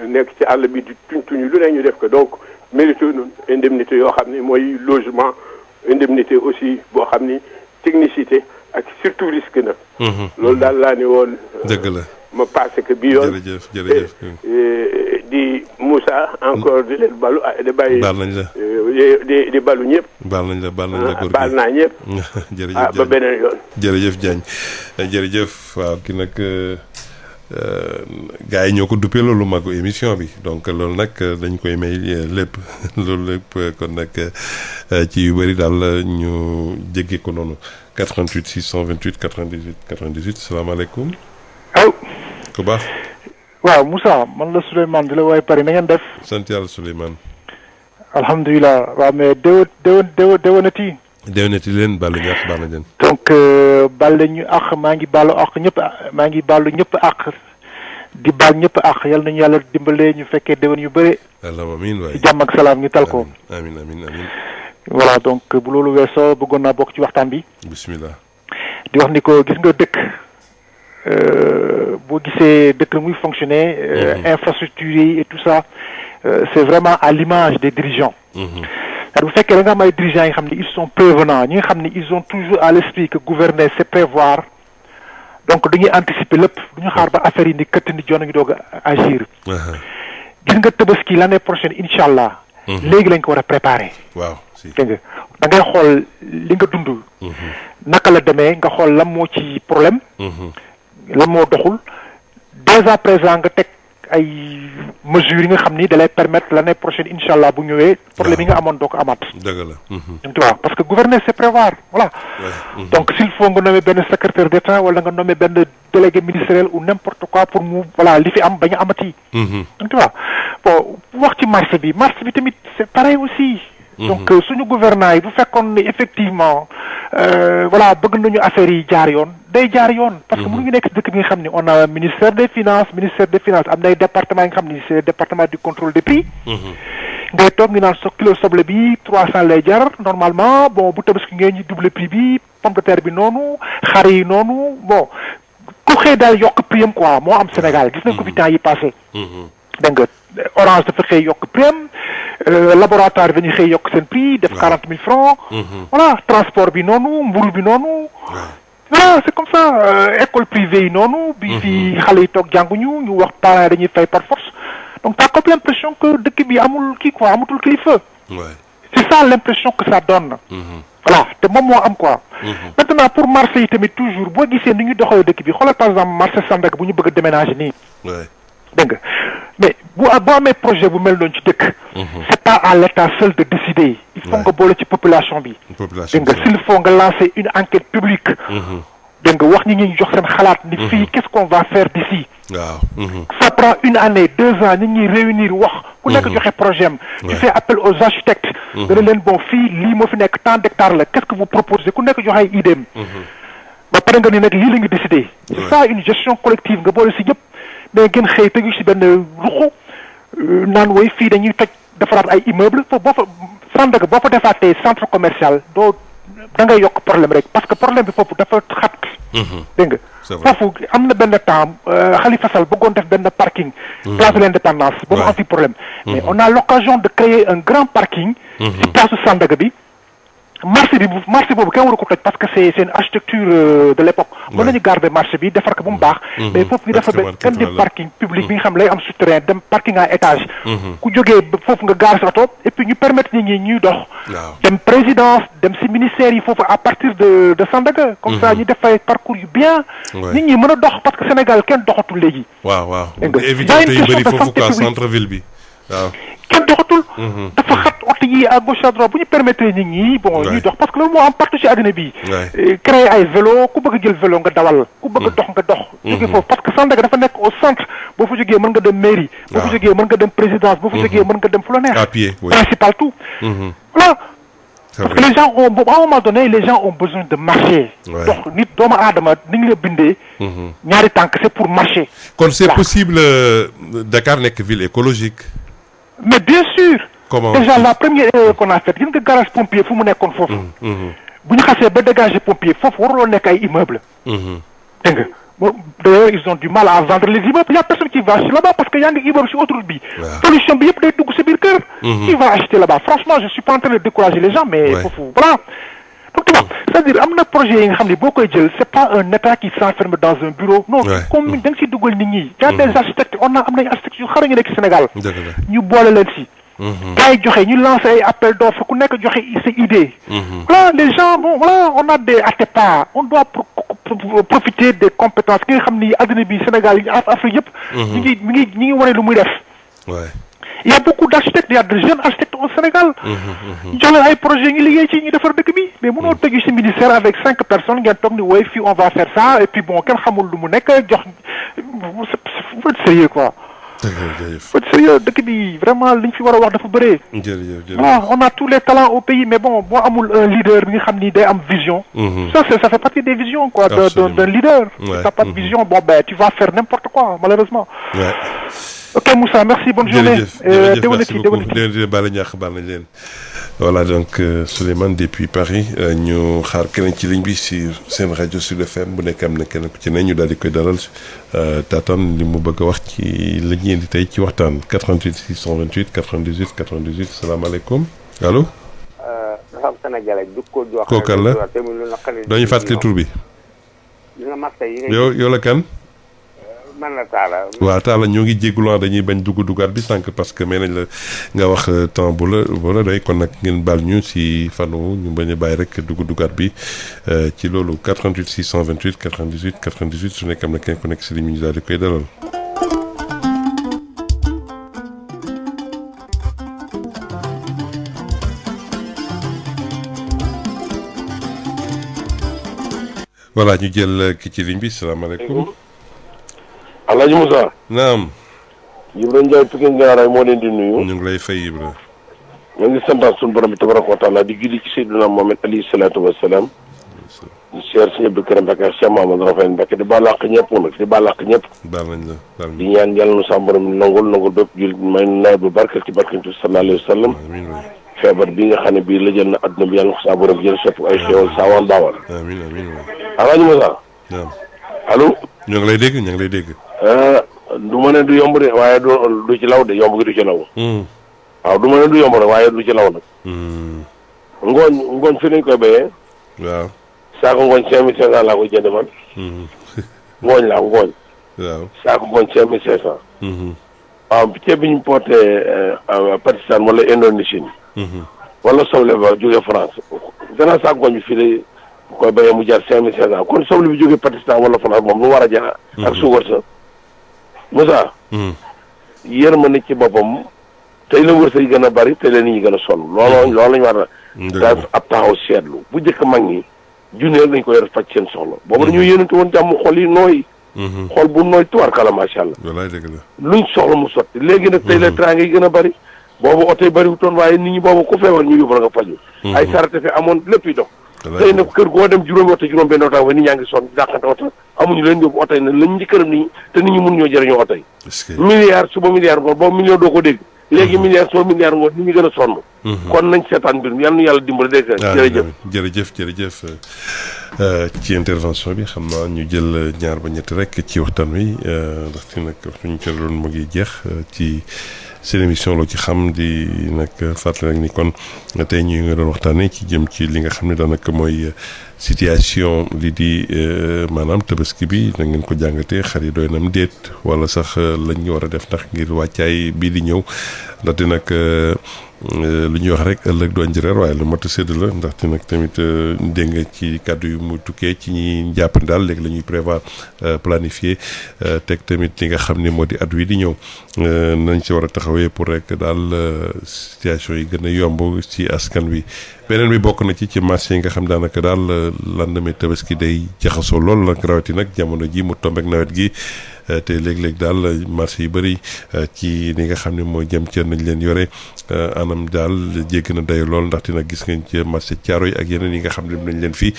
nekk ci àll bi di tuñ lu ne ñu def ko donc. mérite indemnité yoo xam ni mooy logement indemnité aussi boo xam ni technicité ak surtout risque na. loolu daal laa ne woon. dëgg la ma passé que bi yoon. jërëjëf di Moussa encore di leen balu di bàyyi. baal nañ la di balu ñëpp. baal nañ la baal naa ñëpp. jërëjëf ba beneen yoon. jërëjëf Diagne jërëjëf waaw ki nag. gars yi ñoo ko duppee loolu magu émission bi donc loolu nag dañ koy may lépp loolu lépp kon nag ci yu bëri daal ñu jéggee ko noonu 88 628 98 98 salaamaaleykum. allo. ku baax. waaw Moussa man la Souleymane di la woowee Paris na ngeen def. sant yàlla Souleymane. alhamdulilah waaw mais déwénati. déwénati leen baalu ñàkk baal na leen. donc baal ñu àq maa ngi baalu àq ñëpp maa ngi baalu ñëpp àq di baal ñëpp àq yal nañu yàlla dimbalee ñu fekkee déwén yu bëri. allahumma amiin waay jàmm ak salaam ñu tal ko. amiin amiin amiin. voilà donc bu loolu weesoo bëggoon naa bokk ci waxtaan bi. bismillah. di wax ni ko gis nga dëkk boo gisee dëkk muy fonctionner. infrastructure yi et tout ça c'est vraiment à l'image des dirigeants. bu fekkee da nga am ay dirigeants yi xam ne ils sont prévenants ñi nga xam ne ils ont toujours à l'esprit que gouverner c'est prévoir donc dañuy anticiper lépp du ñu xaar ba affaire yi ni këtt ni joon ñu doog a agir. gis nga Tabaski l'année prochaine incha allah. léegi lañ ko war a préparer. waaw si dégg nga da ngay xool li nga dund. naka la demee nga xool lan moo ci problème. lan moo doxul dès à présent nga teg ay mesures yi nga xam ni da lay permettre l'année prochaine incha allah bu ñëwee problème yi nga amoon doo ko amaat. dëgg la. tu vois parce que gouverner c'est prévoir voilà. donc s'il faut nga nommer benn secrétaire d'État wala nga nommer benn délégué ministériel ou n'importe quoi pour mu voilà li fi am bañ a amati. tu vois bon wax ci marché bi tamit c'est pareil aussi. donc suñu gouvernants yi bu fekkoon ne effectivement voilà bëgg nañu affaire yi jaar yoon day jaar yoon. parce que mënuñu nekk dëkk bi nga xam ne on a ministère des finances am na ay départements yi nga xam ne c'est le département du contrôle des prix. ngay toog ñu naan kilo soble bi 300 lay jar normalement bon bu Tabaski ngeen ñu double prix bi pomme de terre bi noonu xar yi noonu bon ku xëy daal yokk prix am quoi moo am Sénégal gis nañ ko fi temps yi passé. dégg nga Orange dafa xëy yokk prix am laboratoire dañuy xëy yokk seen prix def 40 000 francs. voilà transport bi noonu mburu bi noonu. voilà c'est comme ça école privée yi noonu. bi fi xale yi toog jànguñu ñu wax parents dañuy fay par force. donc t'as comme l'impression que dëkk bi amul kii quoi amatul kilifa. c'est ça l'impression que ça donne. voilà te moom moo am quoi. maintenant pour marché yi tamit toujours boo gisee ni ñu doxalee dëkk bi xoolal par exemple marché Sandaga bu ñu bëgg a déménager nii. dégg nga mais boo amee projet bu mel noonu ci dëkk. c'est pas à l'état seul de décider. il faut nga boole ci population bi. dégg nga s'il faut nga lancer une enquête publique. dégg nga wax ñi ñu jox seen xalaat ni fii qu'est-ce qu'on va faire d'ici. waaw. ça prend 1 année 2 ans ñi ñuy réunir wax. ku nekk joxe projet am. tu fais appel aux architectes. dana leen bon fii lii moo fi nekk tant d'hectares la qu'est-ce que vous proposez ku nekk joxe ay idéem. ba pare nga ni nag lii la ñu décider. c'est ça une gestion collective nga boole si ñëpp. mais ngeen xëy tegu si benn ruxu naan woy fii dañuy toj defaraat ay immeuble foofu boo fa Sandaga boo fa defaatee centre commercial doo da ngay yokk problème rek parce que problème bi foofu dafa xat. dégg nga foofu am na benn temps Khalifa Sall bëggoon def benn parking. place de l'Indépendance ba mu am fi problème. mais on a l'occasion de créer un grand parking. ci place Sandaga bi. marché boobu kenn waru ko toj parce que c'est une architecture de l'époque. mën nañu garder marché bi defar ko ba mu baax. mais foofu ñu defar benn kenn di parking public bi nga xam lay am souterrain dem parking à étage. ku jógee foofu nga gaar sa oto et puis ñu permettre nit ñi ñuy dox. dem présidence dem ci ministère yi foofu à partir de Sandaga. comme ça ñu def ay parcours yu bien. nit ñi mën a dox parce que Sénégal kenn doxatul léegi. waaw éviter yu bëri foofu quoi centre ville bi waaw. kenn doxatul. dafa xat oto yi à gauche à droite bu ñu permettre nit ñi bon ñuy dox parce que loolu moo am partout ci àddina bi. créer ay vélo ku bëgg a jël vélo nga dawal ku bëgg a dox nga dox. jógee foofu parce que Sandaga dafa nekk au centre boo fa jógee mën nga dem mairie. boo fa jógee mën nga dem présidence boo fa jógee mën nga dem fu la neex. à pied principal tout. voilà parce que les gens ont à un moment donné les gens ont besoin de marcher. dox nit doomu aadama ni ñu la bindee. ñaari tànk c'est pour marcher. kon c'est possible Dakar nekk ville écologique. mais bien sûr. comment déjà la première erreur qu'on a faite gis nga garage pompier fu mu nekkoon foofu. bu ñu xasee ba dégager pompier foofu waruloo nekk ay immeubles. dégg nga d'ailleurs ils ont du mal à vendre les immeubles il y a personne qui va acheter là-bas parce que yaa ngi immeuble ci autoroute bi. pollution bi yëpp day dugg ci biir kër. qui va acheter là-bas franchement je suis pas en train de décourager les gens mais foofu voilà. donc tu vois c'est-à-dire am na projet yi nga xam ne boo koy jël c'est pas un état qui s'enferme dans un bureau. non comme da nga ciy dugal nit ñi. y a des architectes am nañu architectes yu xarañ nekk Sénégal. ñu boole leen ci. kay joxe ñu lancer ay appel d'offres ku nekk joxe sa idée. voilà les gens bon voilà on a des Atepa on doit profiter des compétences ki nga xam ni adduna bi Sénégal yi Afrique yëpp. ñi ngi wane lu muy def. il y a beaucoup d'architectes il y a de jeunes architectes au Sénégal. jox leen ay projets ñu liggéey ci ñu defar dëkk bi mais mënoo tëju ci ministère avec 5 personnes ngeen toog ni woy fii on va faire ça et puis bon kenn xamul lu mu nekk jox faut être sérieux quoi. faut être sérieux dëkk bi vraiment liñ fi war a wax dafa bëree. voilà on a tous les talents au pays mais bon boo amul un leader bi nga xam ni day am vision. ça fait partie des visions quoi d'un leader. si t'as pas de vision bon ben tu vas faire n'importe quoi malheureusement. ok Moussa merci bonne journée. déwénati baal nañ leen voilà donc Souleymane depuis Paris ñu xaar keneen ci ligne bi si seen rajo Sud FM bu nekk am na keneen ku ci ne ñu daal di koy dalal taataan li mu bëgg a wax ci la ñuy indi tey ci waxtaan 88 628 98 98 salaamaaleykum allo. dafa am Sénégalais jukkoo joo xam ne kooku la dañuy fàttali tur bi. yow la kan. man la Talla. waaw Talla ñoo ngi jégalu dañuy bañ duggaat bi sànq parce que may nañ la nga wax temps bu la doy kon nag ngeen baal ñu si fanu ñu bañ a bàyyi rek duggaat bi ci loolu 88 628 98 98 su nekk am na kenn ku nekk si li ñu daal di koy dalal. voilà ñu jël ki ci ligne bi salaamaaleykum. Alhaji Moussa. naam. Ibrahima Ndiaye Pikine Ngaraay moo leen di nuyu. ñu ngi lay fay Ibrahima. ñu ngi santaat suñu borom bi tabaraka wa taala di julli ci Seydina Mohamed alayhi salaatu wa salaam. di seer si ñëpp di këram Mbacke Cheikh Mamadou Rafael Mbacke di baal àq ñëpp nag di baal àq ñëpp. baal nañ la di ñaan yàlla nu sa borom nangul bépp jul may nawet bu barkeel ci barke sallallahu alayhi wa sallam. feebar bi nga xam ne bii la jël na adduna bi yàlla na ko sa borom jël sopp ay xéewal saawaan baawal. amiin Alhaji Moussa. naam. allo. ñoo ngi lay dégg. du ma ne du yomb de waaye du ci law de yomb gi du ci law. waaw du ma ne du yomb rek waaye du ci law nag. ngooñ fi nañ koy béyee. waaw. saako ngooñ 5500 laa koy jënd man. ngooñ laa ngooñ. waaw saako ngooñ 5500. waaw ceeb bi ñu porté Pakistan wala Indonésie. wala soble ba jógee France. gannaaw saako ngooñ bi fii de koy béyee mu jar 5500 kon soble bi jógee Pakistan wala France moom lu war a jar. ak suukar sa. Moussa. yërmande ci boppam tey la wërsëg yi gën a bari tey la nit ñi gën a sonn loolu la ñu war a def ab taxaw seetlu bu njëkk mag ñi junneer dañ ko yor faj seen soxla boobu dañoo yéenante woon jàmm xol yi nooy xol bu nooy tubaarkala macha allah wallaay dëgg la luñ soxla mu sotti léegi nag tey la teraanga yi gën a bari boobu oto yi bariwutoon waaye nit ñi boobu ku feebar ñu yóbbu la nga faju ay sarate fi amoon lépp yi dox tey nag kër goo dem juróomi oto juróom benn oto wa nit ñaa ngi sonn dàqante oto amuñu leen yóbbu oto yi nag lañ njëkkëram nit ñi te nit ñi mun ñoo jëriñoo oto yi milliard suba milliard ngoon boobu million doo ko dégg léegi milliard suba milliard ngoon nit ñi gën a sonn kon nañ seetaan mbir mi yal na yàlla dimbali dégg jërëjëf ci intervention bi xam naa ñu jël ñaar ba ñett rek ci waxtaan wi ndaxte nag waxtuñu ci doon mu ngi jeex ci seen émission loo ci xam di nag fàttali rek ni kon tey ñu nga doon waxtaanee ci jëm ci li nga xam ne daanaka mooy situation li di maanaam tabaski bi da ngeen ko jàngatee xar yi doy nam déet wala sax lañ ñu war a def ndax ngir wàccaay bii di ñëw ndaxte nag lu ñuy wax rek ëllëg doo añ reer waaye lu mat a sédd la ndaxte nag tamit dégg nga ci kàddu yu mu tukkee ci ñi jàpp ni daal léegi la ñuy prévoir planifier teg tamit li nga xam ne moo di at wi di ñëw nañ ci war a taxawee pour rek daal situation yi gën a yomb ci askan wi. beneen bi bokk na ci marché yi nga xam daanaka daal lendemain tabaski day jaxasoo lool nag rawati nag jamono ji mu tombeek nawet gi te léeg-léeg daal marché yu bëri ci li nga xam ne moo jëm ca nañ leen yore anam daal jégg na dayo lool ndaxte nag gis ngeen ci marché caaro yi ak yeneen yi nga xam ne nañ leen fii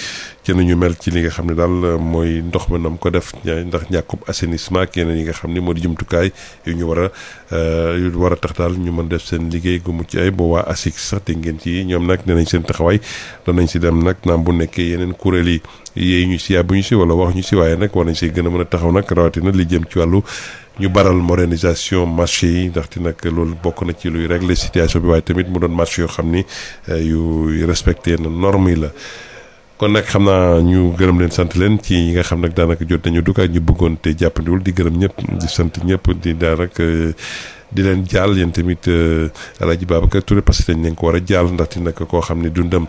ci nañu mel ci li nga xam ne daal mooy ndox ma nam ko def ndax ñàkkub assainissement ak yeneen yi nga xam ne moo di jumtukaay yu ñu war a tax daal ñu mën def seen liggéey gu mucc ay boo waa ASIC sax dégg ngeen ci ñoom nag nee nañ seen taxawaay danañ si dem nag naam bu nekkee yeneen kuréel yi yéey ñu si bu ñu si wala wax ñu si waaye nag war nañ see gën a mën a taxaw nag rawatina li jëm ci wàllu ñu baral modernisation marché yi ndaxte nag loolu bokk na ci luy régler situation bi waaye tamit mu doon marché yoo xam ni yu respecté na norme yi la kon nag xam naa ñu gërëm leen sant leen ci ñi nga xam nag daanaka jot nañu dugg ak ñu bëggoon te jàppandiwul di gërëm ñëpp di sant ñëpp di daal rek di leen jaal yéen tamit Alaaji Babacar Touré parce que dañ leen ko war a jaal ndaxte nag koo xam ne dundam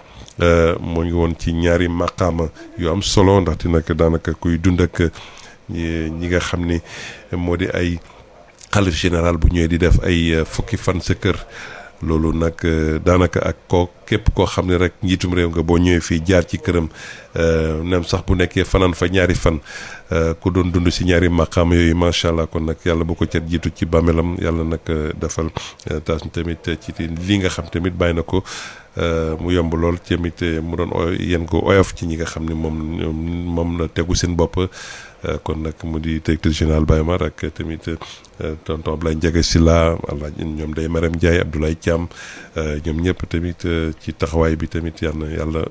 moo ngi woon ci ñaari maqaama yu am solo ndaxte nag daanaka kuy dund ak ñi nga xam ni moo di ay xalif général bu ñëwee di def ay fukki fan sa kër loolu nag daanaka ak képp koo xam ne rek njiitum réew nga boo ñëwee fii jaar ci këram nem sax bu nekkee fanaan fa ñaari fan ku doon dund si ñaari maqaam yooyu macha allah kon nag yàlla bu ko cat jiitu ci bàmmeelam yàlla nag defal taas tamit ci li nga xam tamit bàyyi na ko mu yomb lool tamit mu doon yéen ko oyof ci ñi nga xam ne moom la tegu seen bopp kon nag mu di directeur général Baye Mar ak tamit tonton Ablaye Ndiaga Sylla ñoom day Marème Ndiaye Abdoulaye Thiam ñoom ñëpp tamit ci taxawaay bi tamit yàlla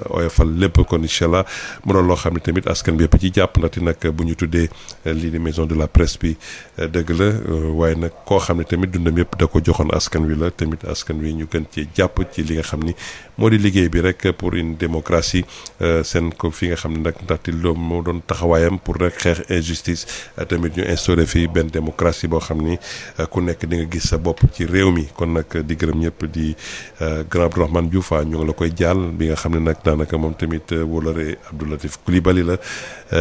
oyofal lépp kon incha allah mu doon loo xam ne tamit askan bi yëpp ci jàpp ndaxte nag bu ñu tuddee lii di maison de la presse bi dëgg la waaye nag koo xam ne tamit dundam yëpp da ko joxoon askan wi la tamit askan wi ñu gën cee jàpp ci li nga xam ni moo di liggéey bi rek pour une démocratie seen ko fi nga xam ne nag ndaxte loolu moo doon taxawaayam pour rek xeex injustice tamit ñu instauré fii benn démocratie boo xam ni ku nekk di nga gis sa bopp ci réew mi kon nag di gërëm ñëpp di grand Abdourahmane Diouf ñu ngi la koy jàll bi nga xam ne nag daanaka moom tamit wóolare Abdoulatif Coulibaly la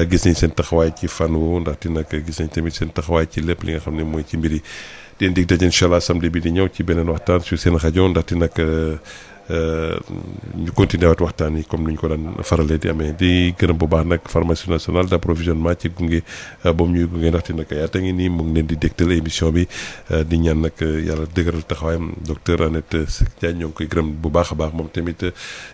gis nañ seen taxawaay ci fànn woowu ndaxte nag gis nañ tamit seen taxawaay ci lépp li nga xam ne mooy ci mbiri di dig daje incha allah samedi bi di ñëw ci beneen waxtaan sur seen rajo ndaxte nag ñu continuer waat waxtaan yi comme ni ñu ko daan faralee di amee di gërëm bu baax nag pharmacie nationale d'approvisionnement ci gunge boobu ñuy gunge ndaxte nag yaata ngi nii mu ngi leen di dégtal émission bi di ñaan nag yàlla dëgëral taxawaayam docteur Annette Seck Diagne ñoo ngi koy gërëm bu baax a baax moom tamit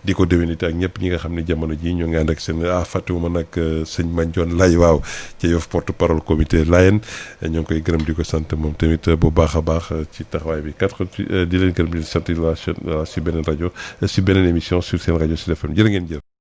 di ko déwénite ak ñëpp ñi nga xam ne jamono ji ñoo ngi ànd ak seen fàttewuma nag sëñ Mandione Laye waaw ci Yoff porte parole comité Layène ñoo ngi koy gërëm di ko sant moom tamit bu baax a baax ci taxawaay bi 88 di leen gërëm di sant si beneen rajo si beneen émission sur seen rajo Sud FM jërë ngeen jëf